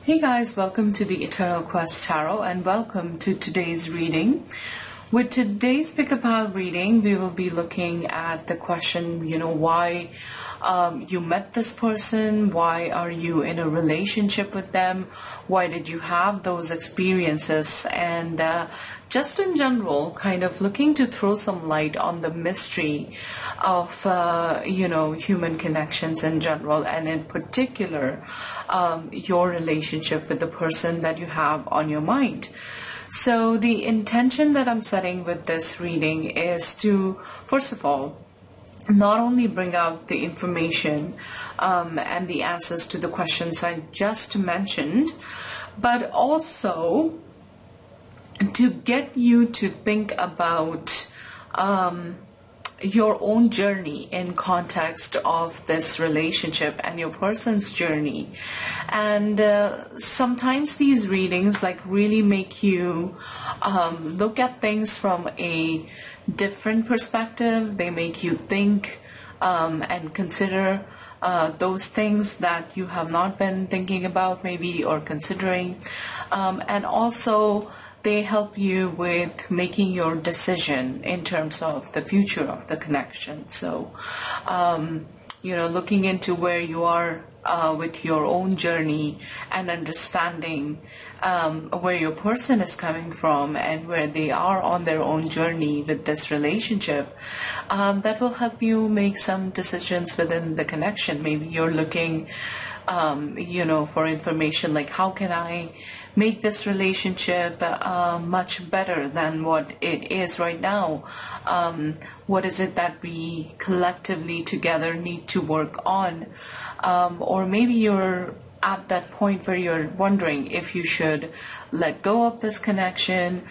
Hey guys, welcome to the Eternal Quest Tarot and welcome to today's reading. With today's pick-a-pile reading, we will be looking at the question, why you met this person, why are you in a relationship with them, why did you have those experiences, and just in general, kind of looking to throw some light on the mystery of, human connections in general, and in particular, your relationship with the person that you have on your mind. So the intention that I'm setting with this reading is to, first of all, not only bring out the information and the answers to the questions I just mentioned, but also to get you to think about your own journey in context of this relationship and your person's journey. And sometimes these readings really make you look at things from a different perspective. They make you think and consider those things that you have not been thinking about maybe or considering, and also they help you with making your decision in terms of the future of the connection. So, looking into where you are with your own journey and understanding where your person is coming from and where they are on their own journey with this relationship, that will help you make some decisions within the connection. Maybe you're looking for information like, how can I make this relationship much better than what it is right now? What is it that we collectively together need to work on? Or maybe you're at that point where you're wondering if you should let go of this connection,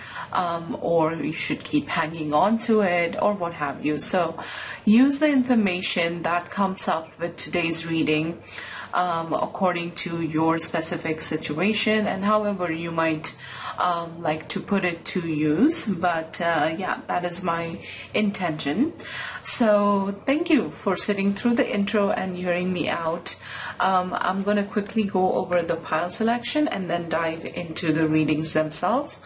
or you should keep hanging on to it, or what have you. So use the information that comes up with today's reading according to your specific situation and however you might like to put it to use. But that is my intention. So thank you for sitting through the intro and hearing me out. I'm going to quickly go over the pile selection and then dive into the readings themselves.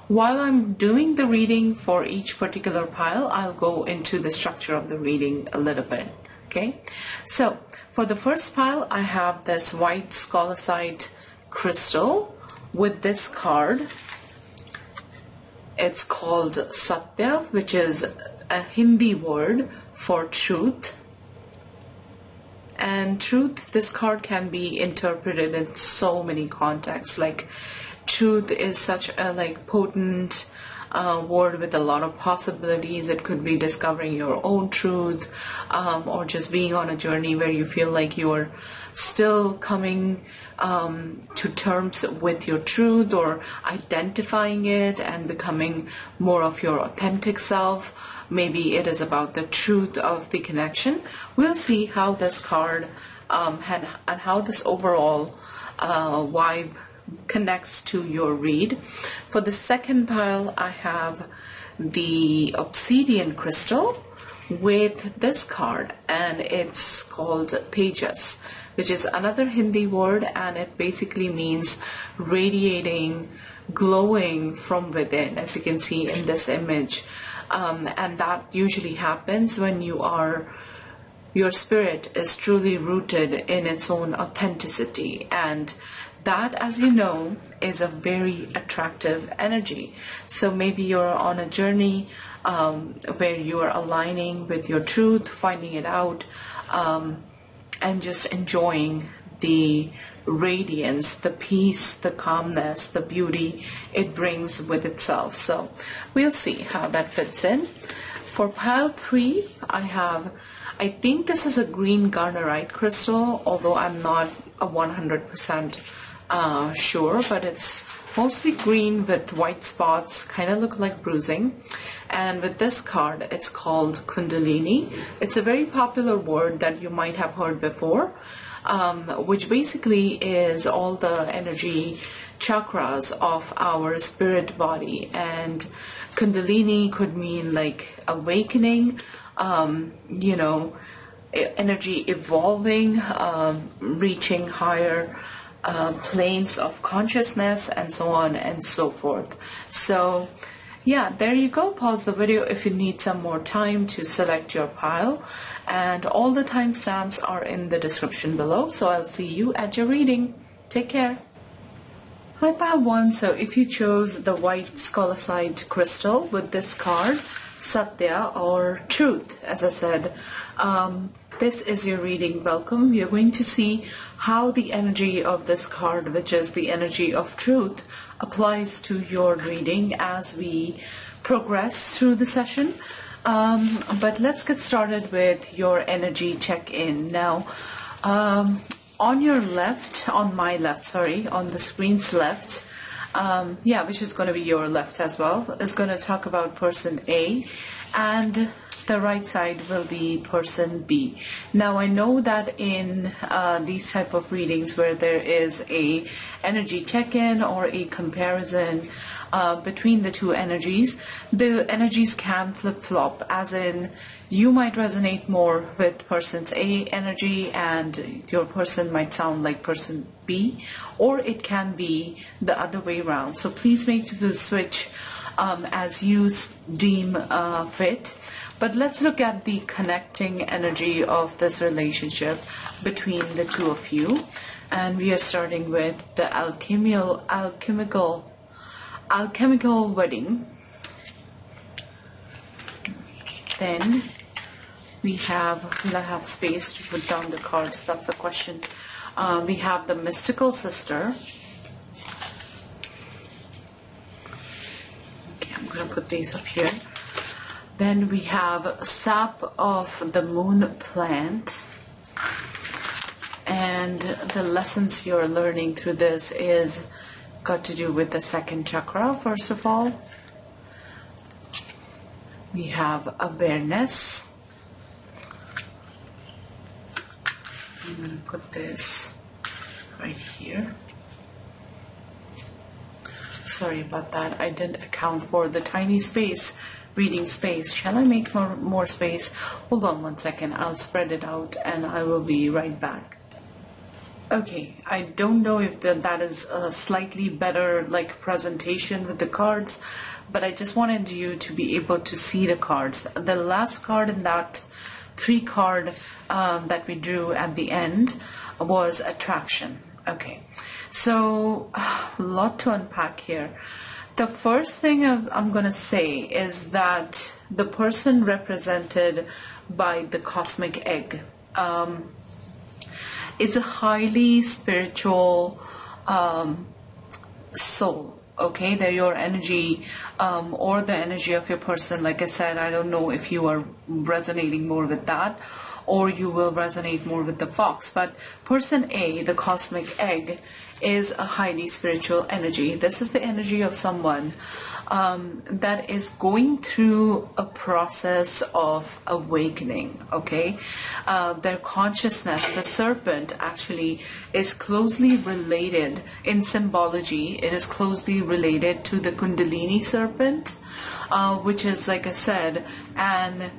While I'm doing the reading for each particular pile, I'll go into the structure of the reading a little bit. Okay, so for the first pile, I have this white scholarcite crystal with this card. It's called Satya, which is a Hindi word for truth. And truth, this card can be interpreted in so many contexts. Like, truth is such a potent word with a lot of possibilities. It could be discovering your own truth, or just being on a journey where you feel like you're still coming to terms with your truth, or identifying it and becoming more of your authentic self. Maybe it is about the truth of the connection. We'll see how this card and how this overall vibe connects to your read. For the second pile, I have the obsidian crystal with this card, and it's called Tejas, which is another Hindi word, and it basically means radiating, glowing from within, as you can see in this image. And that usually happens when your spirit is truly rooted in its own authenticity, and that, as you know, is a very attractive energy. So maybe you're on a journey where you are aligning with your truth, finding it out, and just enjoying the radiance, the peace, the calmness, the beauty it brings with itself. So we'll see how that fits in. For pile 3, I think this is a green garnerite crystal, although I'm not 100% sure, but it's mostly green with white spots, kind of look like bruising. And with this card, it's called Kundalini. It's a very popular word that you might have heard before, which basically is all the energy chakras of our spirit body. And Kundalini could mean like awakening, energy evolving, reaching higher planes of consciousness, and so on and so forth. So yeah, there you go. Pause the video if you need some more time to select your pile, and all the timestamps are in the description below. So I'll see you at your reading. Take care. My pile 1, so if you chose the white scholarcite crystal with this card, Satya or Truth, as I said, this is your reading. Welcome. You're going to see how the energy of this card, which is the energy of truth, applies to your reading as we progress through the session. But let's get started with your energy check-in. Now, on your left, on my left, sorry, on the screen's left, which is going to be your left as well, is going to talk about person A, and the right side will be person B. Now I know that in these type of readings where there is a energy check-in or a comparison between the two energies, the energies can flip-flop, as in you might resonate more with person's A energy and your person might sound like person B, or it can be the other way around. So please make the switch as you deem fit. But let's look at the connecting energy of this relationship between the two of you. And we are starting with the alchemical wedding. Then will I have space to put down the cards? That's the question. We have the mystical sister. Okay, I'm going to put these up here. Then we have sap of the moon plant. And the lessons you're learning through this is got to do with the second chakra, first of all. We have awareness. I'm going to put this right here. Sorry about that. I didn't account for the tiny space. Reading space. Shall I make more space? Hold on one second. I'll spread it out and I will be right back. Okay, I don't know if that is a slightly better like presentation with the cards, but I just wanted you to be able to see the cards. The last card in that 3-card that we drew at the end was attraction. Okay, so a lot to unpack here. The first thing I'm going to say is that the person represented by the cosmic egg is a highly spiritual soul. Okay, they're your energy or the energy of your person. Like I said, I don't know if you are resonating more with that or you will resonate more with the fox. But person A, the cosmic egg, is a highly spiritual energy. This is the energy of someone that is going through a process of awakening, okay? Their consciousness, the serpent, actually is closely related in symbology. It is closely related to the Kundalini serpent, which is, like I said, an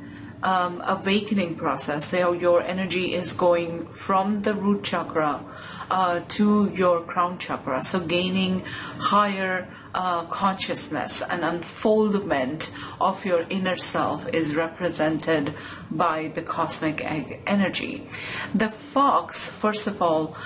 awakening process. Your energy is going from the root chakra to your crown chakra, so gaining higher consciousness and unfoldment of your inner self is represented by the cosmic egg energy. The fox, first of all,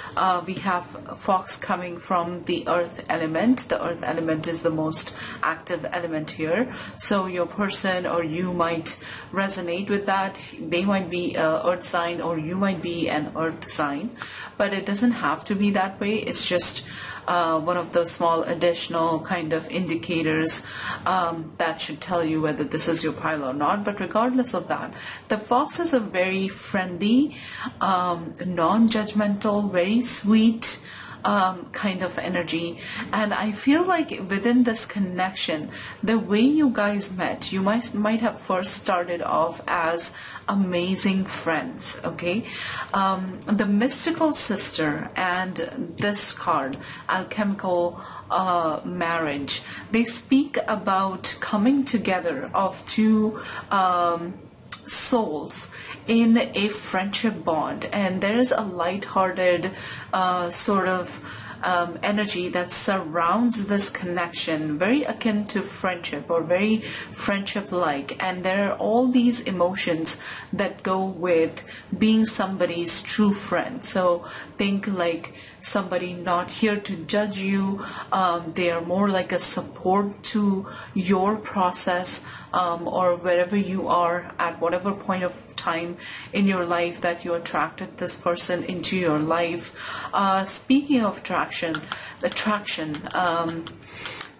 we have fox coming from the earth element. The earth element is the most active element here, so your person or you might resonate with that. They might be an earth sign or you might be an earth sign, but it doesn't have to be that way. It's just one of those small additional kind of indicators that should tell you whether this is your pile or not. But regardless of that, the fox is a very friendly, non-judgmental, very sweet kind of energy. And I feel like within this connection, the way you guys met, you might have first started off as amazing friends, okay? The mystical sister and this card, alchemical marriage, they speak about coming together of two souls in a friendship bond, and there is a light-hearted sort of energy that surrounds this connection, very akin to friendship or very friendship-like. And there are all these emotions that go with being somebody's true friend. So think like somebody not here to judge you. They are more like a support to your process, or wherever you are at whatever point of time in your life that you attracted this person into your life. Speaking of attraction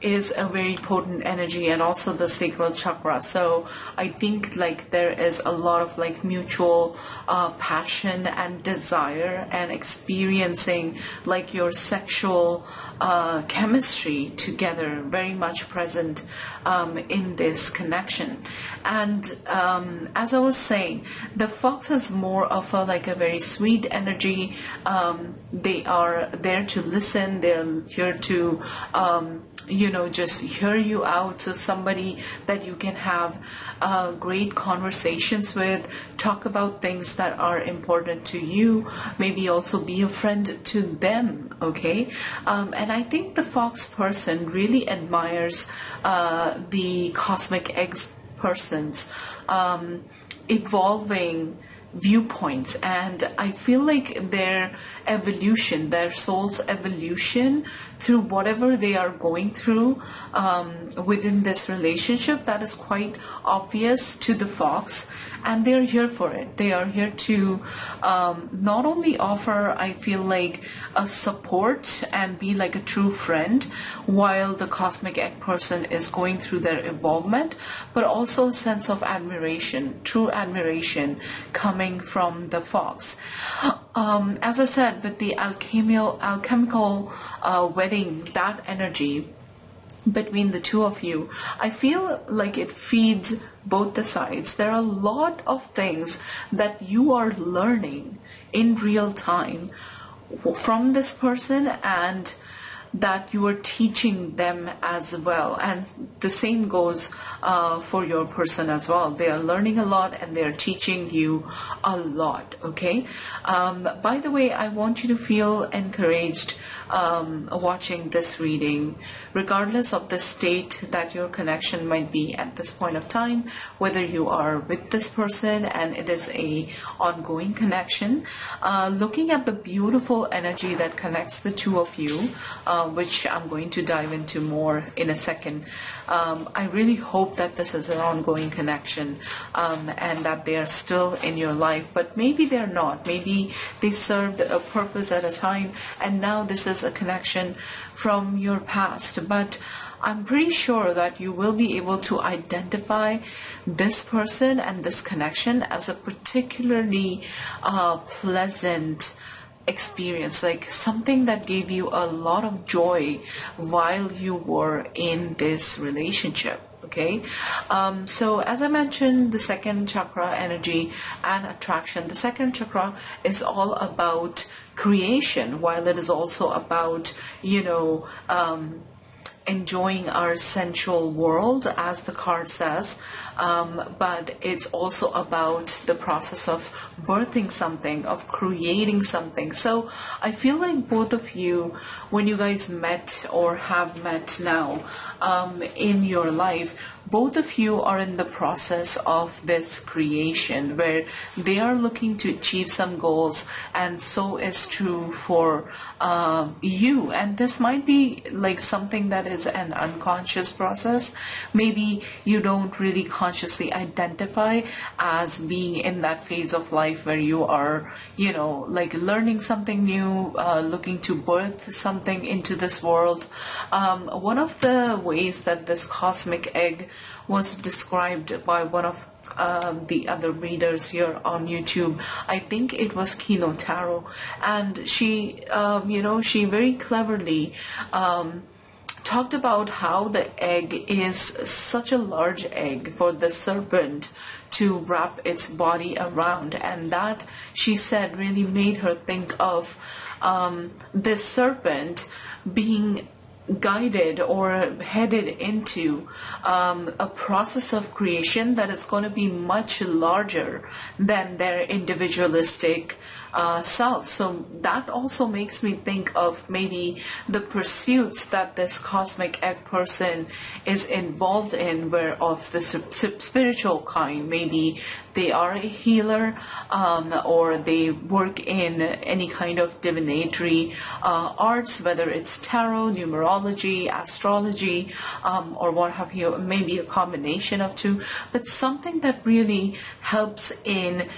is a very potent energy, and also the sacral chakra. So I think like there is a lot of like mutual passion and desire and experiencing like your sexual chemistry together, very much present in this connection. And as I was saying, the fox is more of a like a very sweet energy. They are there to listen, they're here to just hear you out. So somebody that you can have great conversations with, talk about things that are important to you, maybe also be a friend to them, okay? And I think the fox person really admires the cosmic eggs persons evolving viewpoints, and I feel like their evolution, their soul's evolution through whatever they are going through within this relationship, that is quite obvious to the fox, and they're here for it. They are here to not only offer, I feel like, a support and be like a true friend while the cosmic egg person is going through their evolvement, but also a sense of admiration, true admiration coming from the fox. As I said, with the alchemical wedding, that energy between the two of you, I feel like it feeds both the sides. There are a lot of things that you are learning in real time from this person, and that you are teaching them as well, and the same goes for your person as well. They are learning a lot and they are teaching you a lot, okay? By the way, I want you to feel encouraged watching this reading, regardless of the state that your connection might be at this point of time, whether you are with this person and it is a ongoing connection, looking at the beautiful energy that connects the two of you, which I'm going to dive into more in a second. I really hope that this is an ongoing connection, and that they are still in your life, but maybe they're not. Maybe they served a purpose at a time, and now this is a connection from your past. But I'm pretty sure that you will be able to identify this person and this connection as a particularly pleasant experience, like something that gave you a lot of joy while you were in this relationship. Okay, so as I mentioned, the second chakra energy and attraction. The second chakra is all about creation, while it is also about, enjoying our sensual world, as the card says, but it's also about the process of birthing something, of creating something. So I feel like both of you, when you guys met or have met now in your life, both of you are in the process of this creation where they are looking to achieve some goals, and so is true for you. And this might be like something that is an unconscious process. Maybe you don't really consciously identify as being in that phase of life where you are, like learning something new, looking to birth something into this world. One of the ways that this cosmic egg was described by one of the other readers here on YouTube, I think it was Kino Tarot, and she very cleverly talked about how the egg is such a large egg for the serpent to wrap its body around, and that, she said, really made her think of this serpent being guided or headed into a process of creation that is going to be much larger than their individualistic self. So that also makes me think of maybe the pursuits that this cosmic egg person is involved in were of the spiritual kind. Maybe they are a healer, or they work in any kind of divinatory arts, whether it's tarot, numerology, astrology, or what have you, maybe a combination of two, but something that really helps in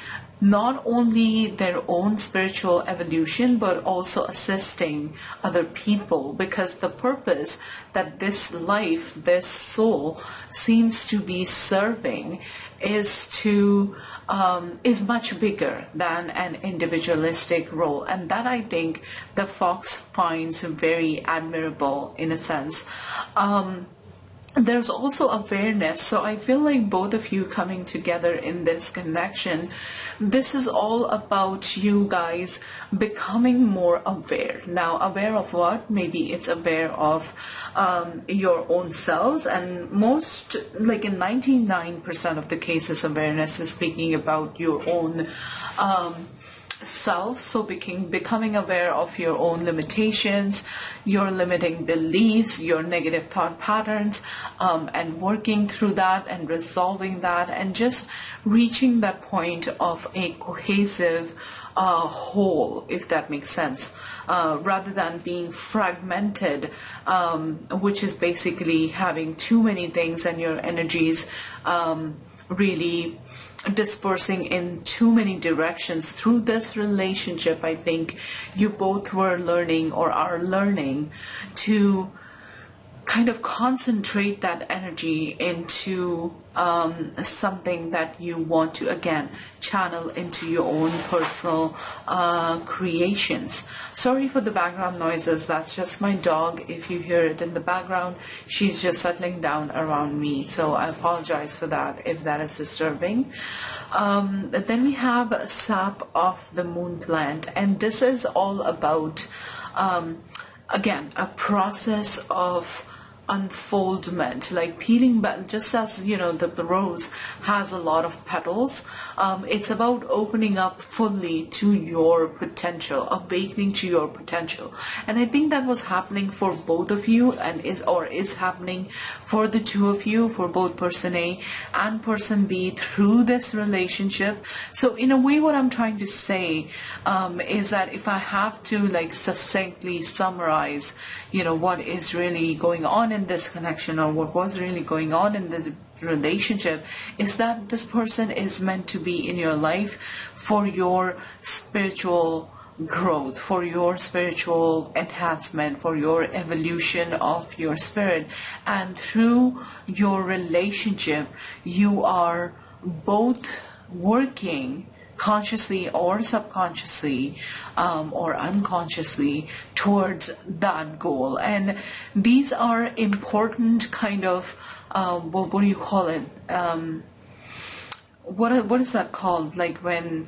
not only their own spiritual evolution, but also assisting other people, because the purpose that this life, this soul seems to be serving is much bigger than an individualistic role. And that, I think, the fox finds very admirable in a sense. There's also awareness. So I feel like both of you coming together in this connection, this is all about you guys becoming more aware. Now, aware of what? Maybe it's aware of your own selves, and most, like in 99% of the cases, awareness is speaking about your own self. So becoming aware of your own limitations, your limiting beliefs, your negative thought patterns, and working through that and resolving that, and just reaching that point of a cohesive whole, if that makes sense, rather than being fragmented, which is basically having too many things and your energies really dispersing in too many directions. Through this relationship, I think you both were learning or are learning to kind of concentrate that energy into something that you want to, again, channel into your own personal creations. Sorry for the background noises. That's just my dog. If you hear it in the background, she's just settling down around me. So I apologize for that if that is disturbing. Then we have sap of the moon plant, and this is all about again, a process of unfoldment, like peeling back, just as you know the rose has a lot of petals. It's about opening up fully to your potential, awakening to your potential. And I think that was happening for both of you, and is happening for the two of you, for both person A and person B, through this relationship. So in a way, what I'm trying to say is that if I have to like succinctly summarize, you know, what is really going on in this connection, or what was really going on in this relationship, is that this person is meant to be in your life for your spiritual growth, for your spiritual enhancement, for your evolution of your spirit. And through your relationship, you are both working consciously or subconsciously or unconsciously towards that goal. And these are important kind of what do you call it, what is that called, like when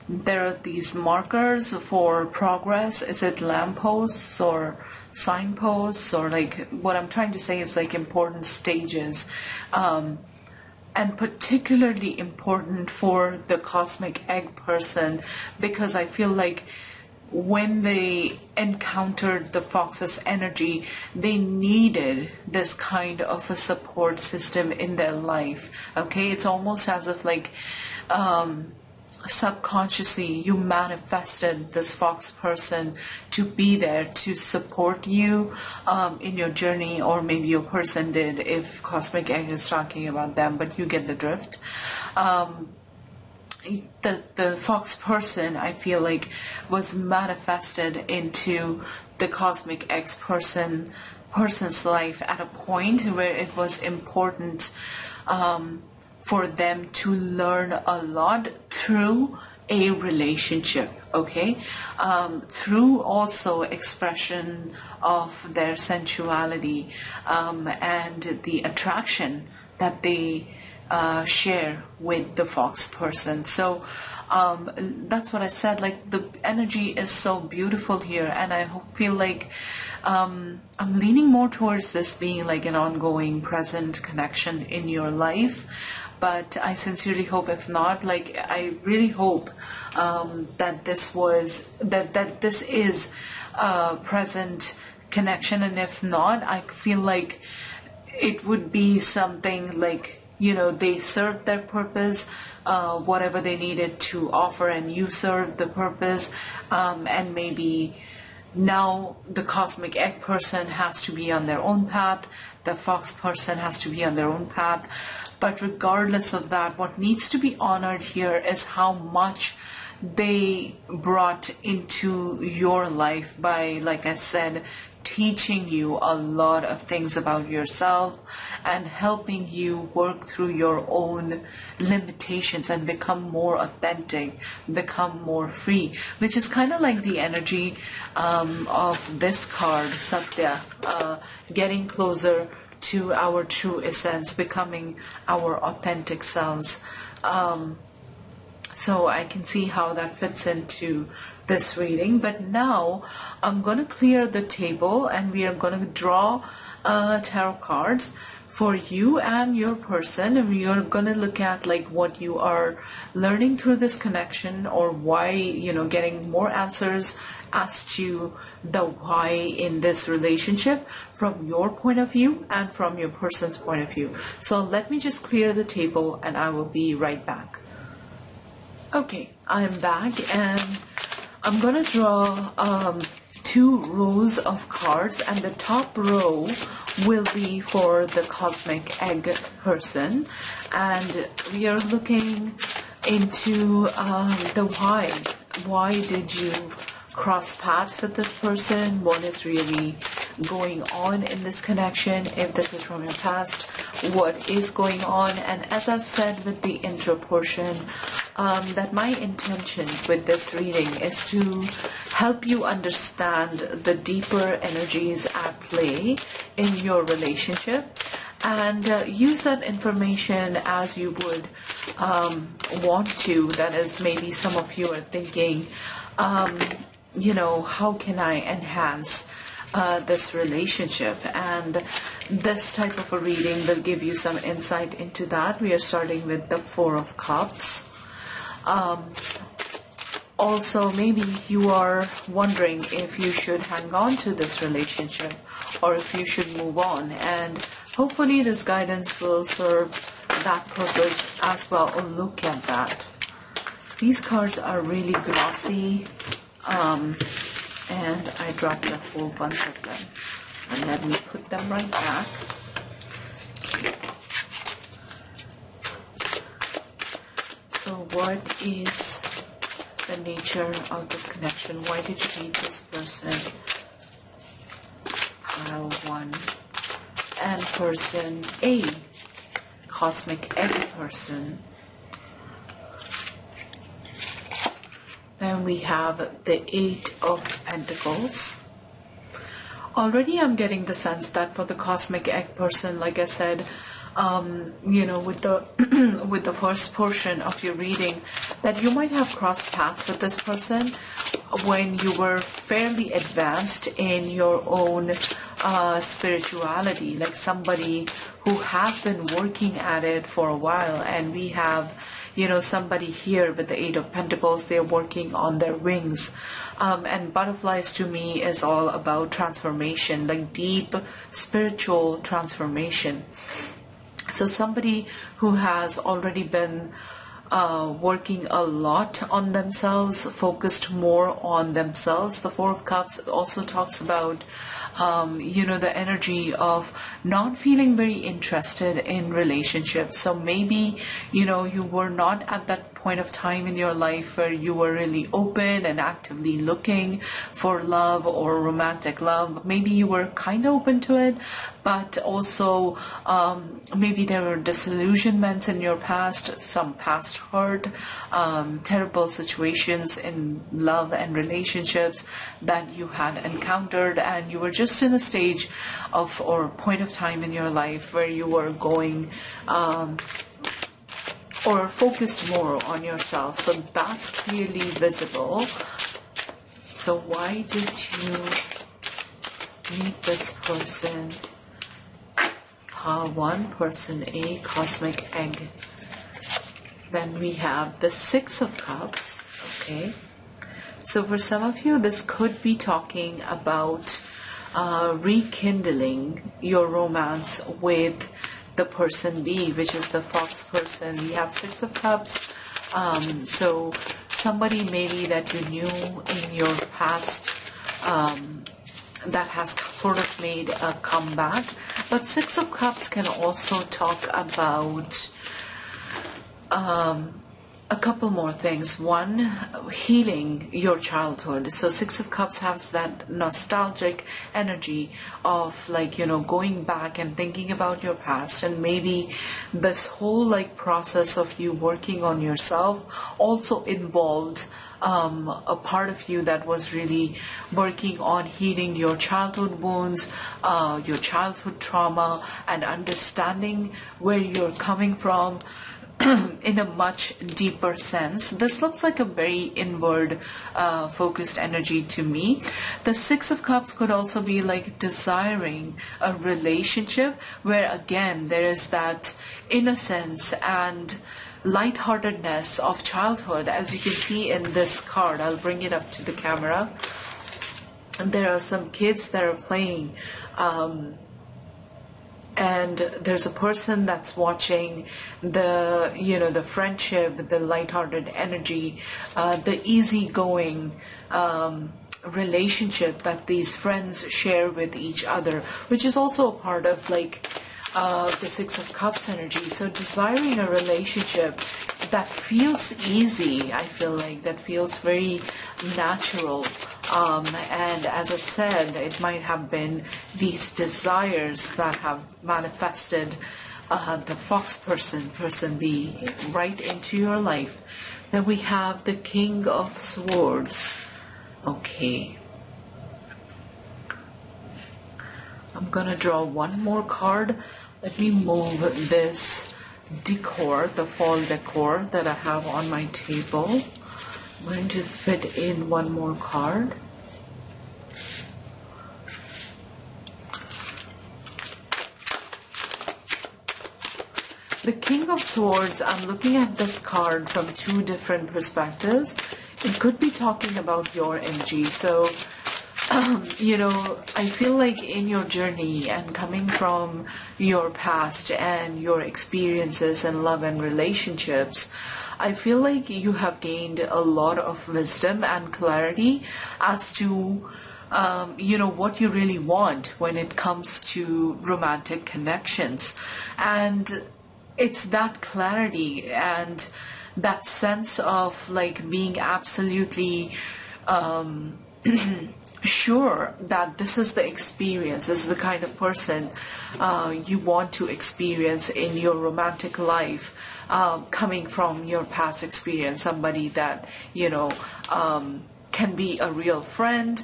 there are these markers for progress? Is it lampposts or signposts? Or like, what I'm trying to say is like important stages, and particularly important for the cosmic egg person, because I feel like when they encountered the fox's energy, they needed this kind of a support system in their life. Okay, it's almost as if like subconsciously you manifested this fox person to be there to support you in your journey, or maybe your person did if cosmic egg is talking about them, but you get the drift. The fox person, I feel like, was manifested into the cosmic egg person's life at a point where it was important for them to learn a lot through a relationship, okay? Through also expression of their sensuality and the attraction that they share with the fox person. So that's what I said, like the energy is so beautiful here, and I feel like I'm leaning more towards this being like an ongoing present connection in your life. But I sincerely hope, if not, like I really hope that this is a present connection, and if not, I feel like it would be something like, you know, they served their purpose, whatever they needed to offer, and you served the purpose, and maybe now the cosmic egg person has to be on their own path, the fox person has to be on their own path. But regardless of that, what needs to be honored here is how much they brought into your life by, like I said, teaching you a lot of things about yourself and helping you work through your own limitations and become more authentic, become more free, which is kind of like the energy of this card, Satya, getting closer to our true essence, becoming our authentic selves. So I can see how that fits into this reading. But now I'm going to clear the table and we are going to draw tarot cards for you and your person, and we are going to look at like what you are learning through this connection, or why, you know, getting more answers as to the why in this relationship from your point of view and from your person's point of view. So let me just clear the table and I will be right back. Okay, I'm back and I'm gonna draw 2 rows of cards, and the top row will be for the cosmic egg person, and we are looking into the why. Why did you cross paths with this person? What is really going on in this connection? If this is from your past, what is going on? And as I said with the intro portion, that my intention with this reading is to help you understand the deeper energies at play in your relationship, and use that information as you would want to. That is, maybe some of you are thinking, you know, how can I enhance this relationship? And this type of a reading will give you some insight into that. We are starting with the 4 of Cups. Also, maybe you are wondering if you should hang on to this relationship or if you should move on, and hopefully this guidance will serve that purpose as well. Or look at that. These cards are really glossy, and I dropped a whole bunch of them. And let me put them right back. So what is the nature of this connection? Why did you meet this person? Pile 1. And person A, cosmic egg person. Then we have the 8 of Pentacles. Already I'm getting the sense that for the cosmic egg person, like I said, you know, with the with the first portion of your reading, that you might have crossed paths with this person when you were fairly advanced in your own spirituality, like somebody who has been working at it for a while. And we have, you know, somebody here with the 8 of Pentacles, they're working on their wings. And butterflies to me is all about transformation, like deep spiritual transformation. So somebody who has already been working a lot on themselves, focused more on themselves. The 4 of Cups also talks about, you know, the energy of not feeling very interested in relationships. So maybe, you know, you were not at that point of time in your life where you were really open and actively looking for love or romantic love. Maybe you were kind of open to it, but also maybe there were disillusionments in your past, some past hurt, terrible situations in love and relationships that you had encountered, and you were just in a stage of or point of time in your life where you were going or focused more on yourself. So that's clearly visible. So why did you meet this person. One, person A, cosmic egg. Then we have the Six of Cups. Okay. So for some of you, this could be talking about rekindling your romance with the person B, which is the fox person. We have Six of Cups. So somebody maybe that you knew in your past that has sort of made a comeback. But Six of Cups can also talk about a couple more things. One, healing your childhood. So Six of Cups has that nostalgic energy of like, you know, going back and thinking about your past, and maybe this whole like process of you working on yourself also involved a part of you that was really working on healing your childhood wounds, your childhood trauma, and understanding where you're coming from in a much deeper sense. This looks like a very inward focused energy to me. The Six of Cups could also be like desiring a relationship where again there is that innocence and lightheartedness of childhood, as you can see in this card. I'll bring it up to the camera. And there are some kids that are playing, and there's a person that's watching the, you know, the friendship, the lighthearted energy, the easygoing relationship that these friends share with each other, which is also a part of like the Six of Cups energy. So desiring a relationship that feels easy, I feel like, that feels very natural. And as I said, it might have been these desires that have manifested the fox person, person B, right into your life. Then we have the King of Swords. Okay. I'm gonna draw one more card. Let me move this decor, the fall decor that I have on my table. I'm going to fit in one more card. The King of Swords, I'm looking at this card from two different perspectives. It could be talking about your energy. So you know, I feel like in your journey and coming from your past and your experiences in love and relationships, I feel like you have gained a lot of wisdom and clarity as to you know, what you really want when it comes to romantic connections. And it's that clarity and that sense of like being absolutely sure that this is the experience, this is the kind of person you want to experience in your romantic life, coming from your past experience, somebody that, you know, can be a real friend,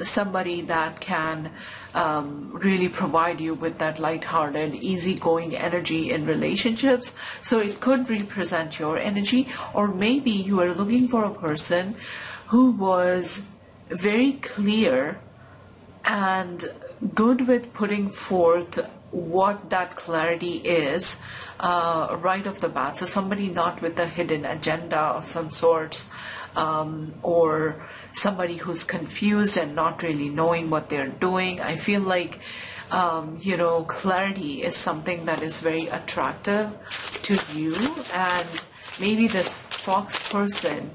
somebody that can really provide you with that lighthearted, easygoing energy in relationships. So it could represent your energy, or maybe you are looking for a person who was very clear and good with putting forth what that clarity is right off the bat. So somebody not with a hidden agenda of some sorts, or somebody who's confused and not really knowing what they're doing. I feel like you know, clarity is something that is very attractive to you, and maybe this fox person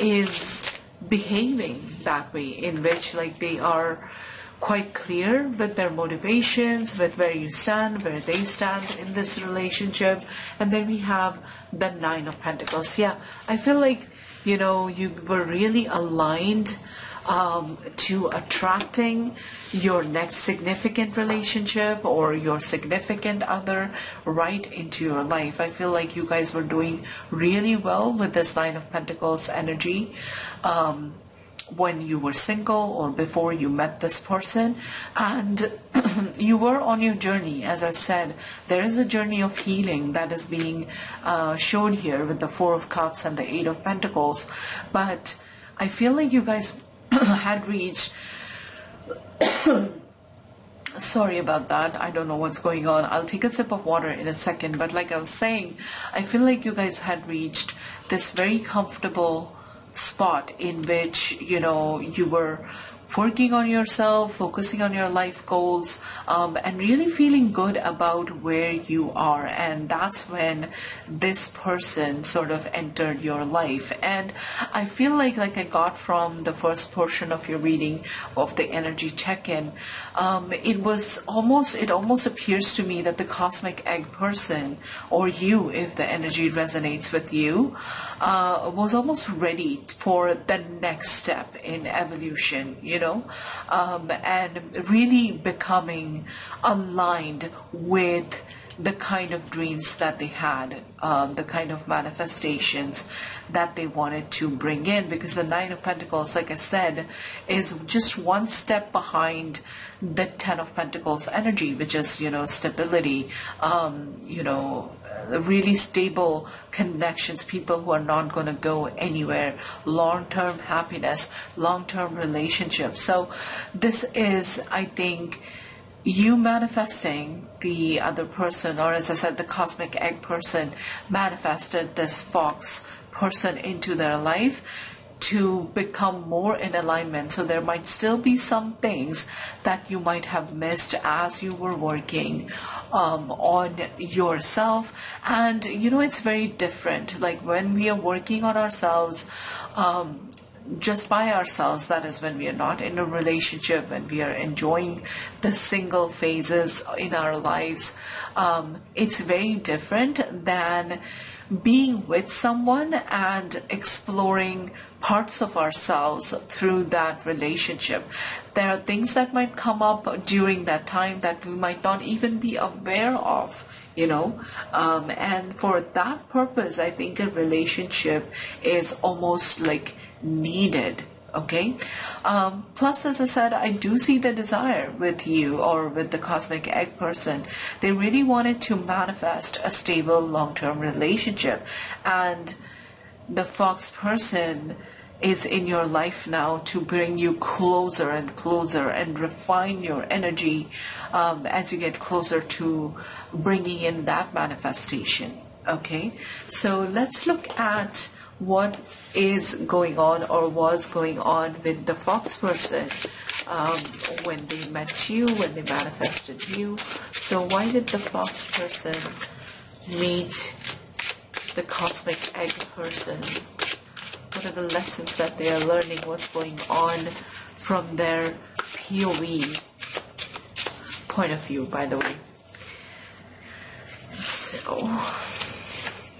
is behaving that way, in which like they are quite clear with their motivations, with where you stand, where they stand in this relationship. And then we have the Nine of Pentacles. Yeah, I feel like, you know, you were really aligned to attracting your next significant relationship or your significant other right into your life. I feel like you guys were doing really well with this Nine of Pentacles energy when you were single or before you met this person, and you were on your journey. As I said, there is a journey of healing that is being shown here with the Four of Cups and the Eight of Pentacles. But I feel like you guys had reached Sorry about that. I don't know what's going on. I'll take a sip of water in a second. But like I was saying, I feel like you guys had reached this very comfortable spot in which, you were working on yourself, focusing on your life goals, and really feeling good about where you are. And that's when this person sort of entered your life. And I feel like I got from the first portion of your reading of the energy check-in, it almost appears to me that the cosmic egg person, or you, if the energy resonates with you, was almost ready for the next step in evolution, and really becoming aligned with the kind of dreams that they had, the kind of manifestations that they wanted to bring in, because the Nine of Pentacles, like I said, is just one step behind the Ten of Pentacles energy, which is, stability, really stable connections, people who are not going to go anywhere, long-term happiness, long-term relationships. So this is, I think, you manifesting the other person, or as I said, the cosmic egg person manifested this fox person into their life to become more in alignment. So there might still be some things that you might have missed as you were working on yourself. And it's very different, like when we are working on ourselves just by ourselves, that is when we are not in a relationship, when we are enjoying the single phases in our lives, it's very different than being with someone and exploring parts of ourselves through that relationship. There are things that might come up during that time that we might not even be aware of, and for that purpose, I think a relationship is almost like needed. Okay. Plus, as I said, I do see the desire with you, or with the cosmic egg person. They really wanted to manifest a stable long-term relationship, and the fox person is in your life now to bring you closer and closer and refine your energy as you get closer to bringing in that manifestation. Okay, so let's look at what is going on, or was going on, with the fox person when they met you, when they manifested you. So why did the fox person meet the cosmic egg person? What are the lessons that they are learning? What's going on from their POV point of view, by the way? So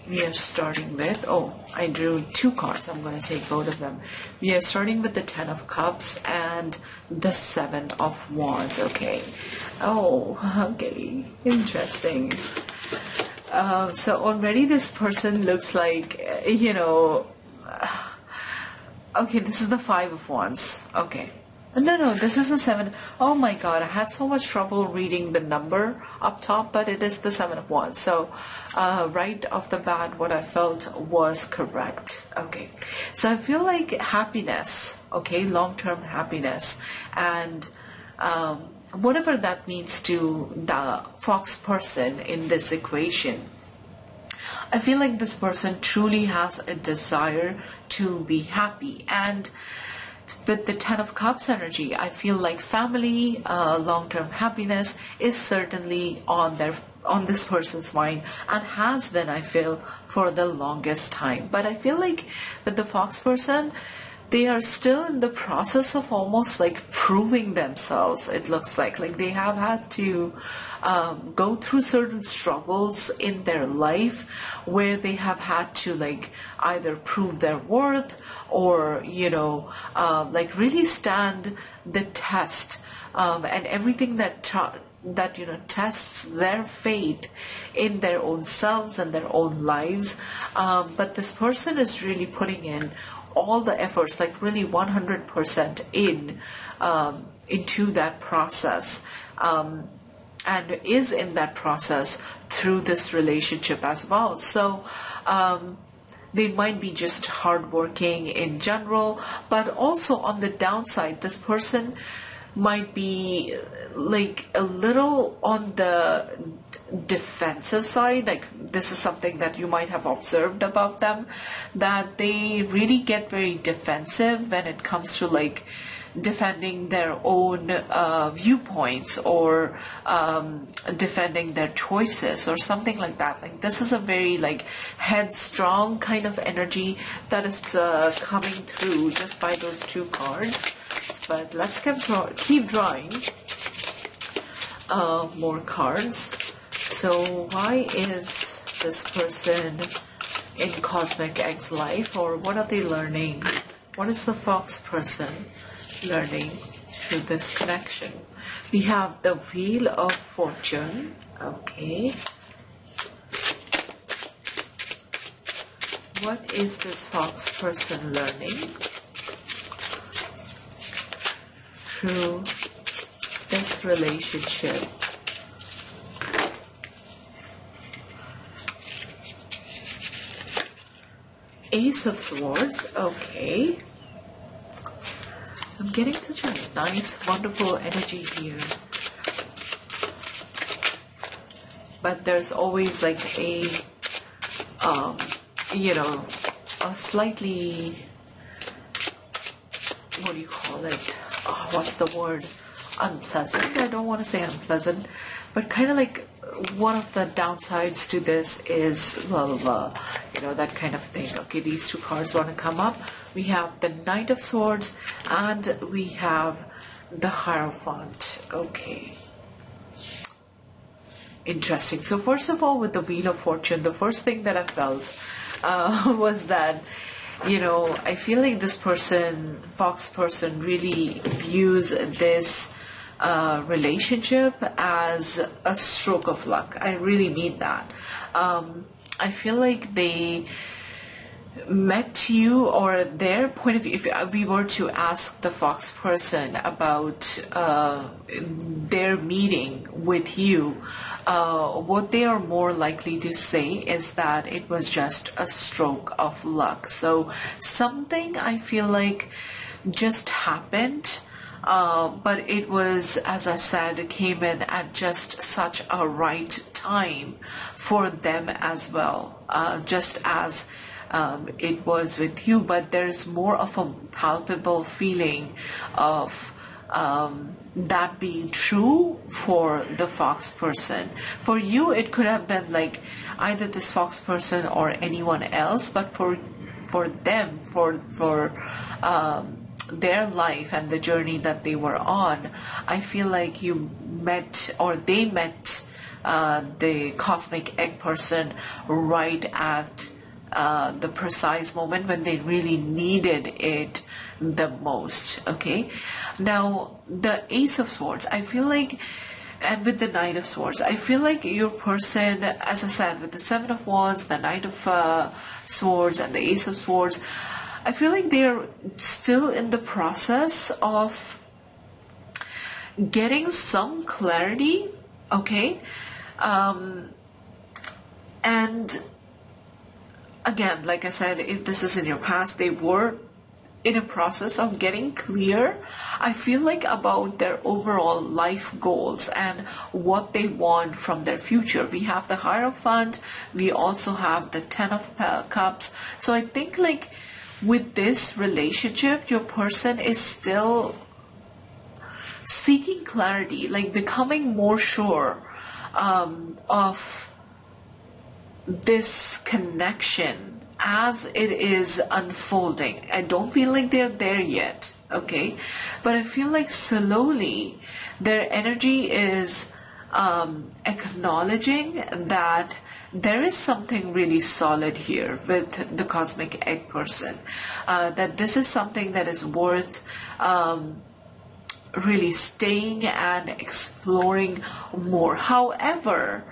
we are starting with, I drew two cards. I'm going to take both of them. We are starting with the Ten of Cups and the Seven of Wands. Okay. Okay. Interesting. So already this person looks like, okay, this is the Five of Wands. Okay. No, this is the Seven. Oh my God, I had so much trouble reading the number up top, but it is the Seven of Wands. So right off the bat, what I felt was correct. Okay. So I feel like happiness, okay, long-term happiness, and whatever that means to the fox person in this equation. I feel like this person truly has a desire to be happy, and with the Ten of Cups energy, I feel like family, long-term happiness is certainly on this person's mind, and has been, I feel, for the longest time. But I feel like with the fox person, they are still in the process of almost like proving themselves. It looks like they have had to go through certain struggles in their life where they have had to either prove their worth, or really stand the test, and everything that tests their faith in their own selves and their own lives. But this person is really putting in all the efforts, really 100% into that process, and is in that process through this relationship as well. So they might be just hardworking in general, but also on the downside, this person might be like a little on the defensive side. Like this is something that you might have observed about them, that they really get very defensive when it comes to like defending their own viewpoints, or defending their choices or something like that. Like this is a very like headstrong kind of energy that is coming through just by those two cards. But let's keep drawing more cards. So why is this person in Cosmic Egg's life, or what are they learning? What is the Fox person learning through this connection? We have the Wheel of Fortune. Okay. What is this Fox person learning through this relationship? Ace of Swords. Okay. I'm getting such a nice, wonderful energy here. But there's always like a, you know, a slightly, what do you call it? Oh, what's the word? Unpleasant. I don't want to say unpleasant, but kind of like one of the downsides to this is blah blah blah, you know, that kind of thing. Okay, these two cards want to come up. We have the Knight of Swords and we have the Hierophant. Okay, interesting. So first of all, with the Wheel of Fortune, the first thing that I felt was that, you know, I feel like this person, Fox person, really views this relationship as a stroke of luck. I really mean that. I feel like they met you, or their point of view, if we were to ask the Fox person about their meeting with you, what they are more likely to say is that it was just a stroke of luck. So something, I feel like, just happened, but it was, as I said, it came in at just such a right time for them as well, just as it was with you. But there's more of a palpable feeling of that being true for the Fox person. For you, it could have been like either this Fox person or anyone else, but for them, for their life and the journey that they were on, I feel like you met, or they met the Cosmic Egg person right at the precise moment when they really needed it the most. Okay, now the Ace of Swords, I feel like, and with the Knight of Swords, I feel like your person, as I said, with the Seven of Wands, the Knight of Swords and the Ace of Swords, I feel like they're still in the process of getting some clarity. Okay, and again, like I said, if this is in your past, they were in a process of getting clear, I feel like, about their overall life goals and what they want from their future. We have the Hierophant, we also have the Ten of Cups. So I think like with this relationship, your person is still seeking clarity, like becoming more sure of this connection as it is unfolding. I don't feel like they're there yet, okay? But I feel like slowly their energy is acknowledging that there is something really solid here with the Cosmic Egg person, that this is something that is worth really staying and exploring more. However,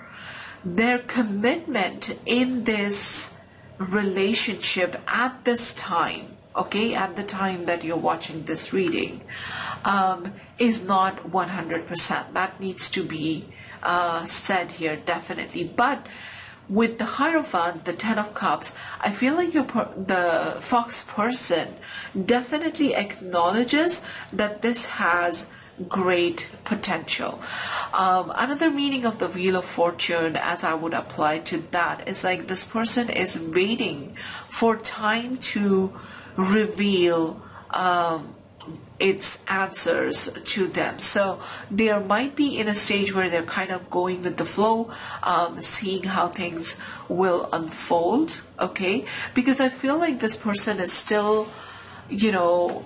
their commitment in this relationship at this time, okay, at the time that you're watching this reading, is not 100%. That needs to be said here, definitely. But with the Hierophant, the Ten of Cups, I feel like the Fox person definitely acknowledges that this has great potential. Another meaning of the Wheel of Fortune, as I would apply to that, is like this person is waiting for time to reveal its answers to them. So they might be in a stage where they're kind of going with the flow, seeing how things will unfold, okay? Because I feel like this person is still, you know,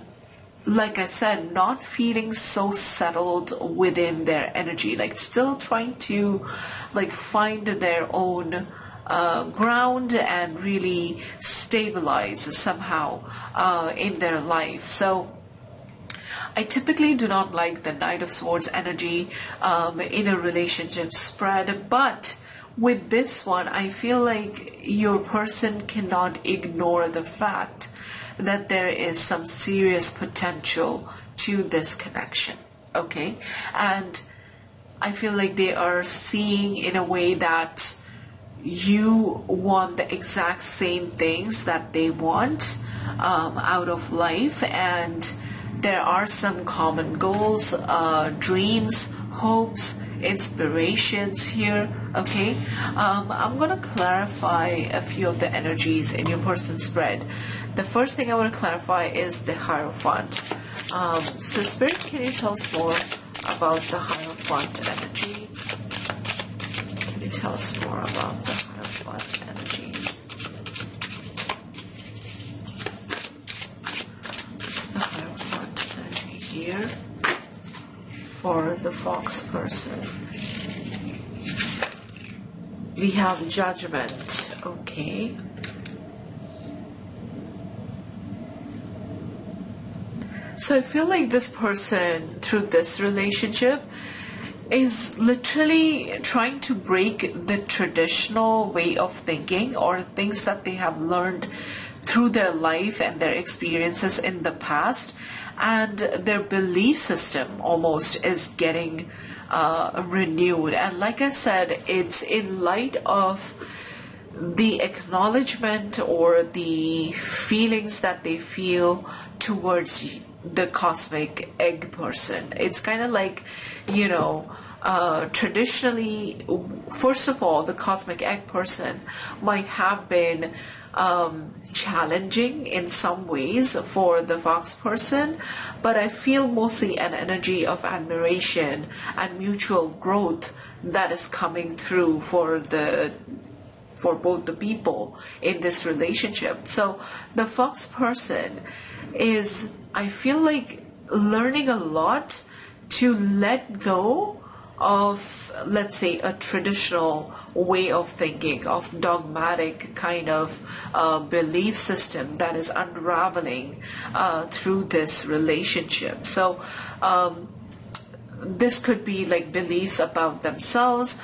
like I said, not feeling so settled within their energy, like still trying to like find their own ground and really stabilize somehow in their life. So I typically do not like the Knight of Swords energy in a relationship spread, but with this one, I feel like your person cannot ignore the fact that there is some serious potential to this connection, okay? And I feel like they are seeing in a way that you want the exact same things that they want out of life, and there are some common goals, dreams, hopes, inspirations here, okay? I'm going to clarify a few of the energies in your person's spread. The first thing I want to clarify is the Hierophant. So Spirit, can you tell us more about the Hierophant energy? Can you tell us more about the Hierophant energy? What's the Hierophant energy here for the Fox person? We have Judgment, okay. So I feel like this person, through this relationship, is literally trying to break the traditional way of thinking or things that they have learned through their life and their experiences in the past, and their belief system almost is getting renewed. And like I said, it's in light of the acknowledgement or the feelings that they feel towards the cosmic egg person. It's kind of like, you know, traditionally, first of all, the cosmic egg person might have been challenging in some ways for the Fox person, but I feel mostly an energy of admiration and mutual growth that is coming through for both the people in this relationship. So the Fox person is, I feel like, learning a lot to let go of, let's say, a traditional way of thinking, of dogmatic kind of belief system that is unraveling through this relationship. So this could be like beliefs about themselves,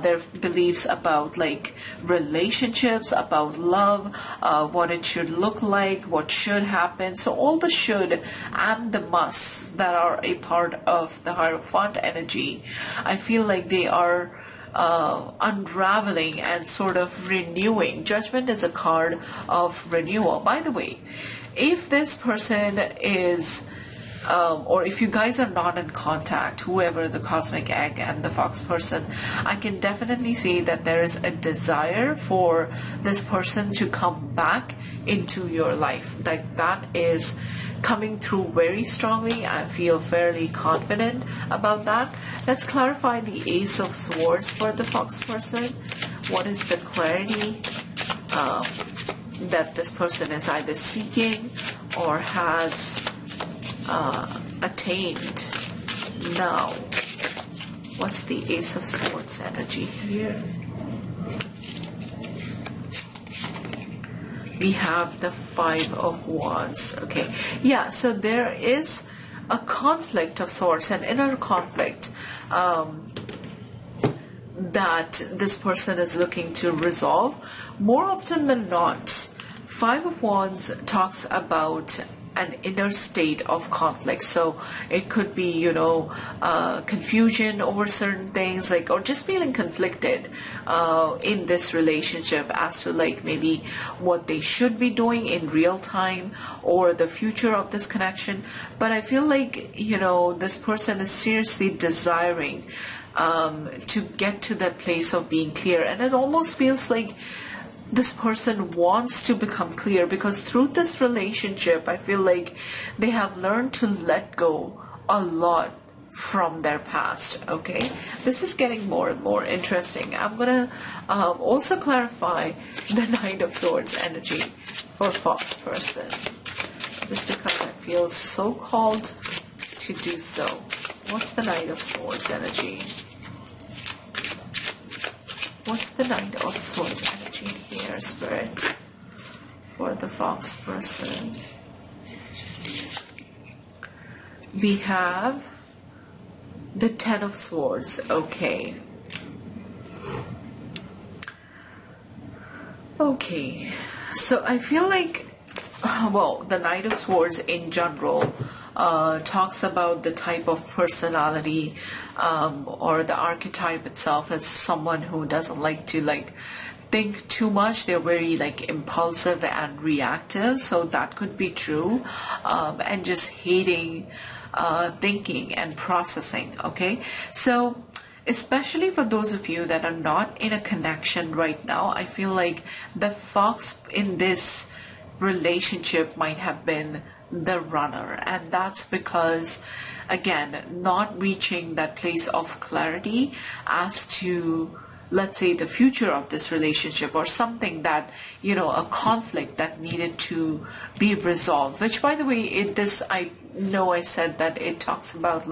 their beliefs about like relationships, about love, what it should look like, what should happen. So all the should and the musts that are a part of the Hierophant energy, I feel like they are unraveling and sort of renewing. Judgment is a card of renewal. By the way, if this person is or if you guys are not in contact, whoever the cosmic egg and the Fox person, I can definitely say that there is a desire for this person to come back into your life. Like that is coming through very strongly. I feel fairly confident about that. Let's clarify the Ace of Swords for the Fox person. What is the clarity that this person is either seeking or has attained now? What's the Ace of Swords energy here? We have the Five of Wands. Okay, yeah, so there is a conflict of sorts, an inner conflict that this person is looking to resolve. More often than not, Five of Wands talks about an inner state of conflict. So it could be, confusion over certain things, like, or just feeling conflicted in this relationship as to like maybe what they should be doing in real time or the future of this connection. But I feel like, this person is seriously desiring to get to that place of being clear. And it almost feels like this person wants to become clear, because through this relationship, I feel like they have learned to let go a lot from their past. Okay, this is getting more and more interesting. I'm gonna also clarify the Knight of Swords energy for Fox person, just because I feel so called to do so. What's the Knight of Swords energy? What's the Knight of Swords energy here, Spirit, for the Fox person? We have the Ten of Swords. Okay. Okay. So I feel like, well, the Knight of Swords in general talks about the type of personality or the archetype itself as someone who doesn't like to think too much. They're very impulsive and reactive, so that could be true, and just hating thinking and processing. Okay, so especially for those of you that are not in a connection right now, I feel like the Fox in this relationship might have been the runner, and that's because, again, not reaching that place of clarity as to, let's say, the future of this relationship, or something that, a conflict that needed to be resolved, which, by the way, I know I said that it talks about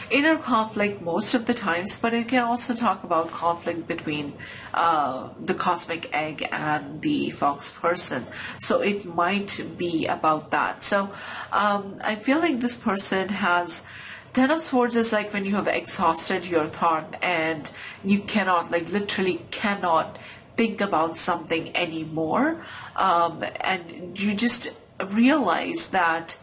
inner conflict most of the times, but it can also talk about conflict between the cosmic egg and the Fox person. So it might be about that. So I feel like this person has, Ten of Swords is like when you have exhausted your thought and you cannot, literally cannot think about something anymore, and you just realize that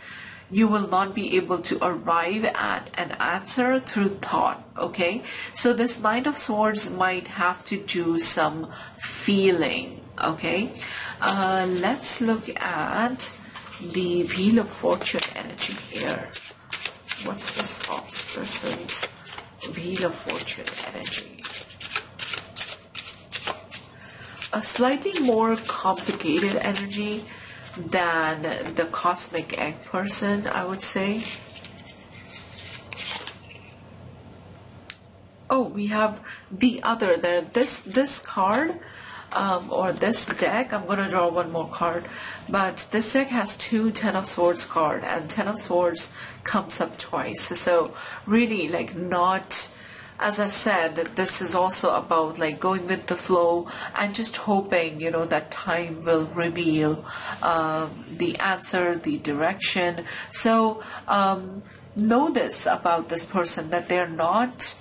you will not be able to arrive at an answer through thought. Okay, so this Knight of Swords might have to do some feeling. Okay, let's look at the Wheel of Fortune energy here. What's this Fox person's Wheel of Fortune energy? A slightly more complicated energy than the cosmic egg person, I would say. Oh, we have the other there. This card, or this deck, I'm going to draw one more card, but this deck has two Ten of Swords card, and Ten of Swords comes up twice. So really, not, as I said, this is also about going with the flow and just hoping, that time will reveal the answer, the direction. So know this about this person, that they're not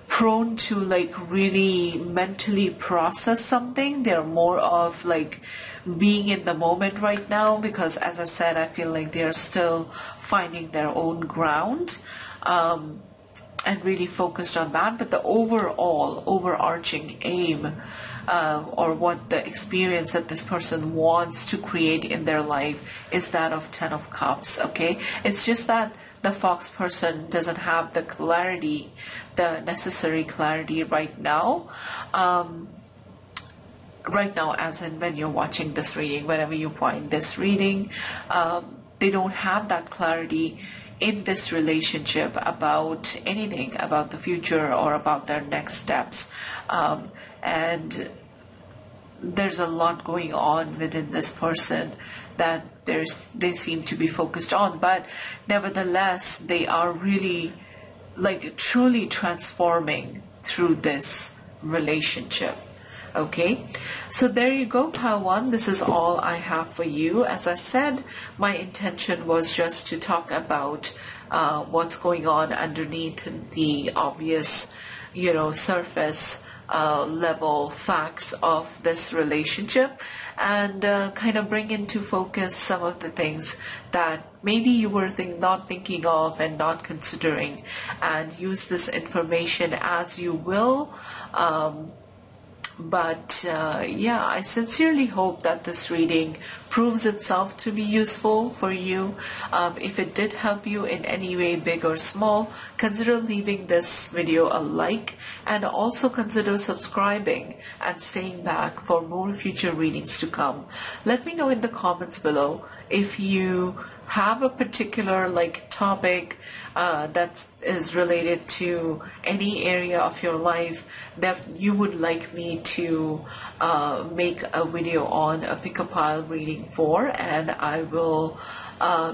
prone to really mentally process something. They're more of being in the moment right now, because, as I said, I feel like they're still finding their own ground, and really focused on that. But the overarching aim, or what the experience that this person wants to create in their life, is that of Ten of Cups. Okay, it's just that the Fox person doesn't have the clarity, the necessary clarity right now. Right now, as in when you're watching this reading, whenever you find this reading, they don't have that clarity in this relationship about anything, about the future or about their next steps. And there's a lot going on within this person that they seem to be focused on, but nevertheless, they are really truly transforming through this relationship. Okay, so there you go, pile one. This is all I have for you. As I said, my intention was just to talk about what's going on underneath the obvious, surface level facts of this relationship, and kind of bring into focus some of the things that maybe you were not thinking of and not considering, and use this information as you will. But yeah, I sincerely hope that this reading proves itself to be useful for you. If it did help you in any way, big or small, consider leaving this video a like, and also consider subscribing and staying back for more future readings to come. Let me know in the comments below if you have a particular topic that is related to any area of your life that you would like me to make a video on, a pick a pile reading for, and I will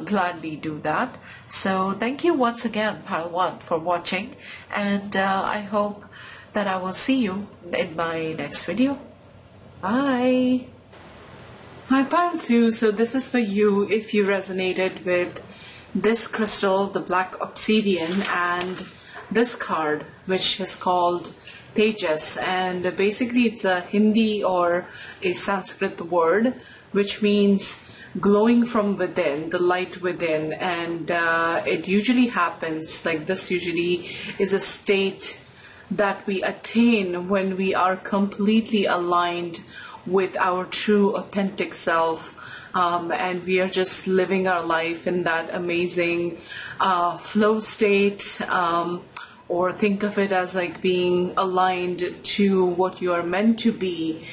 gladly do that. So thank you once again, Pile 1, for watching, and I hope that I will see you in my next video. Bye! Hi Pile 2, so this is for you if you resonated with this crystal, the black obsidian, and this card, which is called Tejas, and basically it's a Hindi or a Sanskrit word which means glowing from within, the light within, and it usually happens this usually is a state that we attain when we are completely aligned with our true authentic self, and we are just living our life in that amazing flow state, or think of it as being aligned to what you are meant to be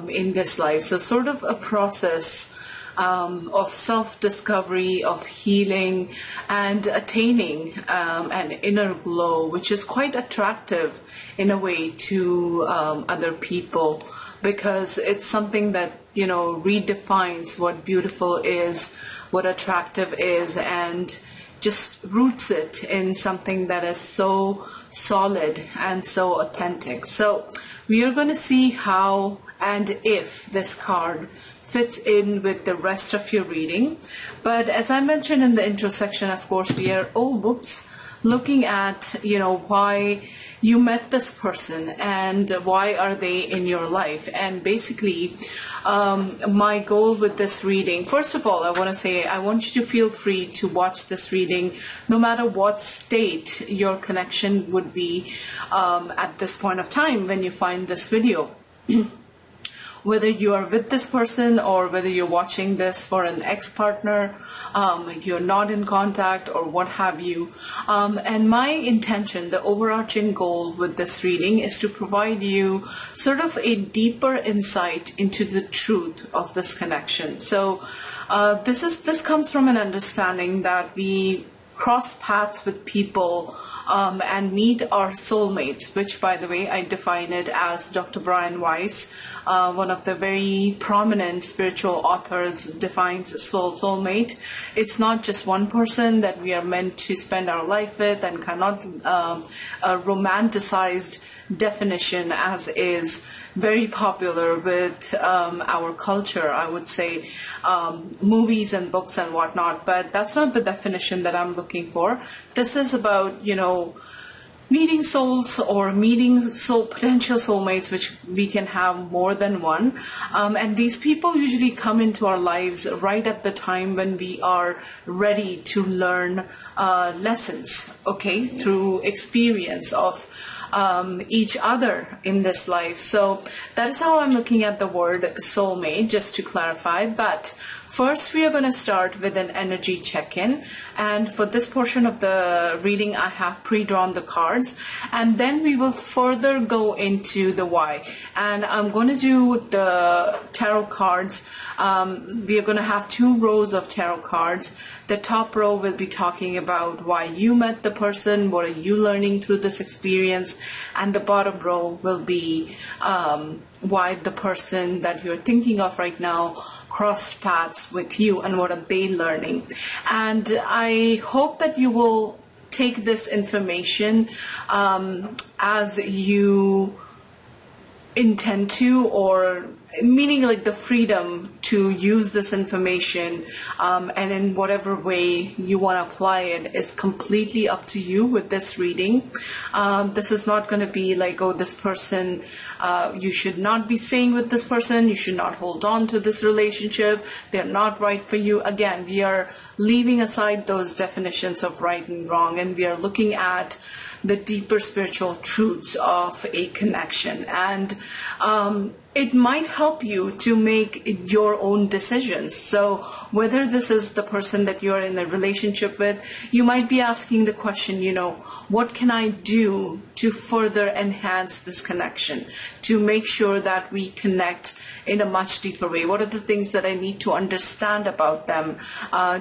in this life. So sort of a process of self-discovery, of healing, and attaining an inner glow, which is quite attractive in a way to other people, because it's something that redefines what beautiful is, what attractive is, and just roots it in something that is so solid and so authentic. So we are going to see how and if this card fits in with the rest of your reading. But as I mentioned in the intro section, of course, we are looking at why you met this person and why are they in your life. And basically my goal with this reading, first of all, I want to say I want you to feel free to watch this reading no matter what state your connection would be at this point of time when you find this video. Whether you are with this person or whether you're watching this for an ex-partner, you're not in contact or what have you. And my intention, the overarching goal with this reading, is to provide you sort of a deeper insight into the truth of this connection. So this comes from an understanding that we cross paths with people and meet our soulmates, which, by the way, I define it as Dr. Brian Weiss, one of the very prominent spiritual authors, defines soulmate. It's not just one person that we are meant to spend our life with, and cannot a romanticized definition as is very popular with our culture, I would say, movies and books and whatnot, but that's not the definition that I'm looking for. This is about, meeting souls or meeting potential soulmates, which we can have more than one. And these people usually come into our lives right at the time when we are ready to learn lessons, through experience of each other in this life. So that is how I'm looking at the word soulmate, just to clarify. But first, we are going to start with an energy check-in, and for this portion of the reading I have pre-drawn the cards, and then we will further go into the why. And I'm going to do the tarot cards. We are going to have 2 rows of tarot cards. The top row will be talking about why you met the person, what are you learning through this experience, and the bottom row will be why the person that you're thinking of right now crossed paths with you and what are they learning. And I hope that you will take this information as you intend to, or meaning the freedom to use this information, and in whatever way you want to apply it is completely up to you with this reading. This is not going to be like, oh, this person, you should not be staying with this person, you should not hold on to this relationship, they're not right for you. Again, we are leaving aside those definitions of right and wrong, and we are looking at the deeper spiritual truths of a connection. And it might help you to make your own decisions. So whether this is the person that you're in a relationship with, you might be asking the question, what can I do to further enhance this connection, to make sure that we connect in a much deeper way? What are the things that I need to understand about them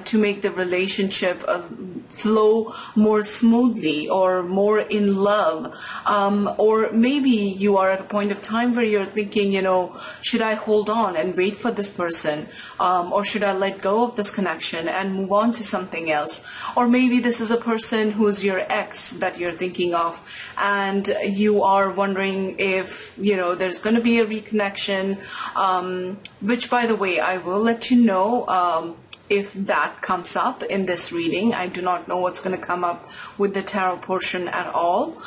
to make the relationship flow more smoothly or more in love? Or maybe you are at a point of time where you're thinking, should I hold on and wait for this person? Or should I let go of this connection and move on to something else? Or maybe this is a person who's your ex that you're thinking of, and you are wondering if, there's going to be a reconnection, which, by the way, I will let you know if that comes up in this reading. I do not know what's going to come up with the tarot portion at all.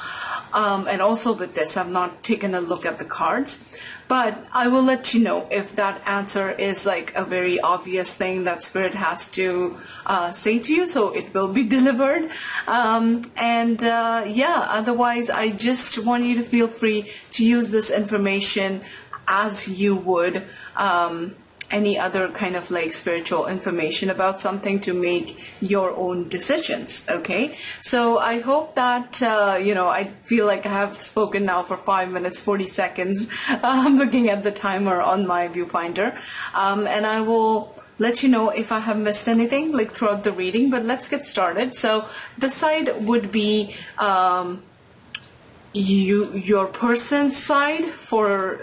And also with this, I've not taken a look at the cards. But I will let you know if that answer is like a very obvious thing that Spirit has to say to you. So it will be delivered. Otherwise, I just want you to feel free to use this information as you would any other kind of like spiritual information about something to make your own decisions. Okay, so I hope that I feel like I have spoken now for 5 minutes 40 seconds. I'm looking at the timer on my viewfinder, and I will let you know if I have missed anything like throughout the reading. But let's get started. So the side would be your person's side for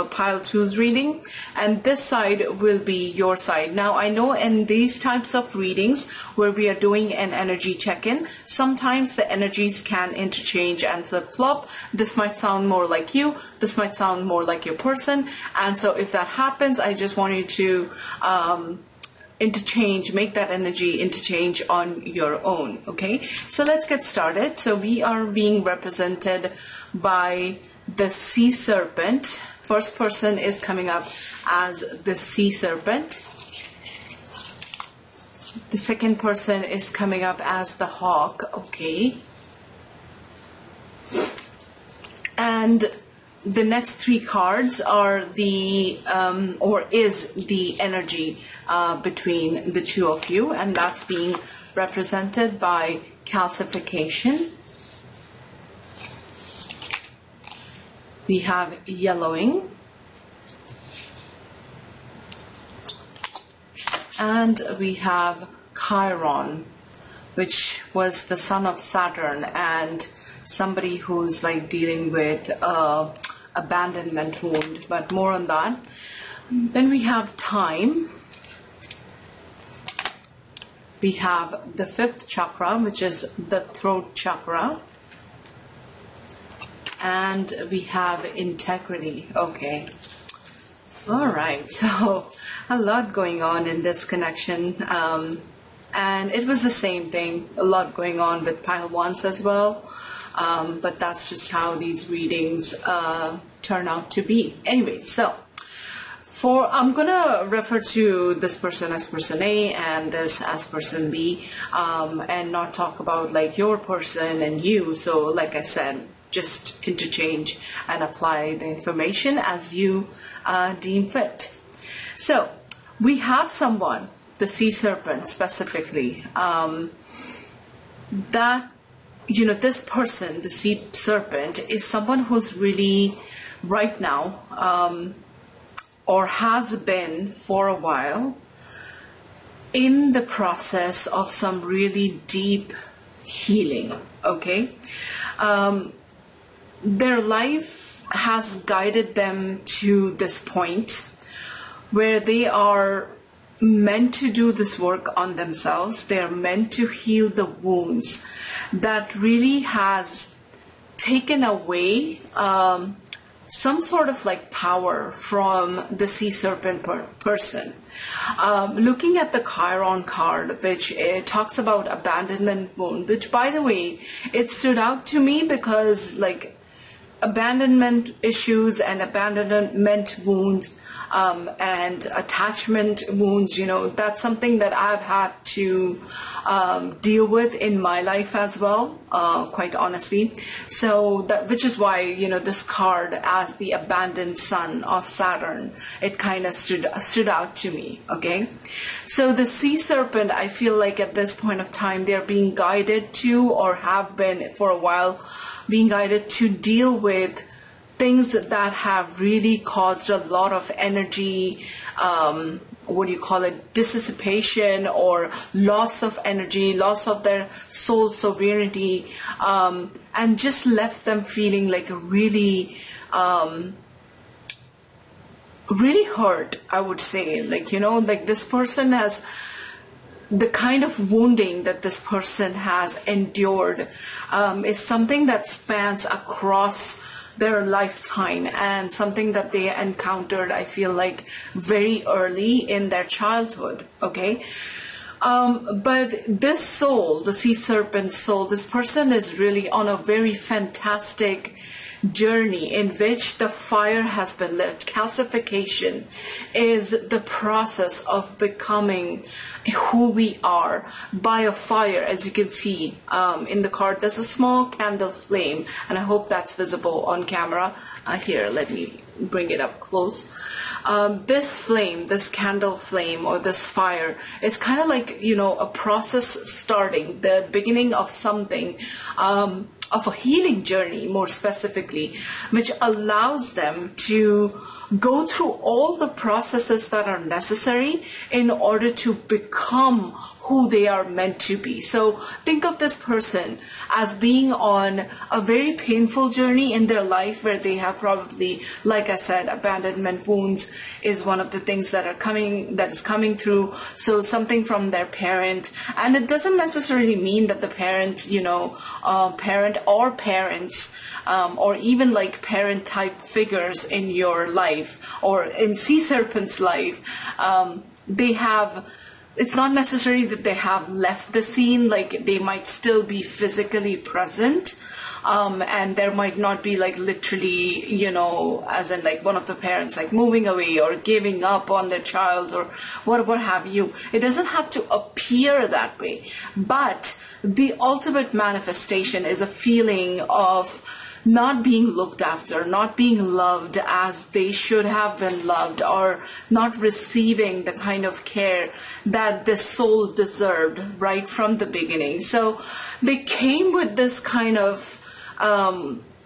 pile 2's reading, and this side will be your side. Now, I know in these types of readings where we are doing an energy check-in, sometimes the energies can interchange and flip-flop. This might sound more like you, this might sound more like your person, and so if that happens, I just want you to make that energy interchange on your own. Okay, so let's get started. So we are being represented by the sea serpent. First person is coming up as the sea serpent. The second person is coming up as the hawk. Okay, and the next 3 cards are the is the energy between the two of you, and that's being represented by calcification. We have yellowing, and we have Chiron, which was the son of Saturn and somebody who's like dealing with abandonment wound, but more on that. Then we have time. We have the 5th chakra, which is the throat chakra, and we have integrity. Okay, all right, so a lot going on in this connection, and it was the same thing, a lot going on with pile 1's as well. But that's just how these readings turn out to be. Anyway, so I'm gonna refer to this person as person A and this as person B, and not talk about like your person and you. So like I said, just interchange and apply the information as you deem fit. So we have someone, the sea serpent specifically, that this person, the sea serpent, is someone who's really right now, or has been for a while, in the process of some really deep healing. Okay, their life has guided them to this point where they are meant to do this work on themselves. They are meant to heal the wounds that really has taken away some sort of like power from the sea serpent person. Looking at the Chiron card, which talks about abandonment wound, which by the way, it stood out to me because like abandonment issues and abandonment wounds and attachment wounds, you know, that's something that I've had to deal with in my life as well, quite honestly. So that, which is why, you know, this card as the abandoned son of Saturn, it kind of stood out to me. Okay, so the sea serpent, I feel like at this point of time they're being guided to, or have been for a while, being guided to deal with things that have really caused a lot of energy, what do you call it, dissipation or loss of energy, loss of their soul sovereignty, and just left them feeling like really, really hurt, I would say. Like, you know, like this person has, the kind of wounding that this person has endured is something that spans across their lifetime, and something that they encountered, I feel like, very early in their childhood. Okay, but this soul, the sea serpent soul, this person is really on a very fantastic journey in which the fire has been lit. Calcification is the process of becoming who we are by a fire. As you can see in the card, there's a small candle flame, and I hope that's visible on camera. Here, let me bring it up close. This flame, this candle flame, or this fire, is kind of like, you know, a process starting, the beginning of something, of a healing journey, more specifically, which allows them to go through all the processes that are necessary in order to become who they are meant to be. So think of this person as being on a very painful journey in their life, where they have probably, like I said, abandonment wounds is one of the things that is coming through. So something from their parent, and it doesn't necessarily mean that the parent, you know, parent or parents, or even like parent type figures in your life or in sea serpent's life, they have, it's not necessary that they have left the scene. Like, they might still be physically present, and there might not be like literally, you know, as in like one of the parents like moving away or giving up on their child or what have you. It doesn't have to appear that way, but the ultimate manifestation is a feeling of not being looked after, not being loved as they should have been loved, or not receiving the kind of care that the soul deserved right from the beginning. So they came with this kind of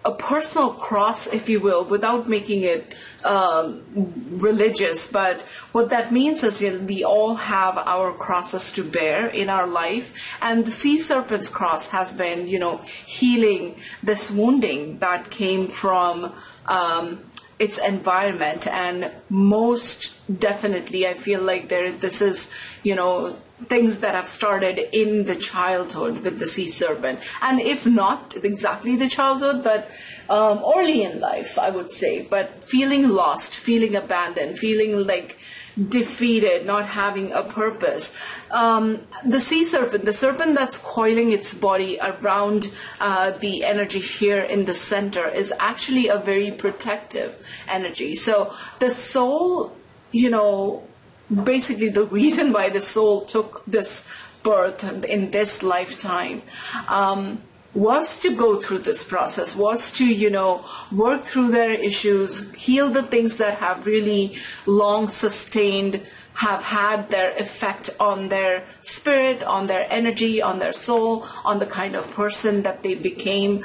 a personal cross, if you will, without making it religious. But what that means is, you know, we all have our crosses to bear in our life, and the sea serpent's cross has been, you know, healing this wounding that came from its environment. And most definitely, I feel like this is, you know, things that have started in the childhood with the sea serpent, and if not exactly the childhood, but early in life, I would say. But feeling lost, feeling abandoned, feeling like defeated, not having a purpose. The sea serpent, the serpent that's coiling its body around the energy here in the center, is actually a very protective energy. So the soul, you know, basically the reason why the soul took this birth in this lifetime was to go through this process, was to, you know, work through their issues, heal the things that have really long sustained, have had their effect on their spirit, on their energy, on their soul, on the kind of person that they became,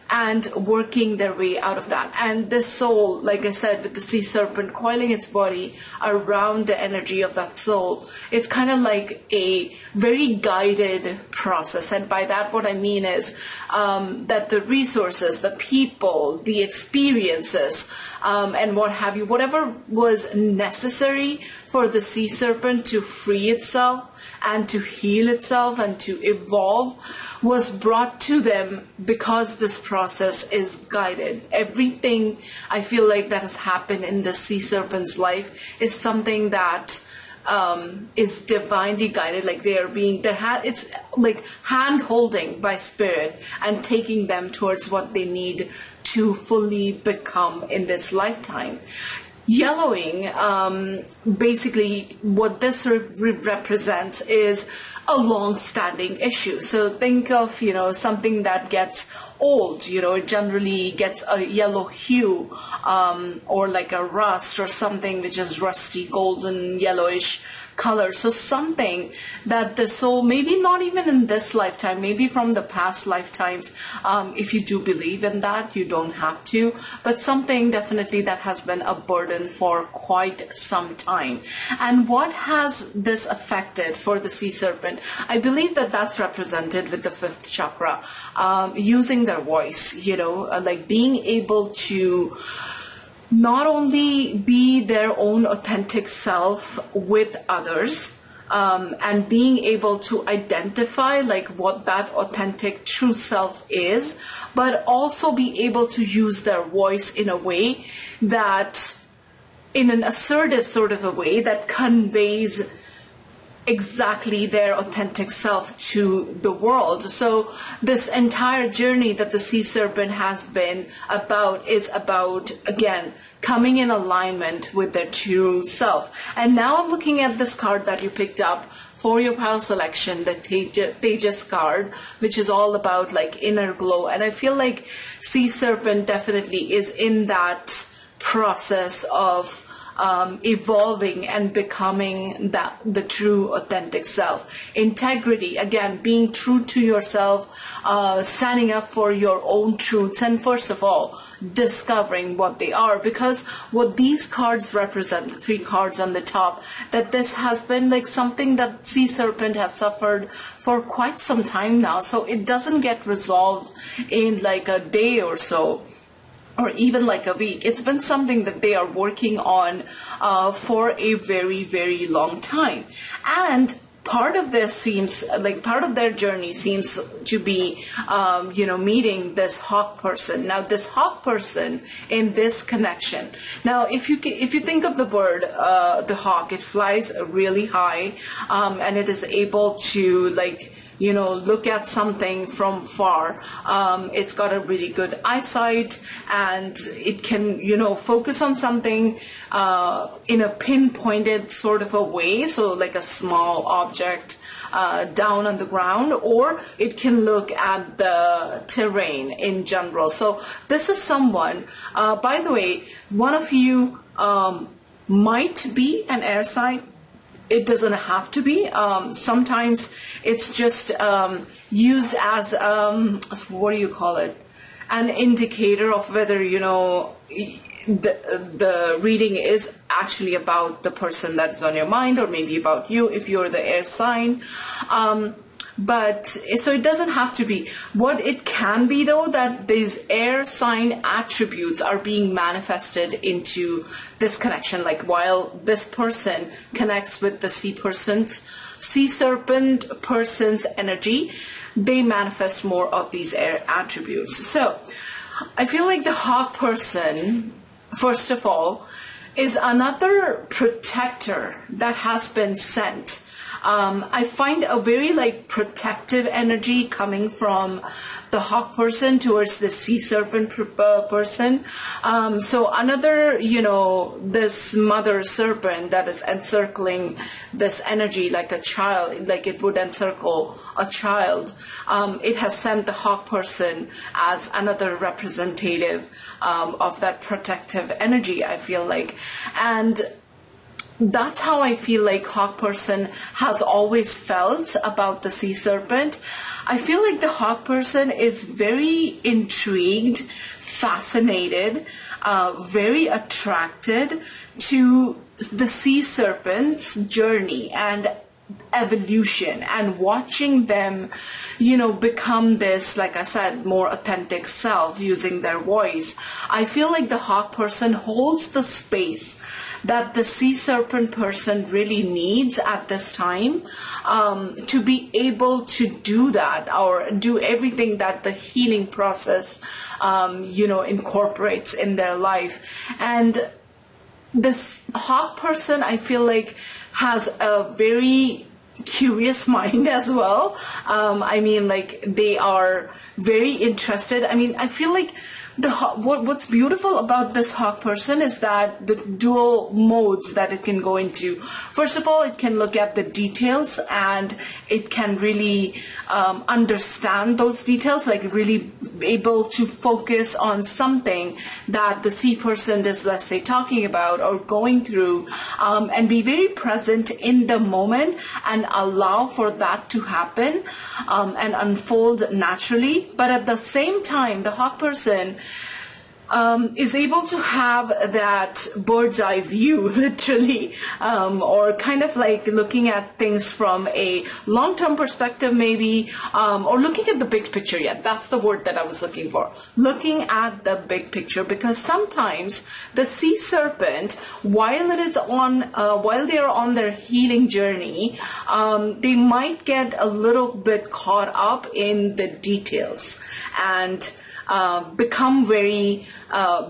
and working their way out of that. And this soul, like I said, with the sea serpent coiling its body around the energy of that soul, it's kind of like a very guided process. And by that, what I mean is that the resources, the people, the experiences, and what have you, whatever was necessary for the sea serpent to free itself and to heal itself and to evolve, was brought to them because this process process is guided. Everything I feel like that has happened in the sea serpent's life is something that is divinely guided. Like they are being, it's like hand holding by spirit and taking them towards what they need to fully become in this lifetime. Yellowing, basically what this represents is a long-standing issue. So think of, something that gets old, it generally gets a yellow hue, or like a rust or something which is rusty, golden, yellowish color. So something that the soul, maybe not even in this lifetime, maybe from the past lifetimes, if you do believe in that, you don't have to, but something definitely that has been a burden for quite some time. And what has this affected for the sea serpent? I believe that that's represented with the fifth chakra, using their voice, like being able to not only be their own authentic self with others, and being able to identify like what that authentic true self is, but also be able to use their voice in a way that, in an assertive sort of a way that conveys exactly their authentic self to the world. So this entire journey that the sea serpent has been about is about, again, coming in alignment with their true self. And now I'm looking at this card that you picked up for your pile selection, the Tejas card, which is all about like inner glow. And I feel like sea serpent definitely is in that process of evolving and becoming the true authentic self. Integrity, again, being true to yourself, standing up for your own truths, and first of all, discovering what they are. Because what these cards represent, the three cards on the top, that this has been like something that sea serpent has suffered for quite some time now. So it doesn't get resolved in like a day or so, or even like a week. It's been something that they are working on for a very, very long time. And part of this seems like part of their journey seems to be, meeting this hawk person. Now, this hawk person in this connection. Now, if you think of the bird, the hawk, it flies really high, and it is able to look at something from far. It's got a really good eyesight, and it can, focus on something in a pinpointed sort of a way. So like a small object down on the ground, or it can look at the terrain in general. So this is someone, by the way, one of you might be an air sign. It doesn't have to be. Sometimes it's just used as, what do you call it? An indicator of whether, the reading is actually about the person that is on your mind, or maybe about you if you're the air sign. But so it doesn't have to be. What it can be, though, that these air sign attributes are being manifested into this connection. Like while this person connects with the sea serpent person's energy, they manifest more of these air attributes. So I feel like the hawk person, first of all, is another protector that has been sent. I find a very protective energy coming from the hawk person towards the sea serpent person. So another, this mother serpent that is encircling this energy like a child, like it would encircle a child. It has sent the hawk person as another representative of that protective energy, I feel like. And that's how I feel like hawk person has always felt about the sea serpent. I feel like the hawk person is very intrigued, fascinated, very attracted to the sea serpent's journey. And evolution and watching them, you know, become this, like I said, more authentic self using their voice. I feel like the hawk person holds the space that the sea serpent person really needs at this time, to be able to do that or do everything that the healing process, you know, incorporates in their life. And this hawk person, I feel like, has a very curious mind as well. I mean, like, they are very interested. I mean, I feel like what's beautiful about this hawk person is that the dual modes that it can go into. First of all, it can look at the details and it can really understand those details, like really able to focus on something that the sea person is, let's say, talking about or going through, and be very present in the moment and allow for that to happen, and unfold naturally. But at the same time, the hawk person is able to have that bird's eye view, literally, or kind of like looking at things from a long-term perspective, maybe, or looking at the big picture. Yeah, that's the word that I was looking for. Looking at the big picture, because sometimes the sea serpent, while it is on, while they are on their healing journey, they might get a little bit caught up in the details and become very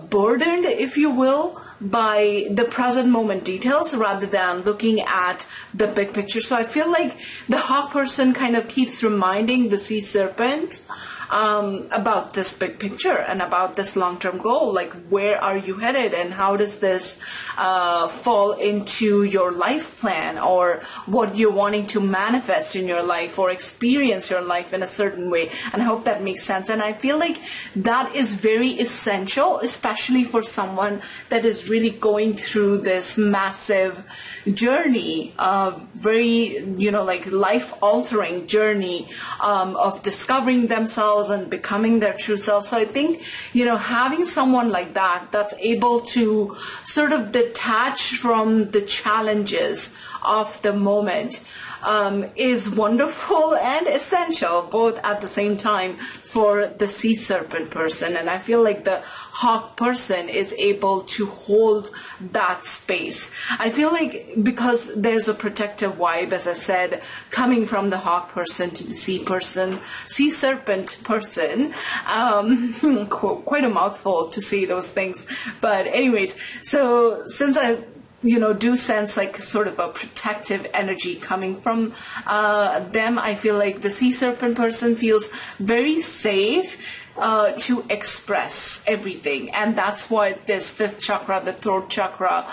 burdened, if you will, by the present moment details rather than looking at the big picture. So I feel like the hawk person kind of keeps reminding the sea serpent about this big picture and about this long-term goal. Like, where are you headed and how does this fall into your life plan, or what you're wanting to manifest in your life or experience your life in a certain way. And I hope that makes sense. And I feel like that is very essential, especially for someone that is really going through this massive journey, very, you know, like life-altering journey of discovering themselves and becoming their true self. So I think, you know, having someone like that that's able to sort of detach from the challenges of the moment is wonderful and essential, both at the same time, for the sea serpent person. And I feel like the hawk person is able to hold that space. I feel like because there's a protective vibe, as I said, coming from the hawk person to the sea serpent person, quite a mouthful to say those things. But anyways, so since I do sense like sort of a protective energy coming from them, I feel like the sea serpent person feels very safe to express everything. And that's what this fifth chakra, the throat chakra,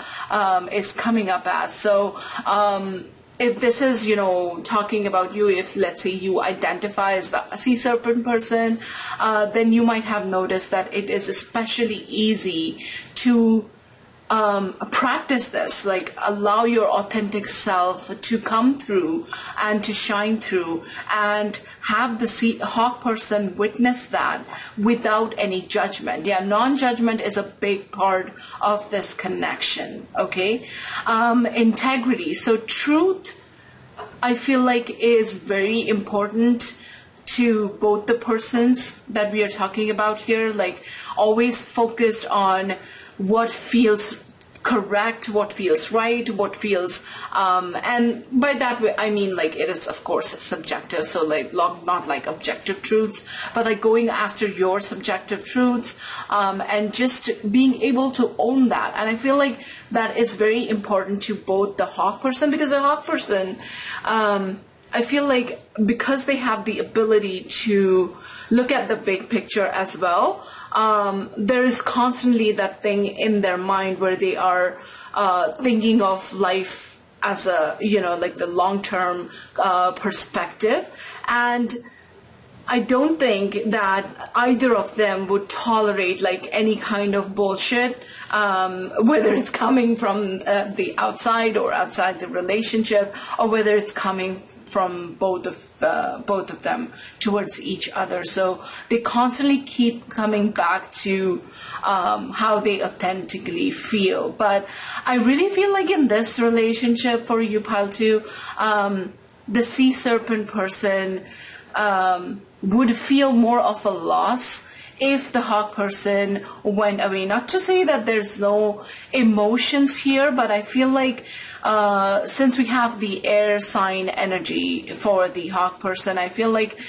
is coming up as. So if this is, talking about you, if let's say you identify as the sea serpent person, then you might have noticed that it is especially easy to practice this, like allow your authentic self to come through and to shine through, and have the hawk person witness that without any judgment. Yeah, non-judgment is a big part of this connection. Okay, integrity. So truth, I feel like, is very important to both the persons that we are talking about here. Like, always focused on what feels correct, what feels right, what feels, and by that way, I mean, like, it is of course subjective, so like not like objective truths, but like going after your subjective truths, and just being able to own that. And I feel like that is very important to both the hawk person, because the hawk person, I feel like, because they have the ability to look at the big picture as well, there is constantly that thing in their mind where they are thinking of life as a, like the long-term perspective. And I don't think that either of them would tolerate like any kind of bullshit, whether it's coming from the outside or outside the relationship, or whether it's coming from both of them towards each other. So they constantly keep coming back to how they authentically feel. But I really feel like in this relationship for you, Pile 2, the sea serpent person would feel more of a loss if the hawk person went away. Not to say that there's no emotions here, but I feel like since we have the air sign energy for the hawk person, I feel like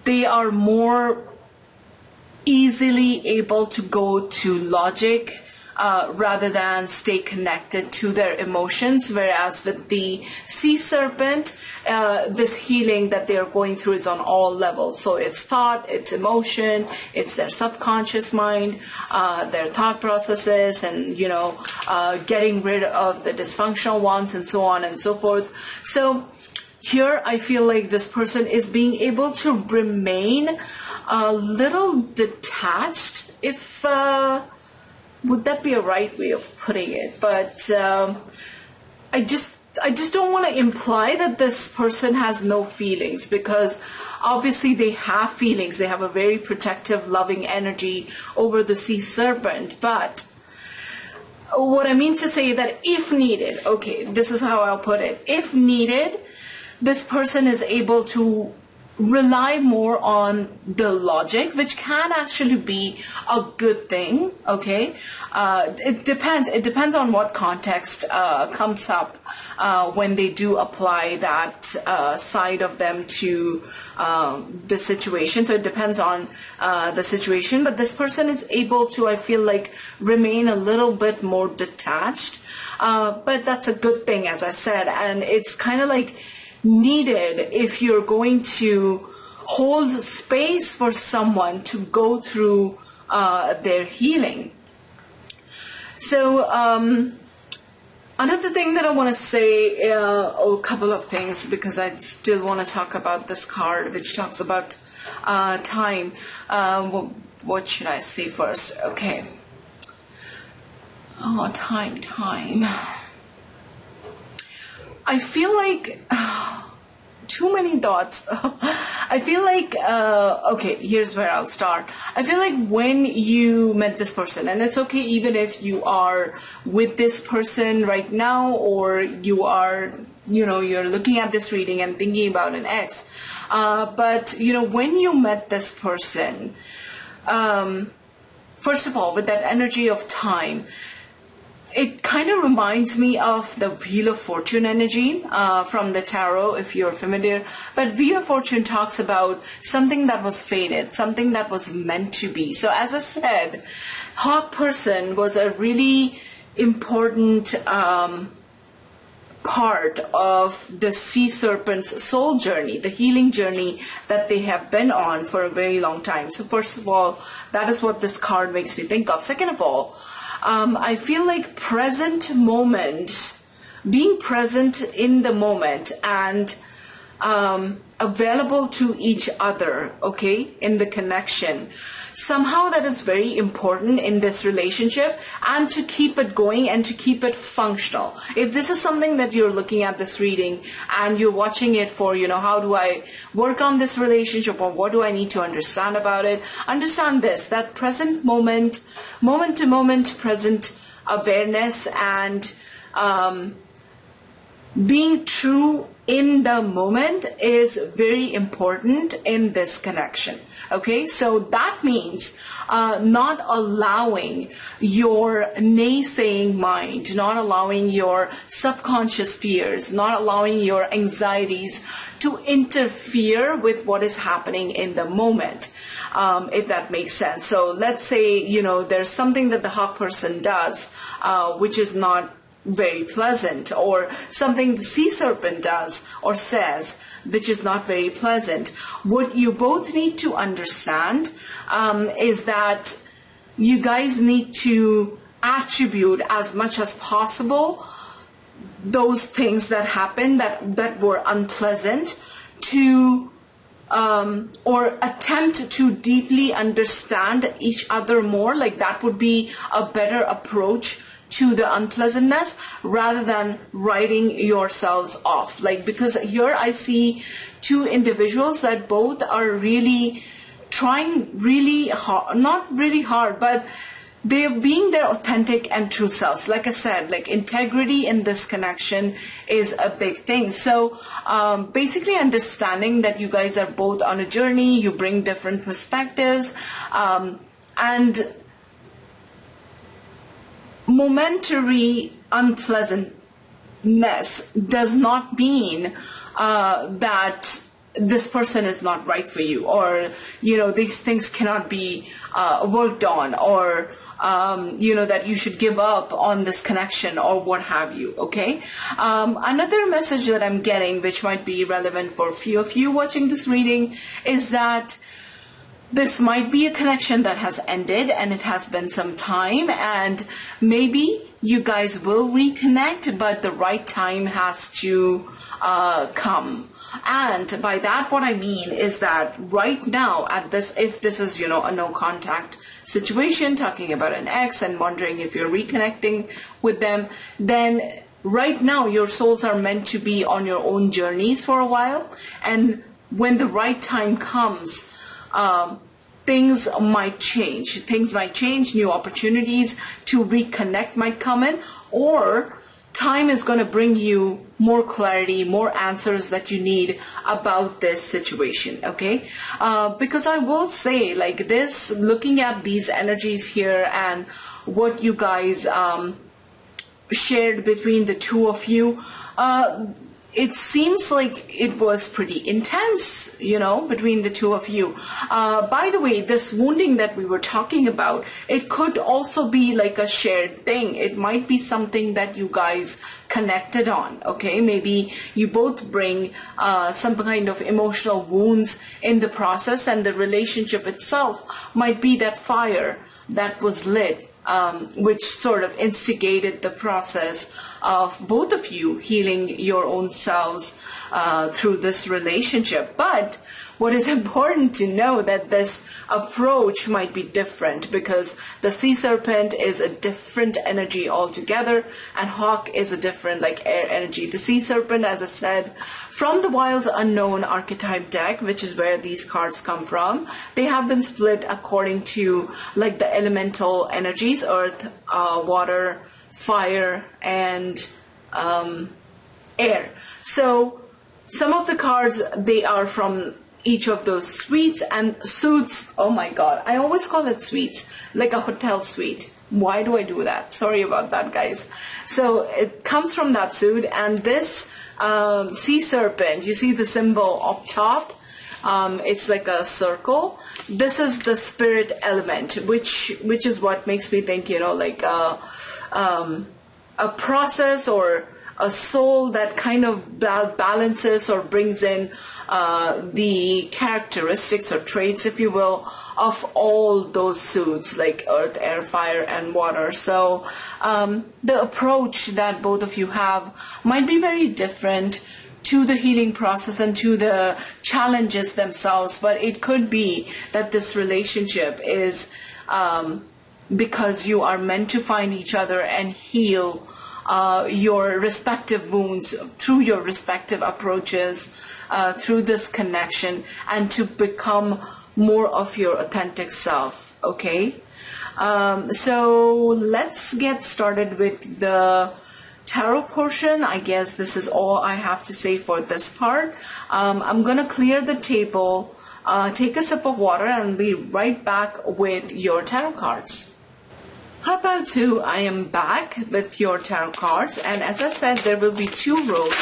they are more easily able to go to logic rather than stay connected to their emotions. Whereas with the sea serpent, this healing that they're going through is on all levels. So it's thought, it's emotion, it's their subconscious mind, their thought processes, and, you know, getting rid of the dysfunctional ones and so on and so forth. So here I feel like this person is being able to remain a little detached, if would that be a right way of putting it? But I just don't want to imply that this person has no feelings, because obviously they have feelings. They have a very protective, loving energy over the sea serpent. But what I mean to say that if needed, okay, this is how I'll put it. If needed, this person is able to rely more on the logic, which can actually be a good thing. Okay, it depends on what context comes up when they do apply that side of them to the situation. So it depends on the situation, but this person is able to, I feel like, remain a little bit more detached, but that's a good thing, as I said. And it's kind of like needed if you're going to hold space for someone to go through their healing. So another thing that I want to say, a couple of things, because I still want to talk about this card, which talks about time. What should I say first? Okay. Oh, time. I feel like too many thoughts. I feel like, okay, here's where I'll start. I feel like when you met this person, and it's okay even if you are with this person right now, or you are, you know, you're looking at this reading and thinking about an ex. But, you know, when you met this person, first of all, with that energy of time, it kind of reminds me of the Wheel of Fortune energy from the tarot, if you're familiar. But Wheel of Fortune talks about something that was fated, something that was meant to be. So as I said, Hawk person was a really important part of the sea serpent's soul journey, the healing journey that they have been on for a very long time. So first of all, that is what this card makes me think of. Second of all, I feel like present moment, being present in the moment and available to each other, okay, in the connection. Somehow that is very important in this relationship, and to keep it going and to keep it functional. If this is something that you're looking at this reading and you're watching it for, you know, how do I work on this relationship, or what do I need to understand about it? Understand this, that present moment, moment to moment present awareness, and being true in the moment is very important in this connection. Okay, so that means not allowing your naysaying mind, not allowing your subconscious fears, not allowing your anxieties to interfere with what is happening in the moment, if that makes sense. So let's say, you know, there's something that the Hawk person does which is not very pleasant, or something the sea serpent does or says which is not very pleasant. What you both need to understand is that you guys need to attribute as much as possible those things that happened that were unpleasant to or attempt to deeply understand each other more. Like that would be a better approach to the unpleasantness rather than writing yourselves off. Like, because here I see two individuals that both are really trying really hard, not really hard, but they're being their authentic and true selves. Like I said, like integrity in this connection is a big thing. So basically understanding that you guys are both on a journey, you bring different perspectives, and momentary unpleasantness does not mean that this person is not right for you, or these things cannot be worked on, or that you should give up on this connection or what have you. Okay. Another message that I'm getting, which might be relevant for a few of you watching this reading, is that this might be a connection that has ended and it has been some time, and maybe you guys will reconnect, but the right time has to come. And by that, what I mean is that right now at this, if this is, a no contact situation, talking about an ex and wondering if you're reconnecting with them, then right now your souls are meant to be on your own journeys for a while. And when the right time comes, things might change. New opportunities to reconnect might come in, or time is going to bring you more clarity, more answers that you need about this situation. Okay. Because I will say, like this, looking at these energies here and what you guys shared between the two of you, it seems like it was pretty intense, between the two of you. By the way, this wounding that we were talking about, it could also be like a shared thing. It might be something that you guys connected on. Okay, maybe you both bring some kind of emotional wounds in the process, and the relationship itself might be that fire that was lit, which sort of instigated the process of both of you healing your own selves through this relationship. But what is important to know that this approach might be different, because the sea serpent is a different energy altogether, and hawk is a different, like, air energy. The sea serpent, as I said, from the Wild Unknown archetype deck, which is where these cards come from, they have been split according to like the elemental energies: earth, water, fire, and air. So some of the cards, they are from each of those suites and suits. Oh my god, I always call it suites, like a hotel suite. Why do I do that? Sorry about that, guys. So it comes from that suit, and this sea serpent, you see the symbol up top, it's like a circle. This is the spirit element, which is what makes me think, like a process or a soul that kind of balances or brings in the characteristics or traits, if you will, of all those suits, like earth, air, fire, and water. So the approach that both of you have might be very different to the healing process and to the challenges themselves, but it could be that this relationship is because you are meant to find each other and heal your respective wounds through your respective approaches, through this connection, and to become more of your authentic self. Okay, so let's get started with the tarot portion. I guess this is all I have to say for this part. I'm gonna clear the table, take a sip of water, and be right back with your tarot cards. How about two? I am back with your tarot cards, and as I said, there will be two rows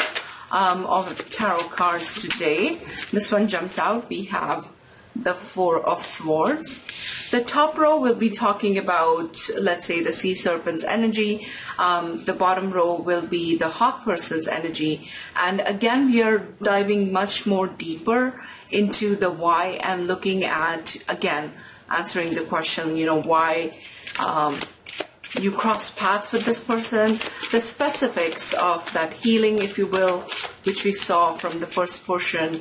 of tarot cards today. This one jumped out. We have the Four of Swords. The top row will be talking about, let's say, the sea serpent's energy. The bottom row will be the hawk person's energy. And again, we are diving much more deeper into the why and looking at, again, answering the question, why you cross paths with this person, the specifics of that healing, if you will, which we saw from the first portion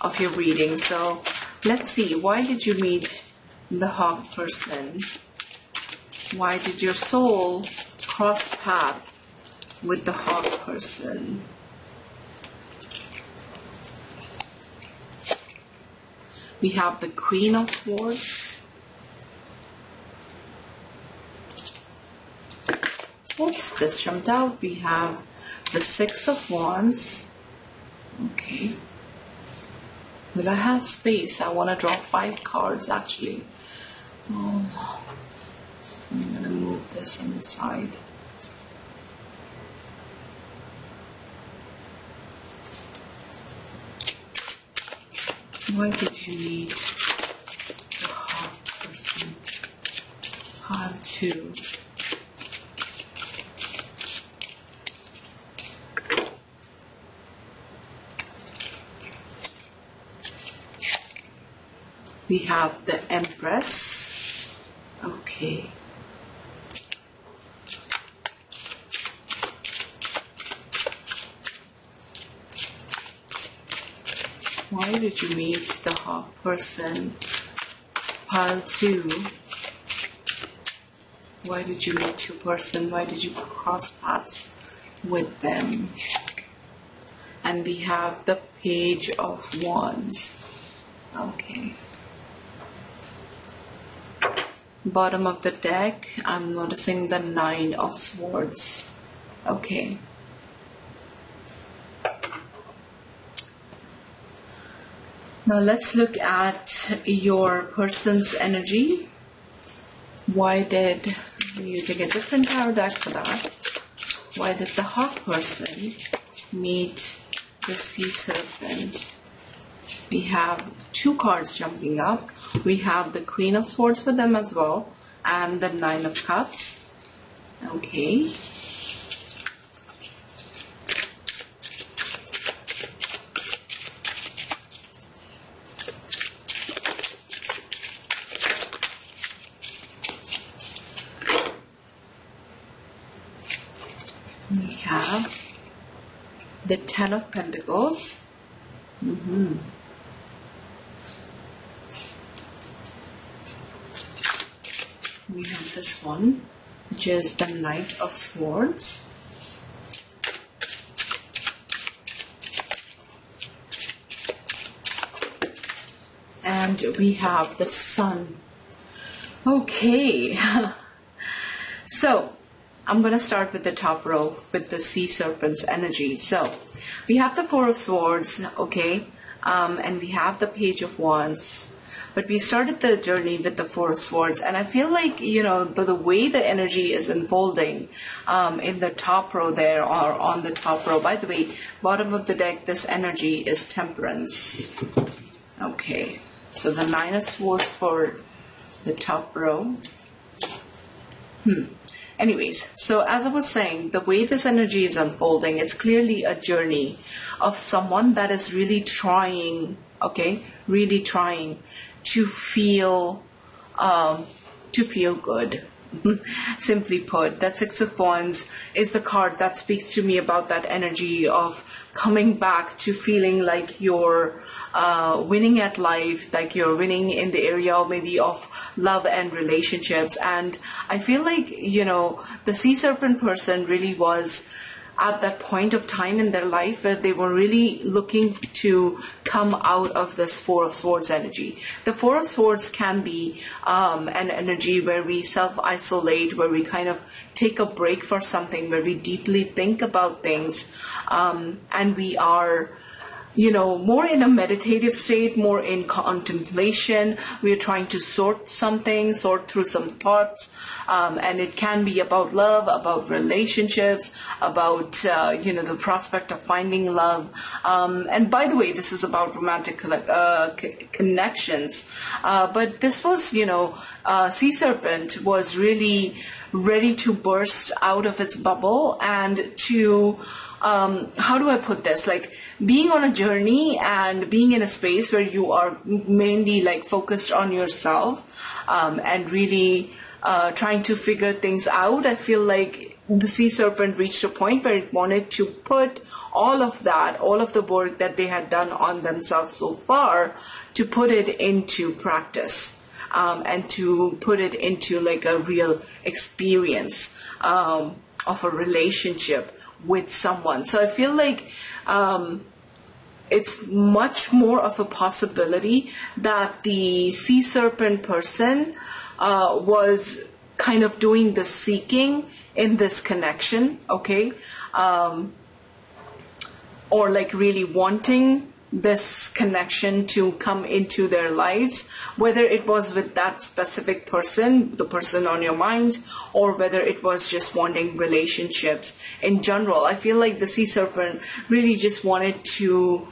of your reading. So let's see, why did you meet the hawk person? Why did your soul cross path with the hawk person? We have the Queen of Swords. Oops, this jumped out. We have the Six of Wands. Okay. Will I have space? I want to draw 5 cards actually. Oh, I'm going to move this on the side. Why did you need the hawk person? Pile 2. We have the Empress. Okay. Why did you meet the hawk person? Pile 2. Why did you meet your person? Why did you cross paths with them? And we have the Page of Wands. Okay. Bottom of the deck, I'm noticing the Nine of Swords. Okay. Now let's look at your person's energy. Why did, I'm using a different tarot deck for that. Why did the hawk person meet the sea serpent? We have 2 cards jumping up. We have the Queen of Swords for them as well, and the Nine of Cups. Okay. We have the Ten of Pentacles. We have this one, which is the Knight of Swords. And we have the Sun. Okay. So, I'm going to start with the top row with the Sea Serpent's energy. So, we have the Four of Swords, okay, and we have the Page of Wands. But we started the journey with the Four of Swords, and I feel like, you know, the way the energy is unfolding in the top row there, or on the top row. By the way, bottom of the deck, this energy is Temperance. Okay, so the Nine of Swords for the top row. Anyways, so as I was saying, the way this energy is unfolding, it's clearly a journey of someone that is really trying, okay, really trying to feel good. Simply put, that Six of Wands is the card that speaks to me about that energy of coming back to feeling like you're winning at life, like you're winning in the area maybe of love and relationships. And I feel like, you know, the Sea Serpent person really was at that point of time in their life where they were really looking to come out of this Four of Swords energy. The Four of Swords can be an energy where we self-isolate, where we kind of take a break for something, where we deeply think about things, and we are, you know, more in a meditative state, more in contemplation. We're trying to sort through some thoughts, and it can be about love, about relationships, about, you know, the prospect of finding love. And by the way, this is about romantic connections. But this was, you know, Sea Serpent was really ready to burst out of its bubble and to, how do I put this? Like being on a journey and being in a space where you are mainly like focused on yourself, and really trying to figure things out. I feel like the sea serpent reached a point where it wanted to put all of the work that they had done on themselves so far, to put it into practice, and to put it into like a real experience of a relationship with someone. So I feel like it's much more of a possibility that the sea serpent person was kind of doing the seeking in this connection, okay? Or like really wanting this connection to come into their lives, whether it was with that specific person, the person on your mind, or whether it was just wanting relationships in general. I feel like the sea serpent really just wanted to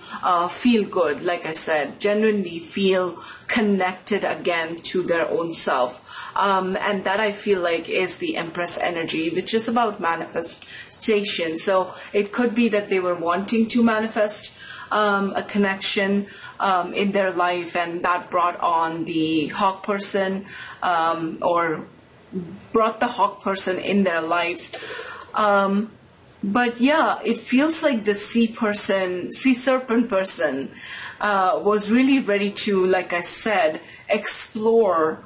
feel good, like I said, genuinely feel connected again to their own self. And that I feel like is the Empress energy, which is about manifestation. So it could be that they were wanting to manifest a connection in their life, and that brought on the hawk person, or brought the hawk person in their lives. But yeah, it feels like the sea serpent person was really ready to, like I said, explore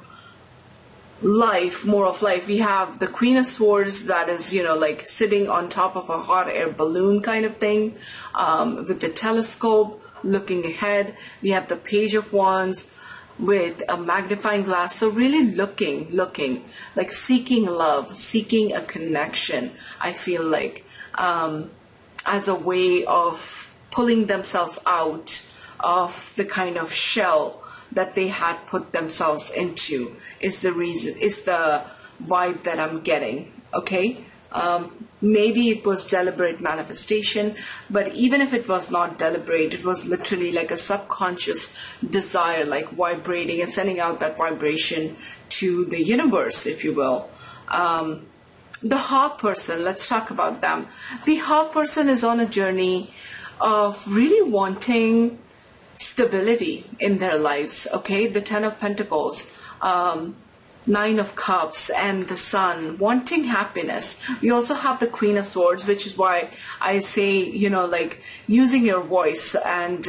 life, more of life. We have the Queen of Swords that is, like sitting on top of a hot air balloon kind of thing, with the telescope looking ahead. We have the Page of Wands with a magnifying glass. So really looking, like seeking love, seeking a connection, I feel like, as a way of pulling themselves out of the kind of shell that they had put themselves into, is the vibe that I'm getting, okay? Maybe it was deliberate manifestation, but even if it was not deliberate, it was literally like a subconscious desire, like vibrating and sending out that vibration to the universe, if you will. The hawk person, let's talk about them. The hawk person is on a journey of really wanting stability in their lives, okay? The Ten of Pentacles, Nine of Cups, and the Sun, wanting happiness. We also have the Queen of Swords, which is why I say, like using your voice and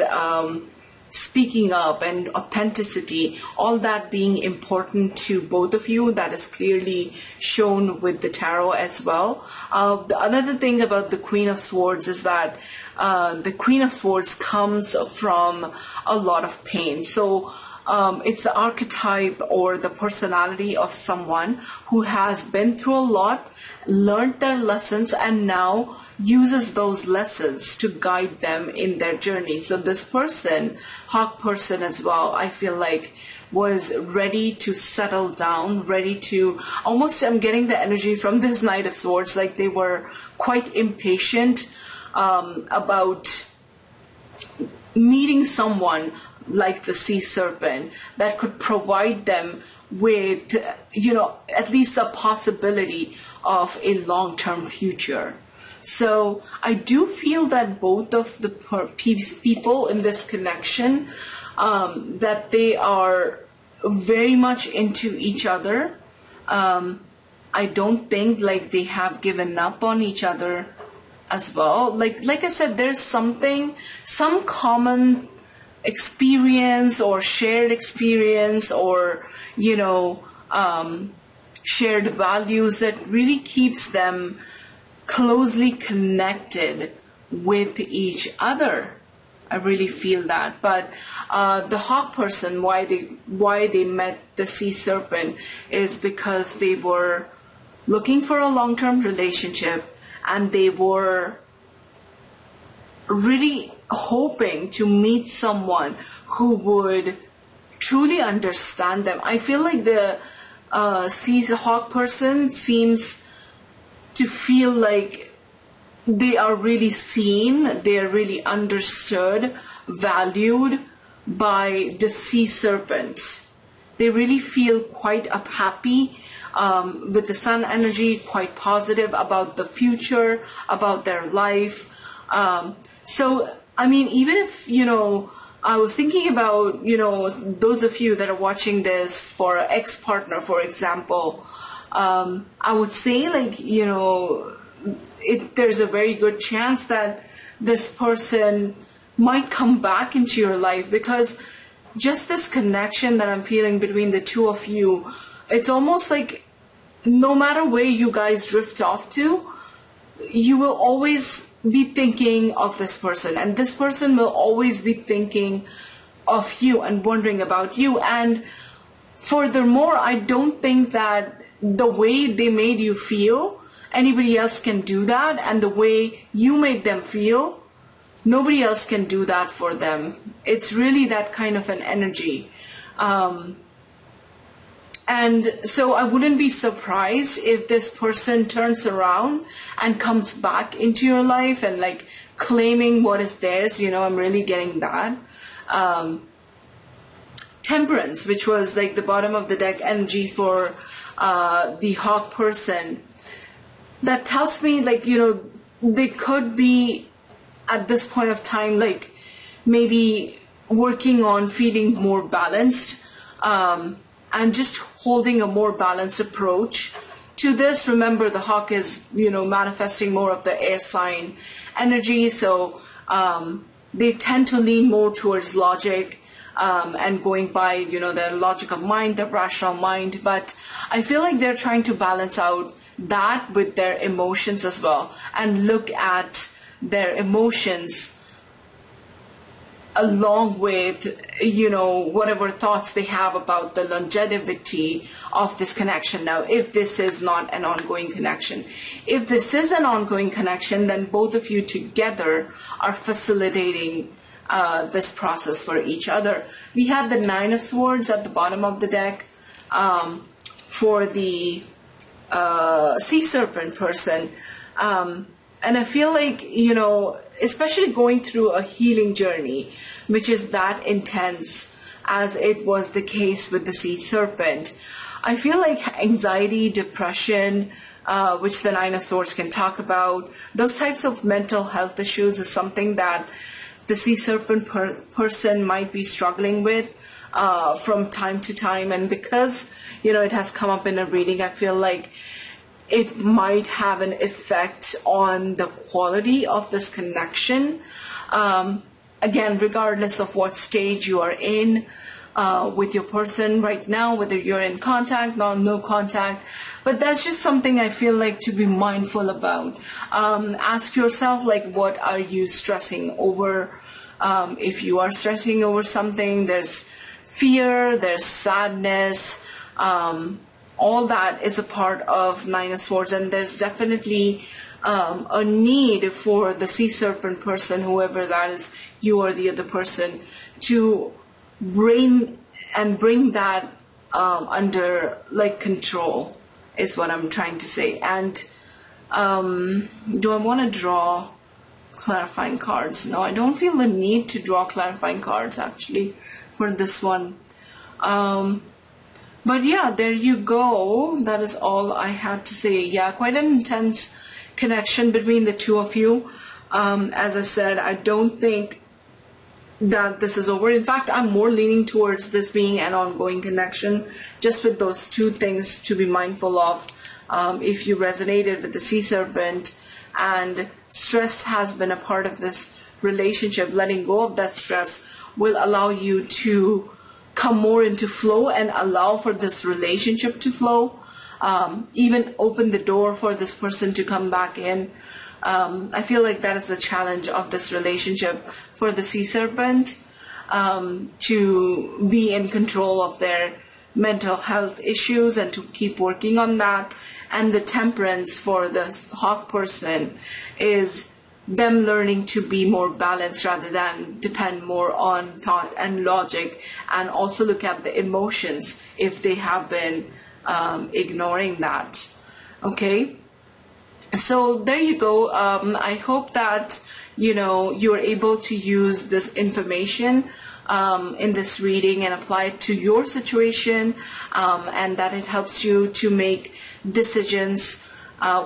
speaking up and authenticity, all that being important to both of you. That is clearly shown with the tarot as well. The other thing about the Queen of Swords is that the Queen of Swords comes from a lot of pain. So it's the archetype or the personality of someone who has been through a lot, learned their lessons, and now uses those lessons to guide them in their journey. So this person, hawk person as well, I feel like was ready to settle down, ready to, almost I'm getting the energy from this Knight of Swords, like they were quite impatient about meeting someone like the sea serpent that could provide them with, at least a possibility of a long-term future. So I do feel that both of the people in this connection, that they are very much into each other. I don't think like they have given up on each other as well. Like I said, there's some common experience or shared experience or, shared values that really keeps them closely connected with each other. I really feel that. But the hawk person, why they met the sea serpent is because they were looking for a long-term relationship, and they were really hoping to meet someone who would truly understand them. I feel like the hawk person seems to feel like they are really seen, they are really understood, valued by the sea serpent. They really feel quite happy with the sun energy, quite positive about the future, about their life. So, I mean, even if, I was thinking about, those of you that are watching this for an ex-partner, for example, I would say, like, you know, there's a very good chance that this person might come back into your life, because just this connection that I'm feeling between the two of you, it's almost like no matter where you guys drift off to, you will always be thinking of this person, and this person will always be thinking of you and wondering about you. And furthermore, I don't think that the way they made you feel, anybody else can do that, and the way you made them feel, nobody else can do that for them. It's really that kind of an energy. And so I wouldn't be surprised if this person turns around and comes back into your life and like claiming what is theirs. You know, I'm really getting that. Temperance, which was like the bottom of the deck energy for the hawk person, that tells me, like, you know, they could be at this point of time, like maybe working on feeling more balanced, and just holding a more balanced approach to this. Remember, the hawk is, you know, manifesting more of the air sign energy, so they tend to lean more towards logic, and going by, you know, their logic of mind, their rational mind. But I feel like they're trying to balance out that with their emotions as well, and look at their emotions along with, you know, whatever thoughts they have about the longevity of this connection. Now, if this is not an ongoing connection, if this is an ongoing connection, then both of you together are facilitating this process for each other. We have the Nine of Swords at the bottom of the deck for the sea serpent person. And I feel like, you know, especially going through a healing journey, which is that intense as it was the case with the sea serpent, I feel like anxiety, depression, which the Nine of Swords can talk about, those types of mental health issues is something that the sea serpent person might be struggling with from time to time. And because, you know, it has come up in a reading, I feel like it might have an effect on the quality of this connection. Again, regardless of what stage you are in with your person right now, whether you're in contact, no contact, but that's just something I feel like to be mindful about. Ask yourself, like, what are you stressing over? If you are stressing over something, there's fear, there's sadness, all that is a part of Nine of Swords, and there's definitely a need for the sea serpent person, whoever that is, you or the other person, to bring that under like control, is what I'm trying to say. And do I want to draw clarifying cards? No, I don't feel the need to draw clarifying cards actually for this one. But yeah, there you go. That is all I had to say. Yeah, quite an intense connection between the two of you. As I said, I don't think that this is over. In fact, I'm more leaning towards this being an ongoing connection, just with those two things to be mindful of. If you resonated with the sea serpent and stress has been a part of this relationship, letting go of that stress will allow you to come more into flow and allow for this relationship to flow, even open the door for this person to come back in. I feel like that is the challenge of this relationship for the sea serpent, to be in control of their mental health issues and to keep working on that. And the temperance for the hawk person is them learning to be more balanced rather than depend more on thought and logic, and also look at the emotions if they have been ignoring that. Okay, so there you go. I hope that, you know, you're able to use this information in this reading and apply it to your situation, and that it helps you to make decisions,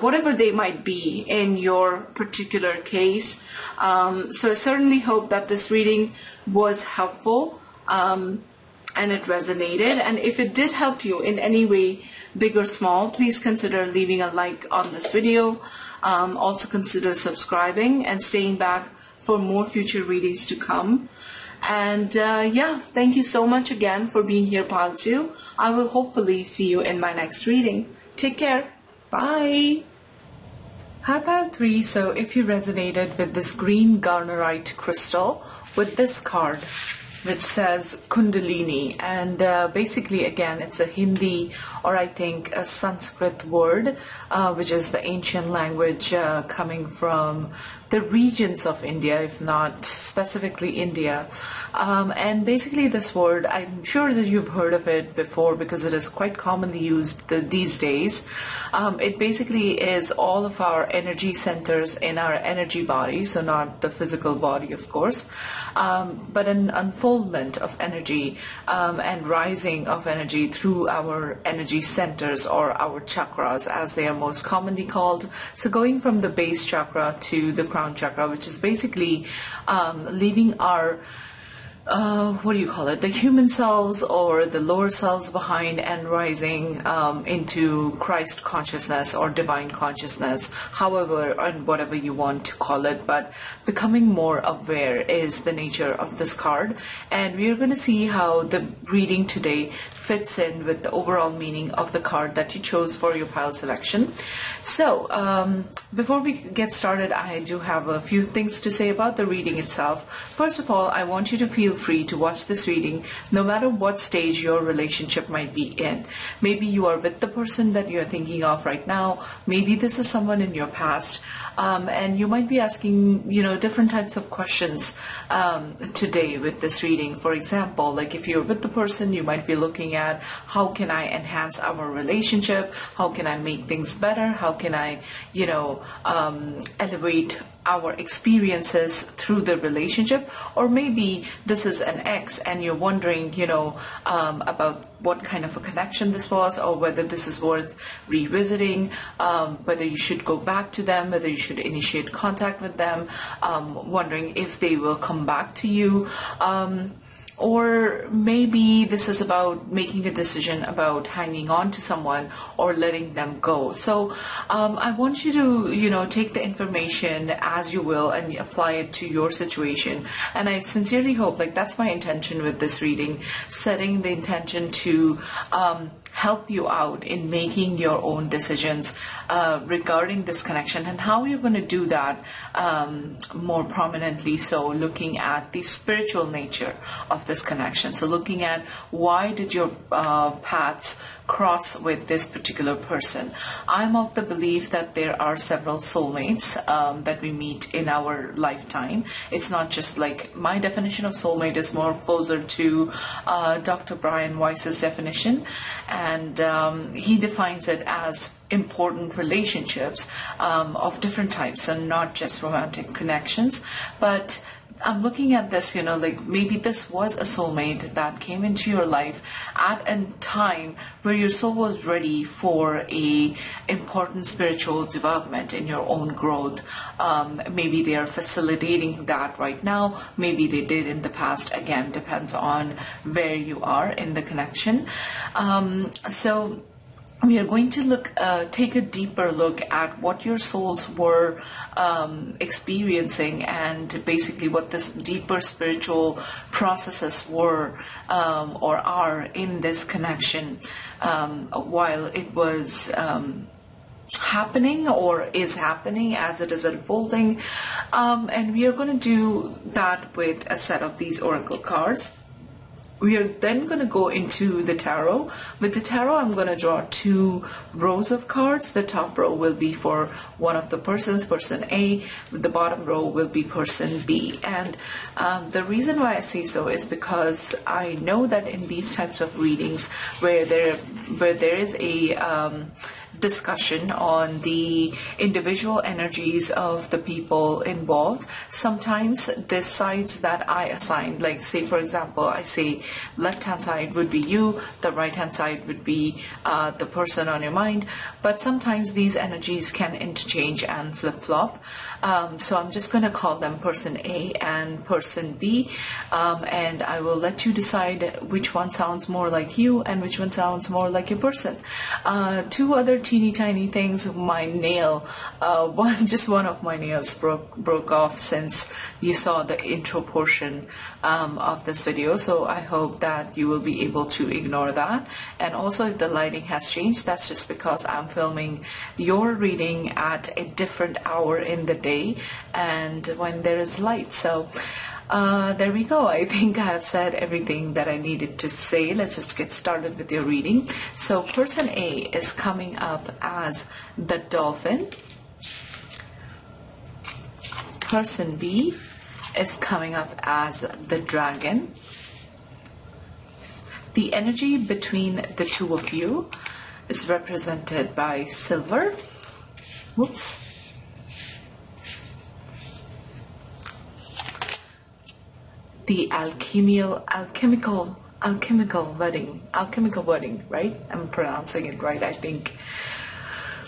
whatever they might be in your particular case. So I certainly hope that this reading was helpful. And and it resonated, and if it did help you in any way, big or small, please consider leaving a like on this video. Also consider subscribing and staying back for more future readings to come. And yeah, thank you so much again for being here, Pile 2. I will hopefully see you in my next reading. Take care. Bye. Hi, Pile 3. So if you resonated with this green garnerite crystal with this card, which says Kundalini, and basically again it's a Hindi or I think a Sanskrit word, which is the ancient language coming from the regions of India, if not specifically India. And basically this word, I'm sure that you've heard of it before because it is quite commonly used these days. It basically is all of our energy centers in our energy body, so not the physical body of course, but an unfoldment of energy and rising of energy through our energy centers, or our chakras as they are most commonly called. So going from the base chakra to the crown chakra, which is basically leaving our what do you call it, the human selves or the lower selves behind, and rising into Christ consciousness or divine consciousness, however and whatever you want to call it, but becoming more aware is the nature of this card. And we are going to see how the reading today fits in with the overall meaning of the card that you chose for your pile selection. So before we get started, I do have a few things to say about the reading itself. First of all, I want you to feel free to watch this reading no matter what stage your relationship might be in. Maybe you are with the person that you're thinking of right now. Maybe this is someone in your past, and you might be asking, different types of questions today with this reading. For example, like if you're with the person, you might be looking at how can I enhance our relationship? How can I make things better? How can I, elevate our experiences through the relationship? Or maybe this is an ex and you're wondering, about what kind of a connection this was, or whether this is worth revisiting, whether you should go back to them, whether you should initiate contact with them, wondering if they will come back to you. Or maybe this is about making a decision about hanging on to someone or letting them go. So I want you to, take the information as you will and apply it to your situation. And I sincerely hope, that's my intention with this reading, setting the intention to help you out in making your own decisions regarding this connection, and how you're going to do that more prominently. So looking at the spiritual nature of this connection. So looking at why did your paths cross with this particular person. I'm of the belief that there are several soulmates that we meet in our lifetime. It's not just like my definition of soulmate is more closer to Dr. Brian Weiss's definition, and he defines it as important relationships of different types, and not just romantic connections. But I'm looking at this, maybe this was a soulmate that came into your life at a time where your soul was ready for a important spiritual development in your own growth. Maybe they are facilitating that right now. Maybe they did in the past. Again, depends on where you are in the connection. So we are going to take a deeper look at what your souls were experiencing, and basically what this deeper spiritual processes were or are in this connection while it was happening, or is happening as it is unfolding. And we are going to do that with a set of these oracle cards. We are then going to go into the tarot. With the tarot, I'm going to draw 2 rows of cards. The top row will be for one of the persons, person A. The bottom row will be person B. And the reason why I say so is because I know that in these types of readings where there is a discussion on the individual energies of the people involved. Sometimes the sides that I assign, like say for example, I say left hand side would be you, the right hand side would be the person on your mind, but sometimes these energies can interchange and flip-flop. So I'm just going to call them person A and person B, and I will let you decide which one sounds more like you and which one sounds more like your person. Two other teeny tiny things. My nail, one of my nails broke off since you saw the intro portion of this video, so I hope that you will be able to ignore that. And also, if the lighting has changed, that's just because I'm filming your reading at a different hour in the day and when there is light. So there we go. I think I have said everything that I needed to say. Let's just get started with your reading. So person A is coming up as the dolphin. Person B is coming up as the dragon. The energy between the two of you is represented by silver. Whoops. The alchemical wording, right? I'm pronouncing it right, I think.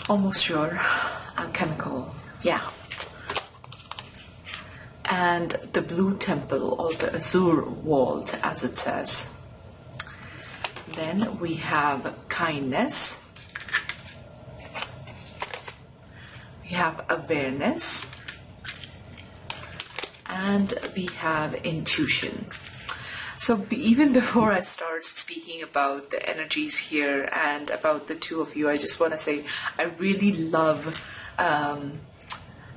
Almost sure. Alchemical, yeah. And the blue temple, or the azure vault, as it says. Then we have kindness. We have awareness. And we have intuition. So even before I start speaking about the energies here and about the two of you, I just want to say I really love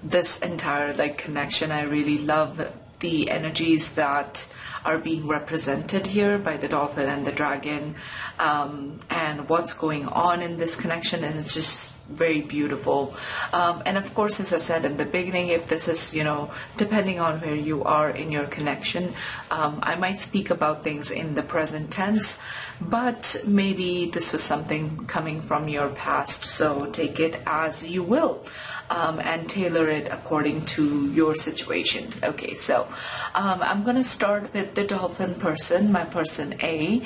this entire connection. I really love the energies that are being represented here by the dolphin and the dragon, and what's going on in this connection, and it's just very beautiful. And of course, as I said in the beginning, if this is, depending on where you are in your connection, I might speak about things in the present tense, but maybe this was something coming from your past, so take it as you will. And tailor it according to your situation. Okay, so I'm going to start with the dolphin person, my person A.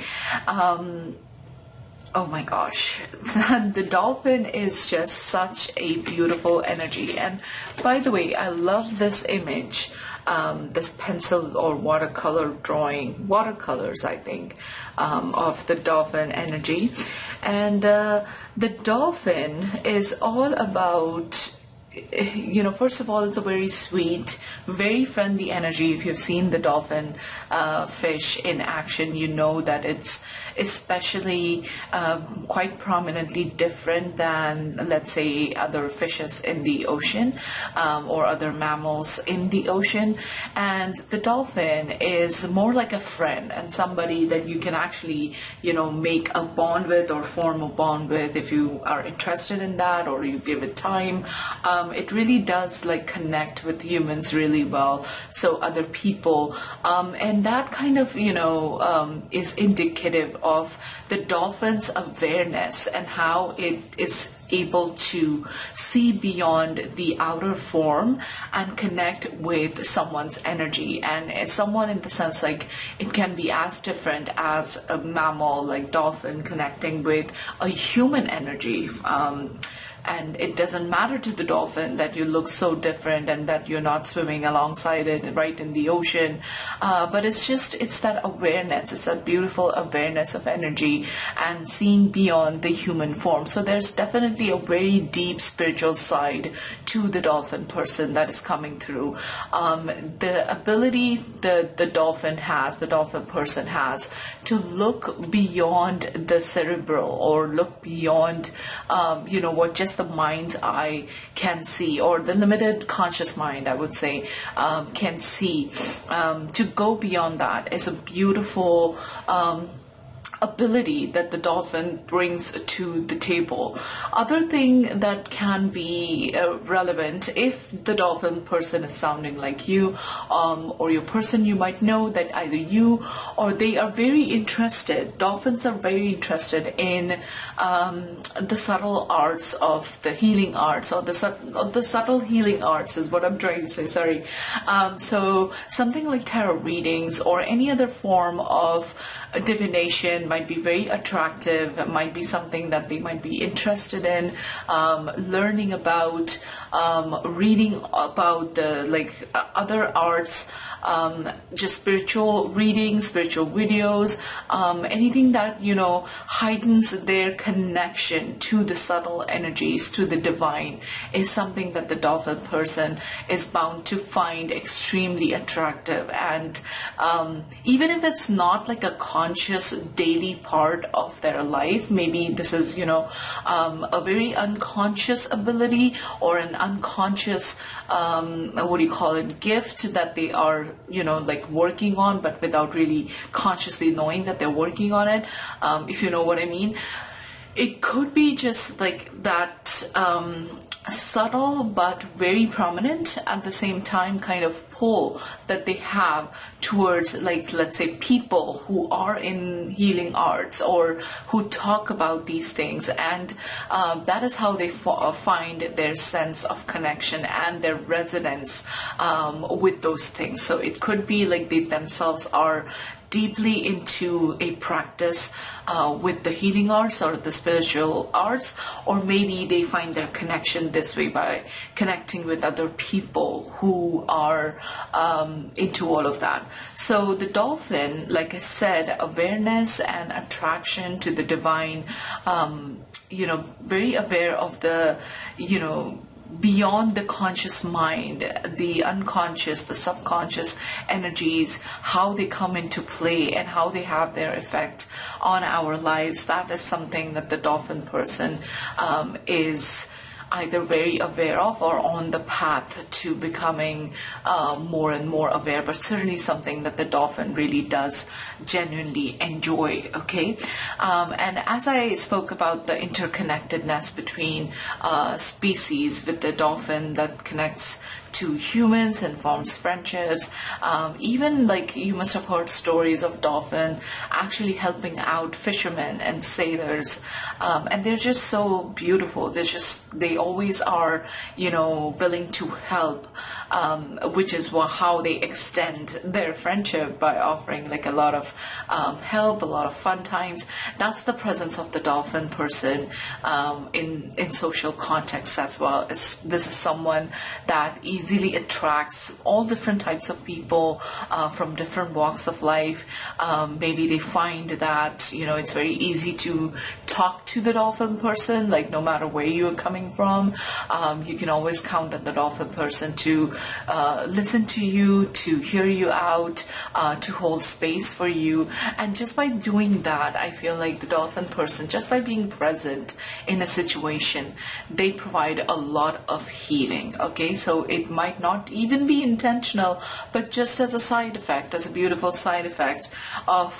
Oh my gosh, the dolphin is just such a beautiful energy. And by the way, I love this image, this pencil or watercolors, I think, of the dolphin energy. And the dolphin is all about, first of all, it's a very sweet, very friendly energy. If you've seen the dolphin fish in action, you know that it's especially quite prominently different than, let's say, other fishes in the ocean, or other mammals in the ocean. And the dolphin is more like a friend and somebody that you can actually, make a bond with or form a bond with if you are interested in that or you give it time. It really does connect with humans really well, so other people, and that kind of is indicative of the dolphin's awareness and how it is able to see beyond the outer form and connect with someone's energy. And it's someone in the sense it can be as different as a mammal like dolphin connecting with a human energy. And it doesn't matter to the dolphin that you look so different and that you're not swimming alongside it right in the ocean. But it's that awareness, it's that beautiful awareness of energy and seeing beyond the human form. So there's definitely a very deep spiritual side to the dolphin person that is coming through. The ability the dolphin person has to look beyond the cerebral, or look beyond, what just the mind's eye can see, or the limited conscious mind, I would say, can see. To go beyond that is a beautiful ability that the dolphin brings to the table. Other thing that can be relevant, if the dolphin person is sounding like you, or your person you might know, that either you or they are very interested, dolphins are very interested in the subtle arts of the healing arts, or the subtle healing arts is what I'm trying to say, sorry. So something like tarot readings or any other form of divination might be very attractive, might be something that they might be interested in learning about, reading about the other arts, just spiritual readings, spiritual videos, anything that heightens their connection to the subtle energies, to the divine, is something that the dolphin person is bound to find extremely attractive. And even if it's not like a conscious daily part of their life, maybe this is a very unconscious ability or an unconscious gift that they are working on, but without really consciously knowing that they're working on it, if you know what I mean. It could be just like that subtle but very prominent at the same time kind of pull that they have towards, like, let's say, people who are in healing arts or who talk about these things, and that is how they find their sense of connection and their resonance with those things. So it could be like they themselves are deeply into a practice with the healing arts or the spiritual arts, or maybe they find their connection this way by connecting with other people who are into all of that. So the dolphin, like I said, awareness and attraction to the divine, very aware of the, beyond the conscious mind, the unconscious, the subconscious energies, how they come into play and how they have their effect on our lives. That is something that the dolphin person is either very aware of or on the path to becoming more and more aware, but certainly something that the dolphin really does genuinely enjoy. Okay, and as I spoke about the interconnectedness between species, with the dolphin that connects to humans and forms friendships, even like you must have heard stories of dolphin actually helping out fishermen and sailors, and they're just so beautiful. They always are willing to help, which is how they extend their friendship, by offering like a lot of help, a lot of fun times. That's the presence of the dolphin person in social contexts as well. This is someone that easily attracts all different types of people from different walks of life. Maybe they find that it's very easy to talk to the dolphin person, like no matter where you're coming from, you can always count on the dolphin person to listen to you, to hear you out, to hold space for you. And just by doing that, I feel like the dolphin person, just by being present in a situation, they provide a lot of healing. Okay, so it might not even be intentional, but just as a side effect, as a beautiful side effect of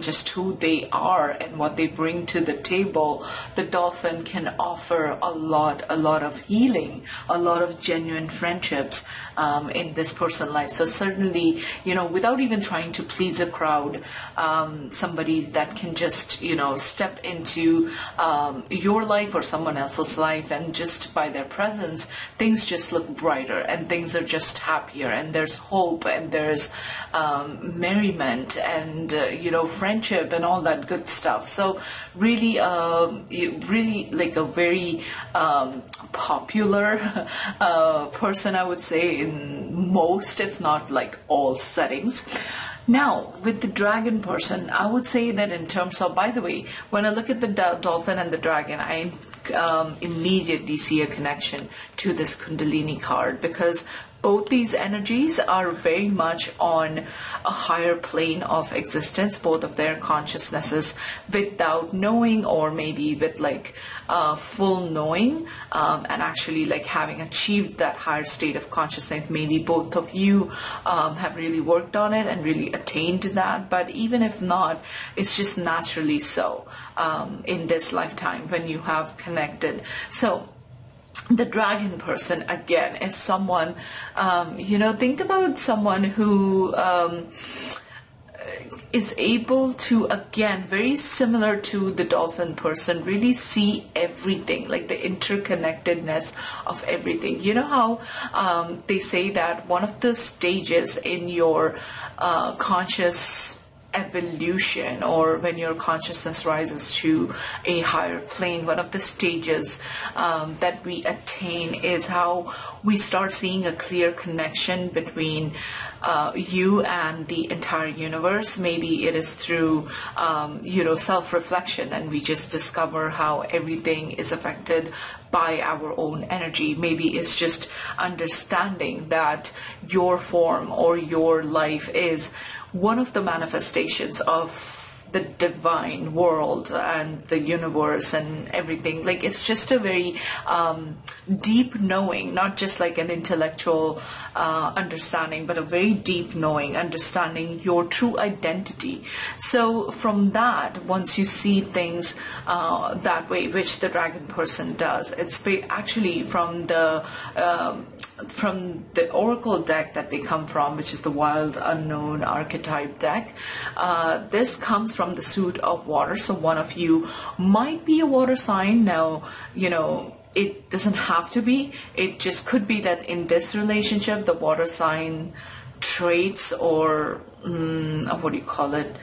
just who they are and what they bring to the table, the dolphin can offer a lot of healing, a lot of genuine friendships in this person's life. So certainly, without even trying to please a crowd, somebody that can just step into your life or someone else's life, and just by their presence, things just look brighter and things are just happier, and there's hope and there's merriment and friendship and all that good stuff. So really like a very popular person, I would say, in most, if not like all settings. Now, with the dragon person, I would say that in terms of, by the way, when I look at the dolphin and the dragon, I immediately see a connection to this Kundalini card, because both these energies are very much on a higher plane of existence, both of their consciousnesses, without knowing, or maybe with like full knowing, and actually like having achieved that higher state of consciousness. Maybe both of you have really worked on it and really attained that, but even if not, it's just naturally so in this lifetime when you have connected. So the dragon person, again, is someone, think about someone who is able to, again, very similar to the dolphin person, really see everything, like the interconnectedness of everything. You know how they say that one of the stages in your conscious evolution, or when your consciousness rises to a higher plane, one of the stages that we attain is how we start seeing a clear connection between you and the entire universe. Maybe it is through self-reflection, and we just discover how everything is affected by our own energy. Maybe it's just understanding that your form or your life is one of the manifestations of the divine world and the universe and everything. Like, it's just a very deep knowing, not just like an intellectual understanding, but a very deep knowing, understanding your true identity. So from that, once you see things that way, which the dragon person does, it's actually from the oracle deck that they come from, which is the wild unknown archetype deck. This comes from the suit of water. So one of you might be a water sign. Now, it doesn't have to be. It just could be that in this relationship, the water sign traits, or what do you call it?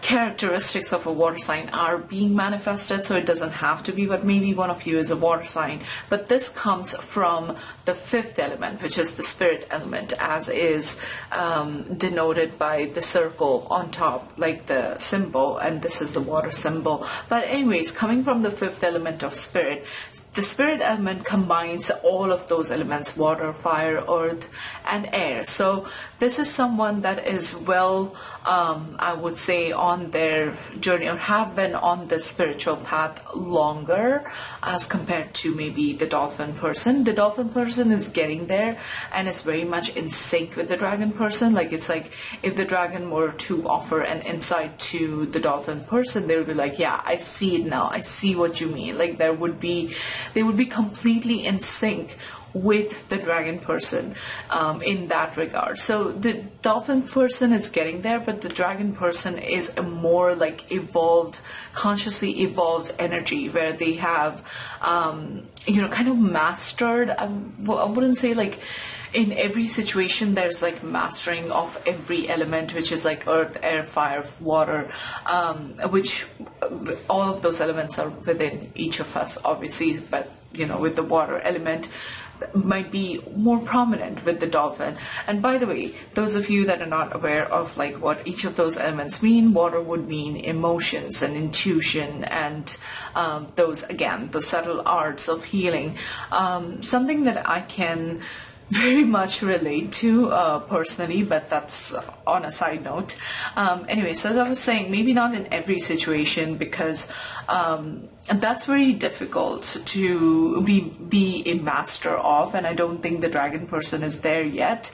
Characteristics of a water sign are being manifested, so it doesn't have to be, but maybe one of you is a water sign. But this comes from the fifth element, which is the spirit element, as is denoted by the circle on top, like the symbol, and this is the water symbol. But anyways, coming from the fifth element of spirit, the spirit element combines all of those elements: water, fire, earth, and air. So this is someone that is well, I would say, on their journey, or have been on the spiritual path longer as compared to maybe the dolphin person. The dolphin person is getting there and is very much in sync with the dragon person. Like, it's like if the dragon were to offer an insight to the dolphin person, they would be like, yeah, I see it now. I see what you mean. Like, they would be completely in sync with the dragon person in that regard. So the dolphin person is getting there, but the dragon person is a more like evolved, consciously evolved energy, where they have kind of mastered, I wouldn't say like in every situation there's like mastering of every element, which is like earth, air, fire, water, which all of those elements are within each of us, obviously, but with the water element might be more prominent with the dolphin. And by the way, those of you that are not aware of like what each of those elements mean, water would mean emotions and intuition, and those subtle arts of healing. Something that I can very much relate to personally, but that's on a side note. Anyways, as I was saying, maybe not in every situation, because that's very difficult to be a master of, and I don't think the dragon person is there yet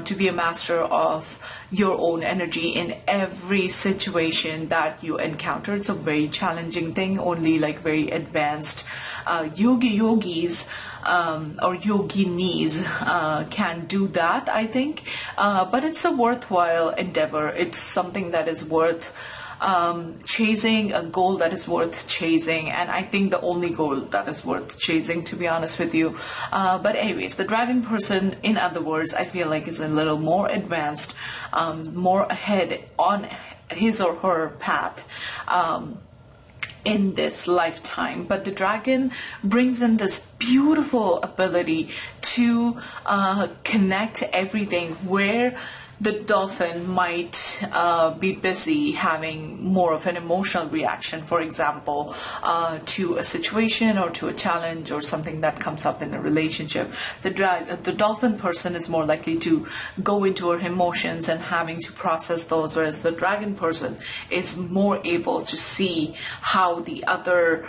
to be a master of your own energy in every situation that you encounter. It's a very challenging thing. Only like very advanced yogis or yoginis can do that, I think, but it's a worthwhile endeavor. It's something that is worth chasing, a goal that is worth chasing, and I think the only goal that is worth chasing, to be honest with you. But anyways, the dragon person, in other words, I feel like is a little more advanced, more ahead on his or her path in this lifetime. But the dragon brings in this beautiful ability to connect everything, where the dolphin might be busy having more of an emotional reaction, for example, to a situation or to a challenge or something that comes up in a relationship. The dolphin person is more likely to go into her emotions and having to process those, whereas the dragon person is more able to see how the other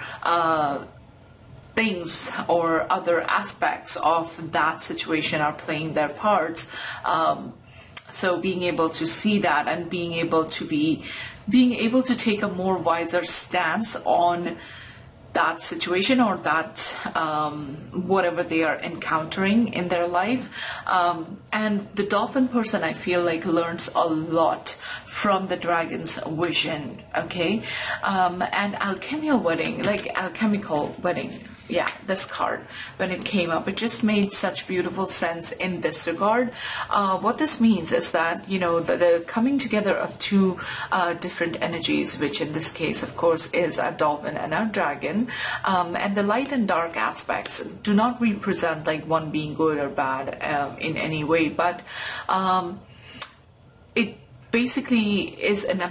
things or other aspects of that situation are playing their parts. So being able to see that and being able to take a more wiser stance on that situation or that whatever they are encountering in their life. And the dolphin person, I feel like, learns a lot from the dragon's vision. Okay. And alchemical wedding, yeah, this card, when it came up, it just made such beautiful sense in this regard. What this means is that, the coming together of two different energies, which in this case, of course, is a dolphin and a dragon, and the light and dark aspects do not represent like one being good or bad in any way, but it basically is an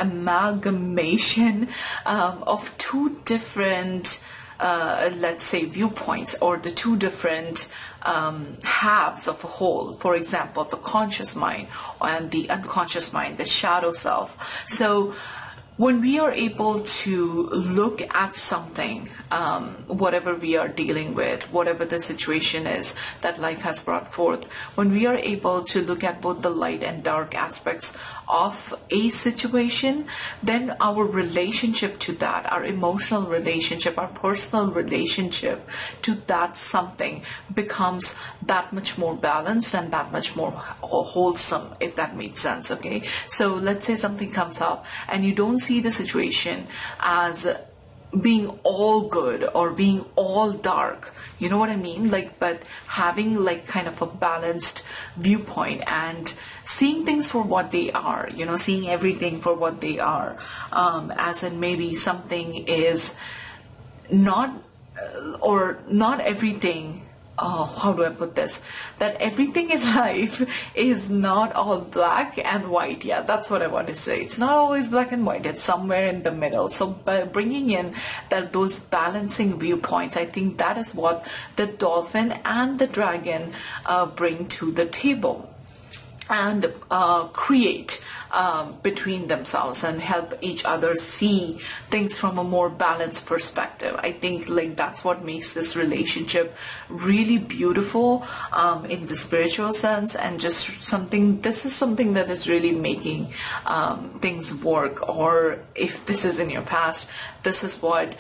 amalgamation of two different let's say viewpoints, or the two different halves of a whole. For example, the conscious mind and the unconscious mind, the shadow self. So when we are able to look at something, whatever we are dealing with, whatever the situation is that life has brought forth, when we are able to look at both the light and dark aspects of a situation, then our relationship to that, our emotional relationship, our personal relationship to that something becomes that much more balanced and that much more wholesome, if that makes sense. Okay, so let's say something comes up and you don't see the situation as being all good or being all dark, you know what I mean? But having like kind of a balanced viewpoint and seeing things for what they are, seeing everything for what they are, as in maybe something is not, or not everything. How do I put this? That everything in life is not all black and white. Yeah, that's what I want to say. It's not always black and white. It's somewhere in the middle. So by bringing in those balancing viewpoints, I think that is what the dolphin and the dragon bring to the table and create between themselves and help each other see things from a more balanced perspective. I think that's what makes this relationship really beautiful in the spiritual sense, and just this is something that is really making things work. Or if this is in your past, this is what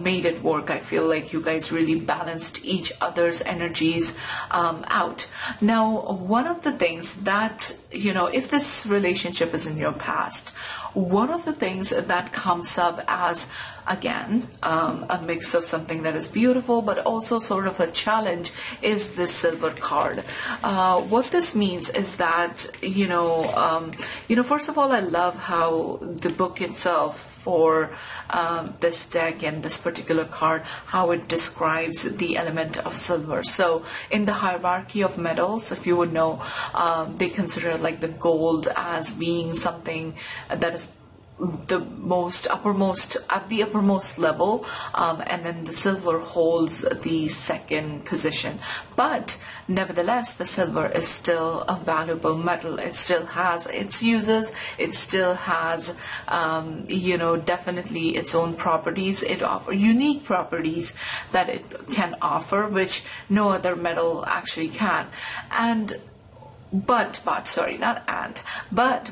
made it work. I feel like you guys really balanced each other's energies out. Now, one of the things that, if this relationship is in your past, one of the things that comes up as, again, a mix of something that is beautiful but also sort of a challenge is this silver card. What this means is that, first of all, I love how the book itself for this deck and this particular card, how it describes the element of silver. So in the hierarchy of metals, if you would know, they consider like the gold as being something that is the uppermost level, and then the silver holds the second position. But nevertheless, the silver is still a valuable metal. It still has its uses. It still has definitely its own properties. It offers unique properties that it can offer, which no other metal actually can. But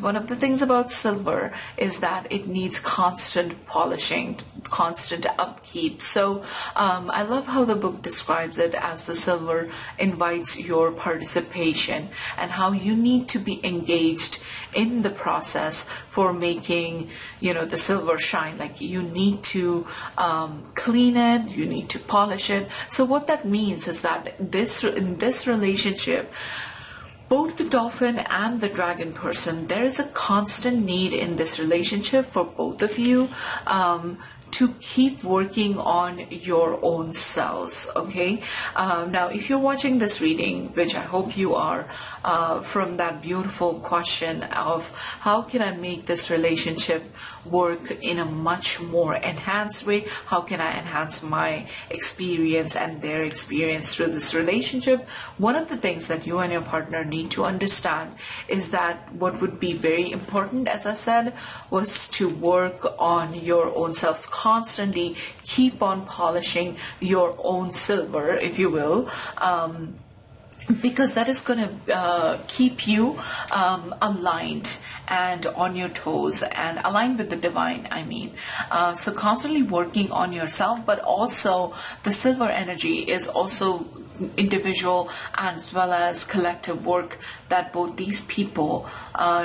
one of the things about silver is that it needs constant polishing, constant upkeep. So I love how the book describes it as the silver invites your participation, and how you need to be engaged in the process for making the silver shine. Like, you need to clean it, you need to polish it. So what that means is that in this relationship, both the dolphin and the dragon person, there is a constant need in this relationship for both of you to keep working on your own selves, okay? Now, if you're watching this reading, which I hope you are, from that beautiful question of how can I make this relationship work in a much more enhanced way? How can I enhance my experience and their experience through this relationship? One of the things that you and your partner need to understand is that what would be very important, as I said, was to work on your own selves, constantly keep on polishing your own silver, if you will, because that is going to keep you aligned and on your toes and aligned with the divine, I mean. So constantly working on yourself, but also the silver energy is also individual as well as collective work that both these people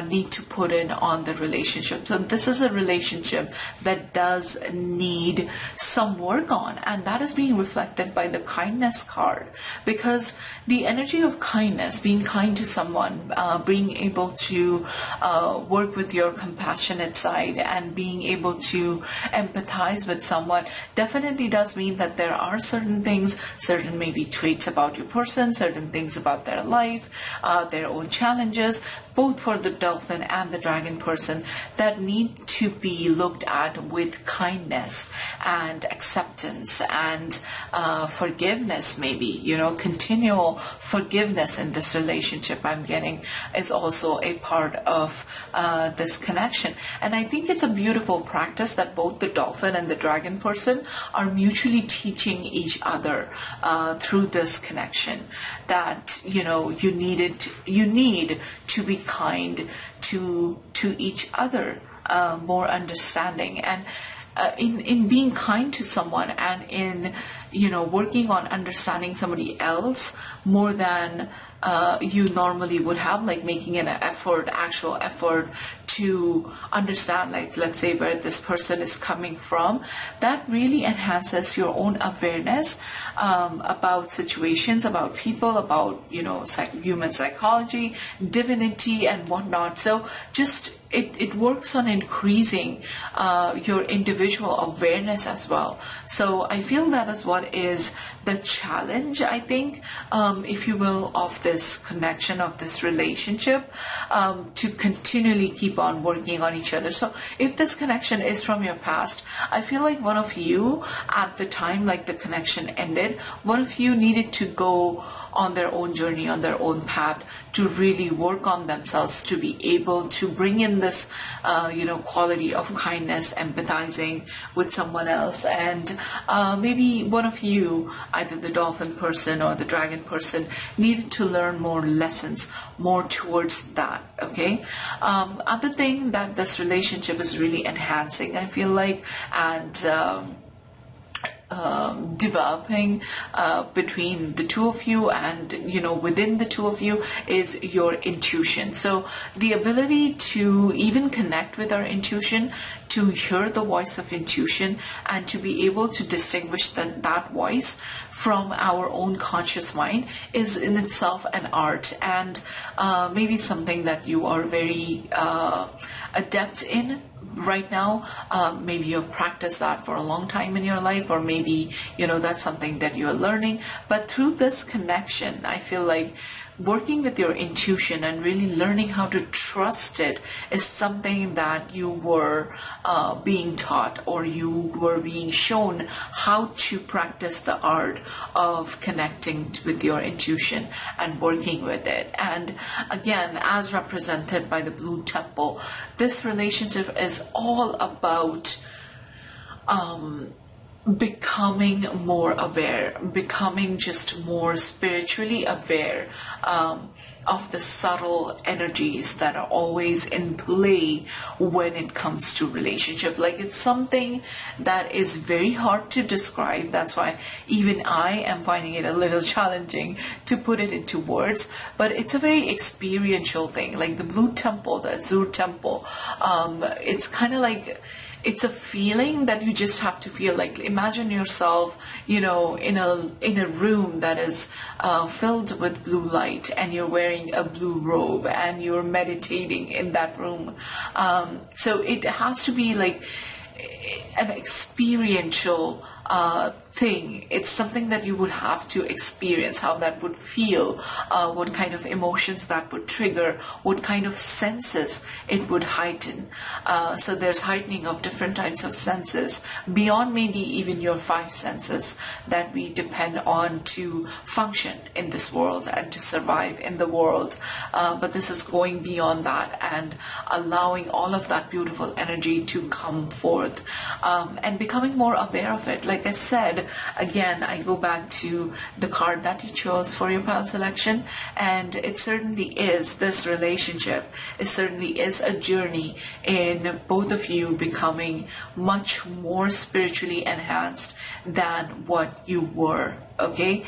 need to put in on the relationship. So this is a relationship that does need some work on, and that is being reflected by the kindness card, because the energy of kindness, being kind to someone, being able to work with your compassionate side and being able to empathize with someone definitely does mean that there are certain things, certain maybe traits about your person, certain things about their life, their own challenges, both for the dolphin and the dragon person, that need to be looked at with kindness and acceptance and forgiveness, maybe, continual forgiveness in this relationship I'm getting is also a part of this connection. And I think it's a beautiful practice that both the dolphin and the dragon person are mutually teaching each other through this connection, that you need to be kind to each other, more understanding, and in being kind to someone and in working on understanding somebody else more than you normally would have, like making an actual effort to understand, like, let's say, where this person is coming from. That really enhances your own awareness about situations, about people, about human psychology, divinity, and whatnot. So just it works on increasing your individual awareness as well. So I feel that is what is the challenge, I think, if you will, of this connection, of this relationship, to continually keep on working on each other. So if this connection is from your past, I feel like one of you, at the time like the connection ended, one of you needed to go on their own journey, on their own path, to really work on themselves, to be able to bring in this quality of kindness, empathizing with someone else. And maybe one of you, either the dolphin person or the dragon person, needed to learn more lessons more towards that. Okay. Other thing that this relationship is really enhancing, I feel like, and developing between the two of you and within the two of you, is your intuition. So the ability to even connect with our intuition, to hear the voice of intuition, and to be able to distinguish that voice from our own conscious mind, is in itself an art, and maybe something that you are very adept in right now. Maybe you've practiced that for a long time in your life, or maybe that's something that you're learning. But through this connection, I feel like working with your intuition and really learning how to trust it is something that you were being taught, or you were being shown how to practice the art of connecting with your intuition and working with it. And again, as represented by the blue temple, this relationship is all about becoming more aware, becoming just more spiritually aware of the subtle energies that are always in play when it comes to relationship. Like, it's something that is very hard to describe. That's why even I am finding it a little challenging to put it into words, but it's a very experiential thing. Like the blue temple, the azure temple, it's kind of like, it's a feeling that you just have to feel. Like, imagine yourself, in a room that is filled with blue light, and you're wearing a blue robe and you're meditating in that room. So it has to be like, an experiential thing. It's something that you would have to experience, how that would feel, what kind of emotions that would trigger, what kind of senses it would heighten. So there's heightening of different types of senses beyond maybe even your 5 senses that we depend on to function in this world and to survive in the world. But this is going beyond that and allowing all of that beautiful energy to come forth, and becoming more aware of it. Like I said, again, I go back to the card that you chose for your pal selection, and it certainly is this relationship. It certainly is a journey in both of you becoming much more spiritually enhanced than what you were. Okay,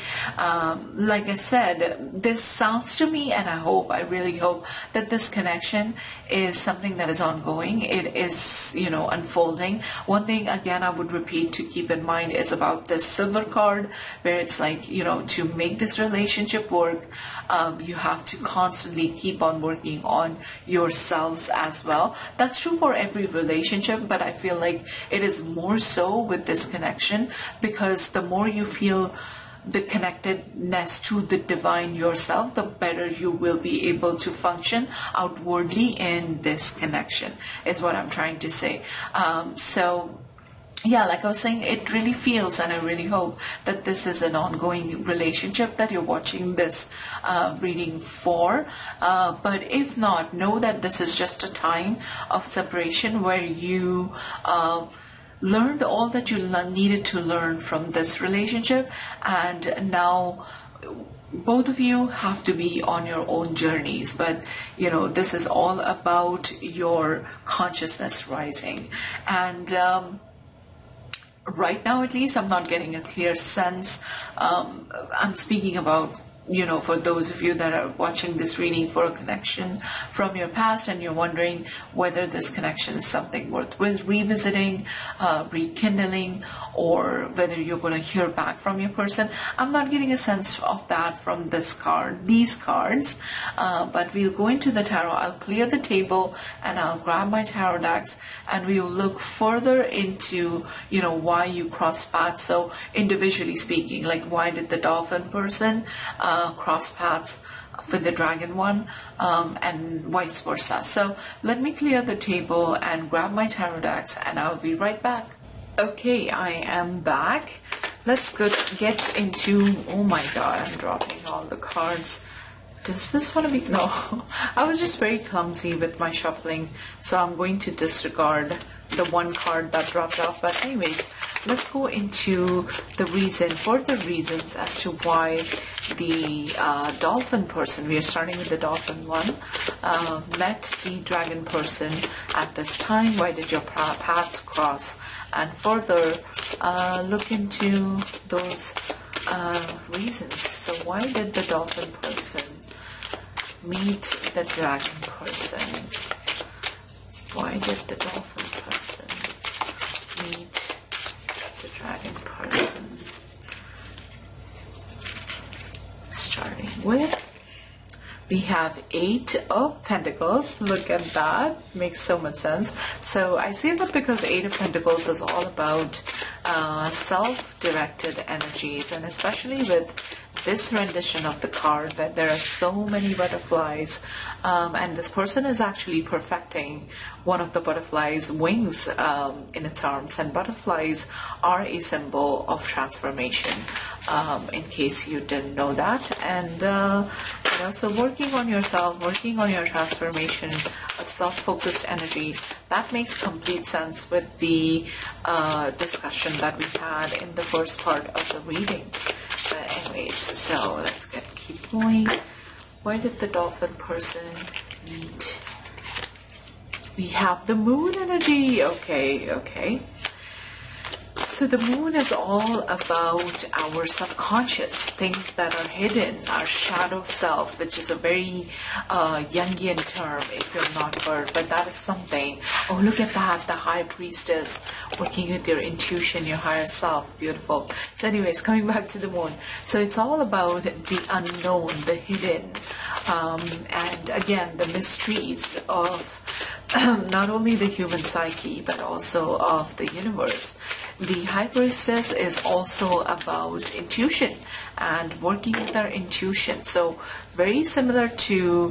like I said, this sounds to me, and I really hope that this connection is something that is ongoing. It is, unfolding. One thing, again, I would repeat to keep in mind is about this silver card, where it's like, to make this relationship work, you have to constantly keep on working on yourselves as well. That's true for every relationship, but I feel like it is more so with this connection, because the more you feel the connectedness to the divine yourself, the better you will be able to function outwardly in this connection, is what I'm trying to say. So yeah, like I was saying, it really feels, and I really hope that this is an ongoing relationship that you're watching this reading for. But if not, know that this is just a time of separation where you learned all that you needed to learn from this relationship, and now both of you have to be on your own journeys. But this is all about your consciousness rising, and right now, at least, I'm not getting a clear sense. I'm speaking about, for those of you that are watching this reading for a connection from your past, and you're wondering whether this connection is something worth revisiting, rekindling, or whether you're going to hear back from your person. I'm not getting a sense of that from these cards, but we'll go into the tarot. I'll clear the table and I'll grab my tarot decks, and we'll look further into, why you cross paths. So individually speaking, like, why did the dolphin person cross paths with the dragon one, and vice versa. So let me clear the table and grab my tarot decks, and I'll be right back. Okay, I am back. Let's get into, oh my god, I'm dropping all the cards. Does this want to be, no, I was just very clumsy with my shuffling, so I'm going to disregard the one card that dropped off. But anyways, let's go into the further reasons as to why the dolphin person, we are starting with the dolphin one, met the dragon person at this time. Why did your paths cross? And further look into those reasons. So why did the dolphin person meet the dragon person? Why did the dolphin person meet the dragon person? Starting with, we have 8 of Pentacles. Look at that. Makes so much sense. So I say that because 8 of Pentacles is all about self-directed energies, and especially with this rendition of the card, that there are so many butterflies, and this person is actually perfecting one of the butterflies' wings in its arms, and butterflies are a symbol of transformation, in case you didn't know that. And so working on yourself, working on your transformation, a self-focused energy, that makes complete sense with the discussion that we had in the first part of the reading. But anyways, so let's keep going. Why did the dolphin person meet? We have the moon energy. Okay. So the moon is all about our subconscious, things that are hidden, our shadow self, which is a very Jungian term if you're not heard, but that is something. Oh, look at that, the high priestess working with your intuition, your higher self. Beautiful. So anyways, coming back to the moon. So it's all about the unknown, the hidden, and again, the mysteries of not only the human psyche, but also of the universe. The High Priestess is also about intuition and working with our intuition. So very similar to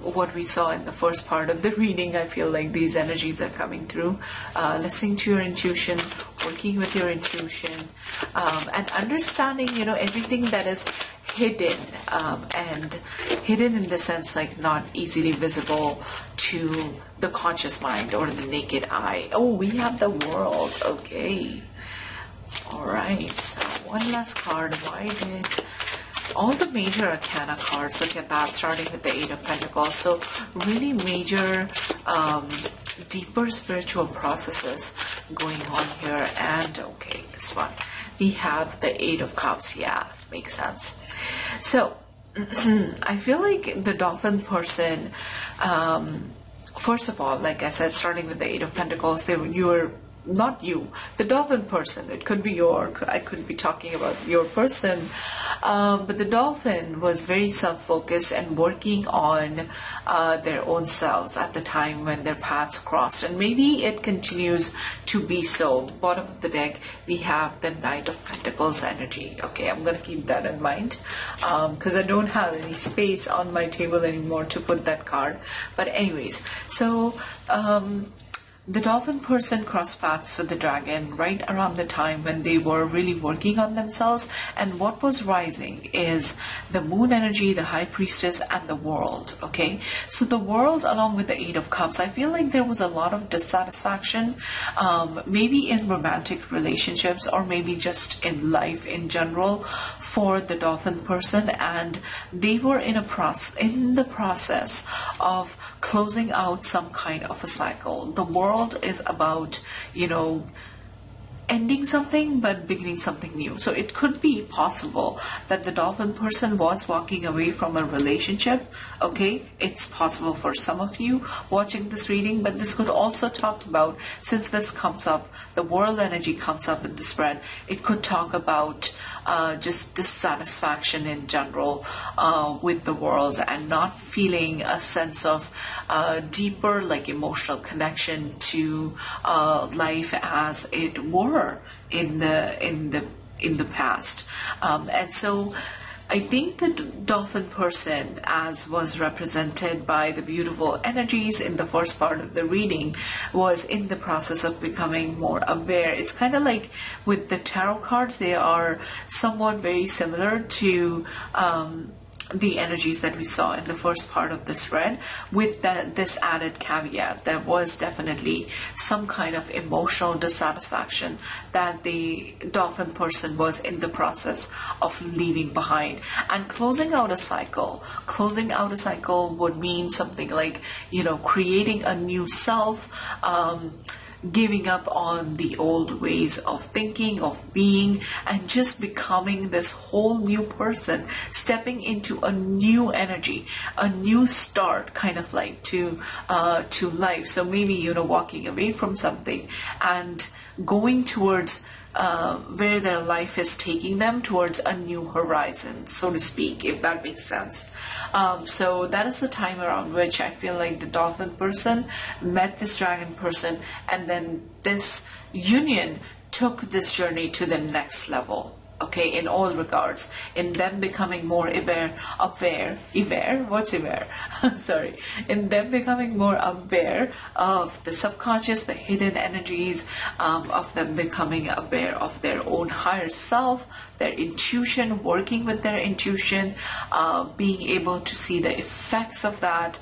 what we saw in the first part of the reading. I feel like these energies are coming through. Listening to your intuition, working with your intuition, and understanding, everything that is hidden, and hidden in the sense like not easily visible to the conscious mind or the naked eye. Oh, we have the World. Okay. All right. So one last card. Why did all the major arcana cards, look at that, starting with the Eight of Pentacles? So really major, deeper spiritual processes going on here. And okay, this one, we have the Eight of Cups. Yeah, makes sense. So I feel like the Dolphin person, first of all, like I said, starting with the Eight of Pentacles, the Dolphin person, it could be I could be talking about your person, but the Dolphin was very self-focused and working on their own selves at the time when their paths crossed, and maybe it continues to be so. Bottom of the deck, we have the Knight of Pentacles energy. Okay, I'm gonna keep that in mind because I don't have any space on my table anymore to put that card. But anyways, so the Dolphin person crossed paths with the Dragon right around the time when they were really working on themselves, and what was rising is the Moon energy, the High Priestess, and the World. Okay, so the World along with the Eight of Cups, I feel like there was a lot of dissatisfaction, maybe in romantic relationships or maybe just in life in general for the Dolphin person, and they were in the process of closing out some kind of a cycle. The World is about, ending something but beginning something new. So it could be possible that the Dolphin person was walking away from a relationship. Okay, it's possible for some of you watching this reading, but this could also talk about, since this comes up, the World energy comes up in the spread, it could talk about just dissatisfaction in general with the World, and not feeling a sense of deeper like emotional connection to life as it were in the past, and so I think the Dolphin person, as was represented by the beautiful energies in the first part of the reading, was in the process of becoming more aware. It's kind of like with the tarot cards, they are somewhat very similar to the energies that we saw in the first part of this spread, with this added caveat. There was definitely some kind of emotional dissatisfaction that the Dolphin person was in the process of leaving behind and closing out a cycle. Closing out a cycle would mean something like, creating a new self, giving up on the old ways of thinking, of being, and just becoming this whole new person, stepping into a new energy, a new start, kind of like to life. So maybe, walking away from something and going towards where their life is taking them, towards a new horizon, so to speak, if that makes sense. So that is the time around which I feel like the Dolphin person met this Dragon person, and then this union took this journey to the next level. Okay, in all regards, in them becoming more sorry, in them becoming more aware of the subconscious, the hidden energies, of them becoming aware of their own higher self, their intuition, working with their intuition, being able to see the effects of that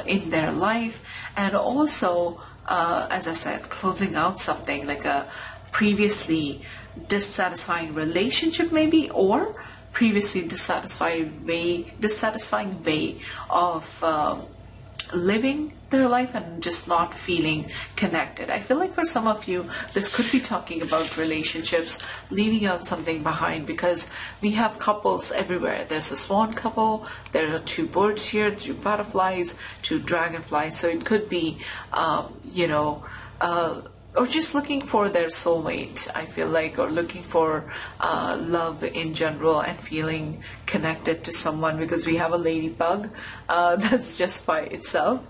in their life, and also, as I said, closing out something like a previously dissatisfying relationship, maybe, or previously dissatisfying way of living their life and just not feeling connected. I feel like for some of you, this could be talking about relationships, leaving out something behind, because we have couples everywhere. There's a swan couple, there are two birds here, two butterflies, two dragonflies. So it could be, or just looking for their soulmate, I feel like, or looking for love in general and feeling connected to someone, because we have a ladybug that's just by itself.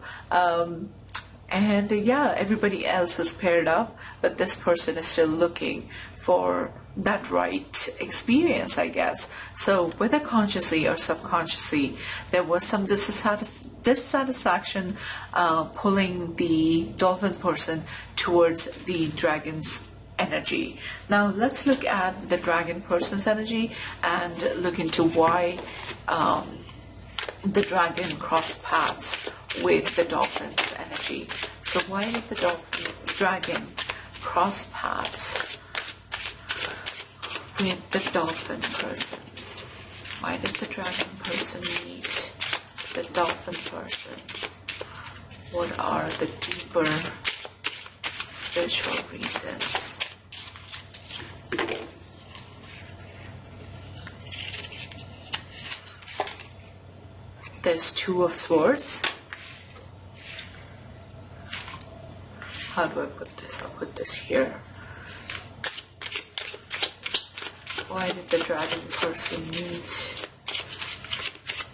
And yeah, everybody else is paired up, but this person is still looking for that right experience, I guess. So whether consciously or subconsciously, there was some dissatisfaction pulling the dolphin person towards the dragon's energy. Now let's look at the dragon person's energy and look into why the dragon crossed paths with the dolphin's energy. So why did the dragon cross paths with the dolphin person? Why did the dragon person meet the dolphin person? What are the deeper spiritual reasons? There's Two of Swords. How do I put this? I'll put this here. Why did the dragon person meet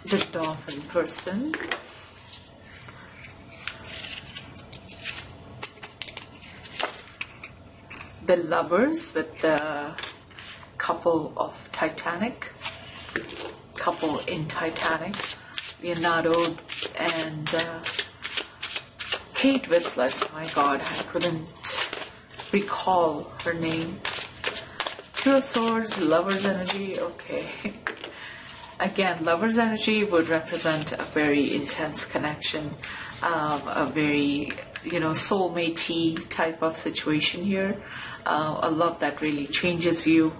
the dolphin person? The Lovers with the couple of Titanic, couple in Titanic, Leonardo and Kate Winslet. My God, I couldn't recall her name. Two of Swords, Lover's energy. Okay. Again, Lover's energy would represent a very intense connection, a very, soulmate-y type of situation here. A love that really changes you.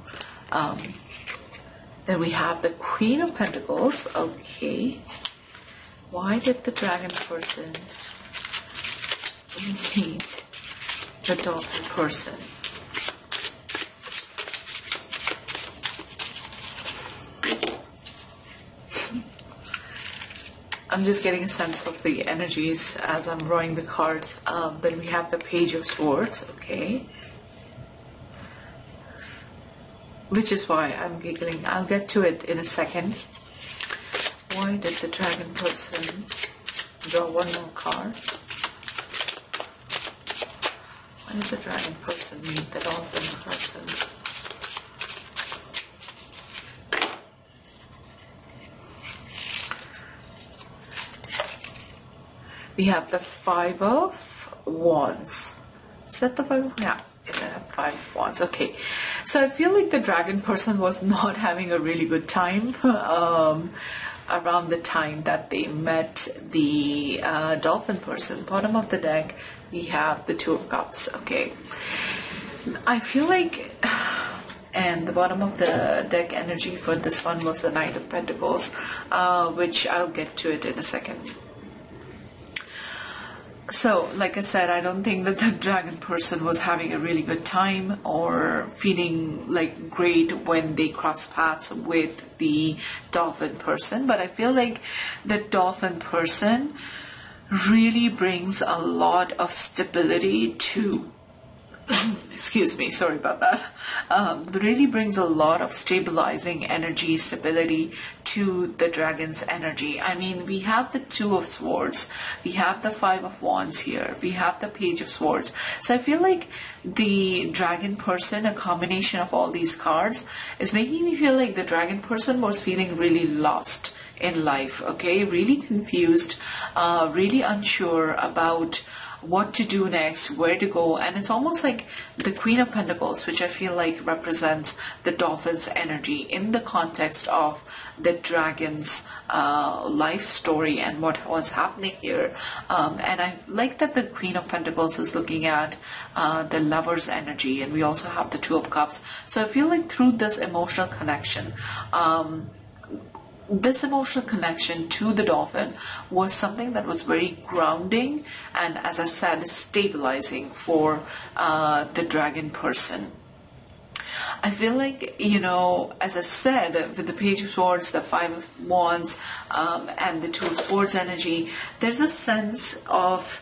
Then we have the Queen of Pentacles. Okay. Why did the dragon person meet the dolphin person? I'm just getting a sense of the energies as I'm drawing the cards. Then we have the Page of Swords. Okay. Which is why I'm giggling. I'll get to it in a second. Why did the dragon person draw one more card? Why did the dragon person meet the dolphin person? We have the Five of Wands. Is that the Five of Wands? Yeah. Five of Wands. Okay, so I feel like the dragon person was not having a really good time around the time that they met the dolphin person. Bottom of the deck, we have the Two of Cups. Okay, I feel like, and the bottom of the deck energy for this one was the Knight of Pentacles, which I'll get to it in a second. So, like I said, I don't think that the dragon person was having a really good time or feeling like great when they cross paths with the dolphin person. But I feel like the dolphin person really brings a lot of stability to excuse me, sorry about that. Really brings a lot of stabilizing energy, stability to the dragon's energy. I mean, we have the Two of Swords, we have the Five of Wands here, we have the Page of Swords. So I feel like the dragon person, a combination of all these cards, is making me feel like the dragon person was feeling really lost in life, okay? Really confused, really unsure about what to do next, where to go. And it's almost like the Queen of Pentacles, which I feel like represents the dolphin's energy in the context of the dragon's life story and what was happening here. And I like that the Queen of Pentacles is looking at the lover's energy, and we also have the Two of Cups. So I feel like through this emotional connection, this emotional connection to the dolphin was something that was very grounding and, as I said, stabilizing for the dragon person. I feel like, as I said, with the Page of Swords, the Five of Wands, and the Two of Swords energy, there's a sense of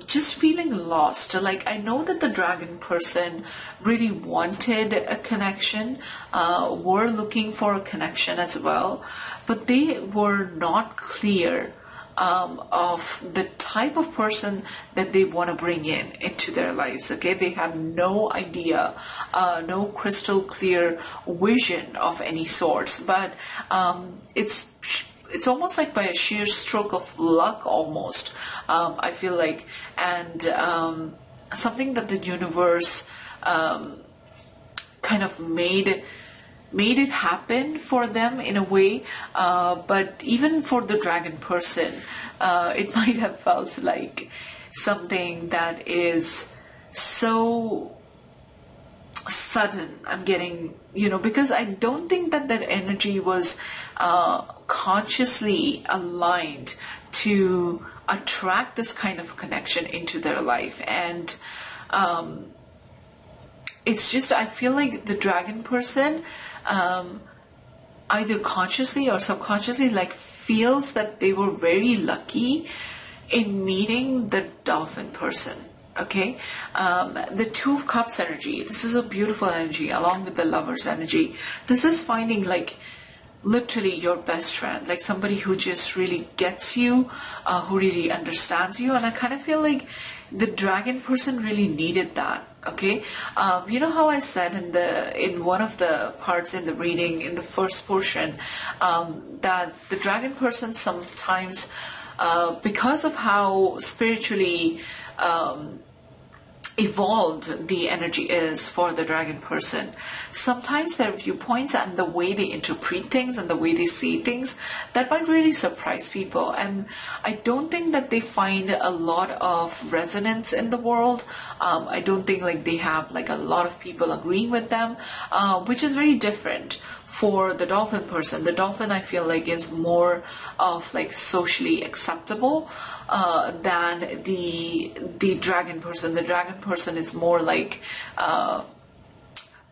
just feeling lost. Like, I know that the dragon person really wanted a connection, were looking for a connection as well, but they were not clear of the type of person that they want to bring into their lives. Okay, they have no idea, no crystal clear vision of any sorts, but it's almost like by a sheer stroke of luck almost, I feel like, and something that the universe kind of made it happen for them in a way, but even for the dragon person, it might have felt like something that is so sudden. I'm getting, because I don't think that energy was consciously aligned to attract this kind of connection into their life. And it's just, I feel like the dragon person either consciously or subconsciously like feels that they were very lucky in meeting the dolphin person. Okay, the Two of Cups energy, this is a beautiful energy along with the Lover's energy. This is finding like literally your best friend, like somebody who just really gets you, who really understands you. And I kind of feel like the dragon person really needed that. Okay, you know how I said in one of the parts in the reading, in the first portion, that the dragon person sometimes, because of how spiritually evolved the energy is for the dragon person, sometimes their viewpoints and the way they interpret things and the way they see things, that might really surprise people. And I don't think that they find a lot of resonance in the world. I don't think like they have like a lot of people agreeing with them, which is very different for the dolphin person. The dolphin, I feel like, is more of like socially acceptable than the dragon person. The dragon person is more like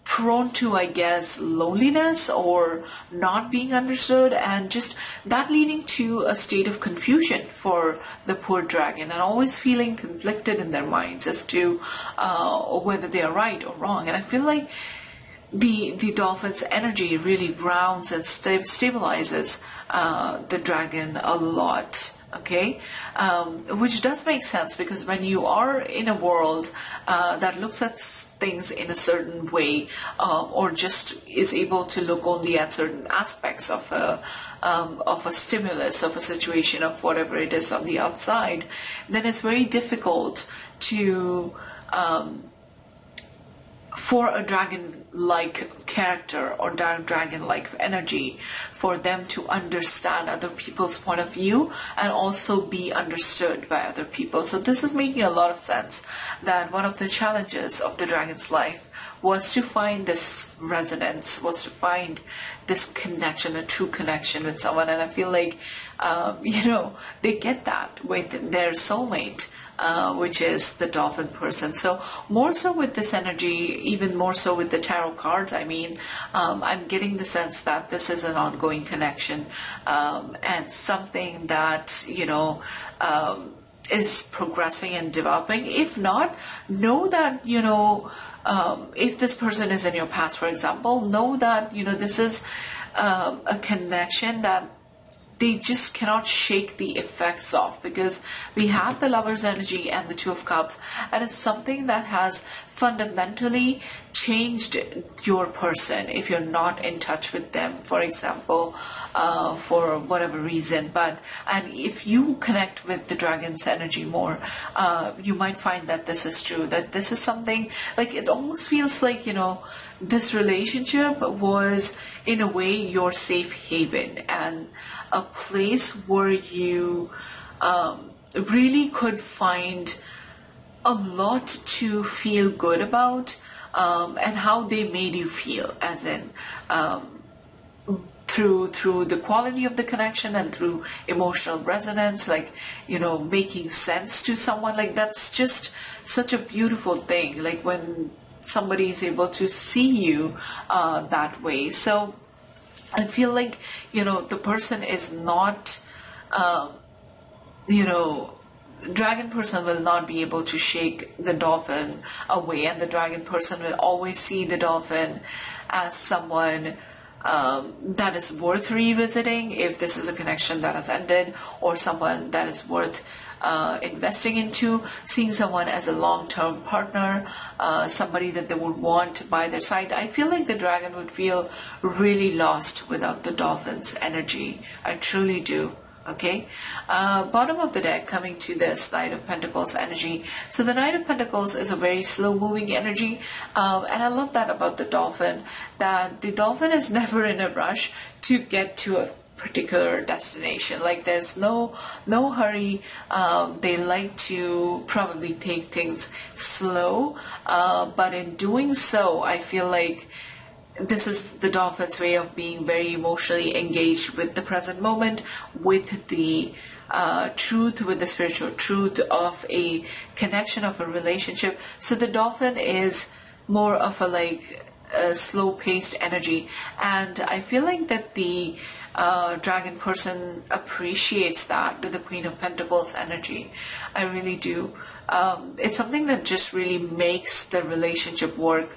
prone to, I guess, loneliness or not being understood, and just that leading to a state of confusion for the poor dragon, and always feeling conflicted in their minds as to whether they are right or wrong. And I feel like the dolphin's energy really grounds and stabilizes the dragon a lot. Okay, which does make sense, because when you are in a world that looks at things in a certain way, or just is able to look only at certain aspects of a stimulus, of a situation, of whatever it is on the outside, then it's very difficult to for a dragon-like character or dragon-like energy, for them to understand other people's point of view and also be understood by other people. So this is making a lot of sense, that one of the challenges of the dragon's life was to find this resonance, was to find this connection, a true connection with someone. And I feel like, they get that with their soulmate, which is the dolphin person. So more so with this energy, even more so with the tarot cards, I'm getting the sense that this is an ongoing connection, and something that, is progressing and developing. If not, know that, if this person is in your past, for example, know that, this is a connection that they just cannot shake the effects of, because we have the Lover's energy and the Two of Cups, and it's something that has fundamentally changed your person if you're not in touch with them, for example, for whatever reason. And if you connect with the dragon's energy more, you might find that this is true, that this is something like, it almost feels like, this relationship was in a way your safe haven, and a place where you really could find a lot to feel good about, and how they made you feel, as in through the quality of the connection and through emotional resonance, like, making sense to someone. Like, that's just such a beautiful thing, like when somebody is able to see you that way. So I feel like, the person is not, dragon person will not be able to shake the dolphin away, and the dragon person will always see the dolphin as someone that is worth revisiting, if this is a connection that has ended, or someone that is worth investing into, seeing someone as a long-term partner, somebody that they would want by their side. I feel like the dragon would feel really lost without the dolphin's energy. I truly do. Okay, bottom of the deck, coming to this Knight of Pentacles energy. So the Knight of Pentacles is a very slow moving energy, and I love that about the dolphin, that the dolphin is never in a rush to get to a particular destination. Like there's no hurry. They like to probably take things slow, but in doing so, I feel like this is the dolphin's way of being very emotionally engaged with the present moment, with the truth, with the spiritual truth of a connection, of a relationship. So the dolphin is more of a slow-paced energy, and I feel like that the dragon person appreciates that with the Queen of Pentacles energy. I really do. It's something that just really makes the relationship work.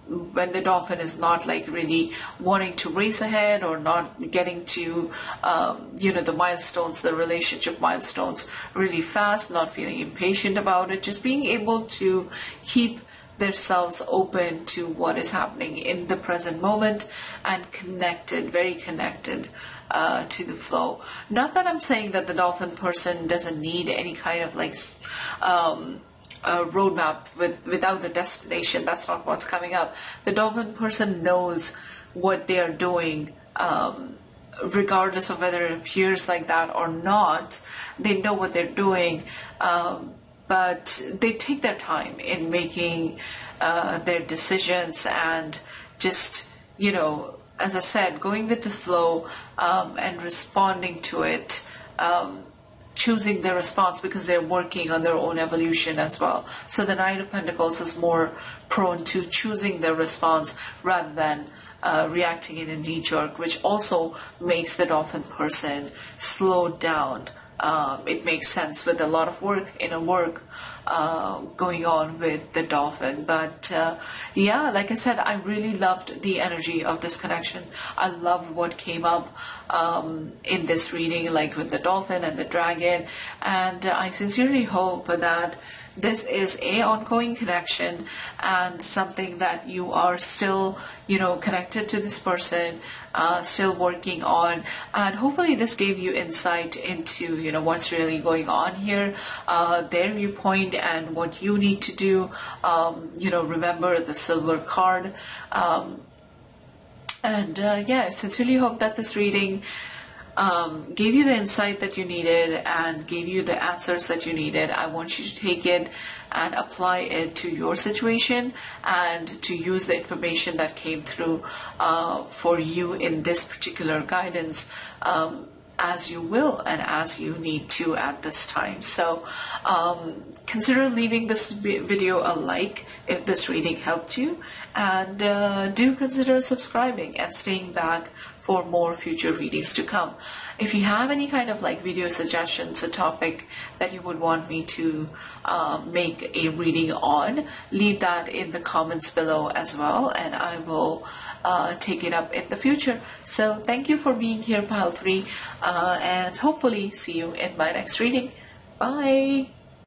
When the dolphin is not like really wanting to race ahead, or not getting to the milestones, the relationship milestones really fast, not feeling impatient about it, just being able to keep themselves open to what is happening in the present moment, and connected, very connected to the flow. Not that I'm saying that the dolphin person doesn't need any kind of a roadmap without a destination. That's not what's coming up. The dolphin person knows what they are doing, regardless of whether it appears like that or not. They know what they're doing, but they take their time in making their decisions, and just, as I said, going with the flow, and responding to it, choosing their response, because they're working on their own evolution as well. So the Knight of Pentacles is more prone to choosing their response rather than reacting in a knee-jerk, which also makes the dolphin person slow down. It makes sense with a lot of work going on with the dolphin. But yeah, like I said, I really loved the energy of this connection. I loved what came up in this reading, like with the dolphin and the dragon, and I sincerely hope that this is a ongoing connection, and something that you are still, connected to this person, still working on. And hopefully this gave you insight into, what's really going on here, their viewpoint, and what you need to do. Remember the silver card. Yeah, I sincerely hope that this reading gave you the insight that you needed, and gave you the answers that you needed. I want you to take it and apply it to your situation, and to use the information that came through for you in this particular guidance, as you will and as you need to at this time. So consider leaving this video a like if this reading helped you, and do consider subscribing and staying back for more future readings to come. If you have any kind of video suggestions, a topic that you would want me to make a reading on, leave that in the comments below as well, and I will take it up in the future. So thank you for being here, Pile 3, and hopefully see you in my next reading. Bye!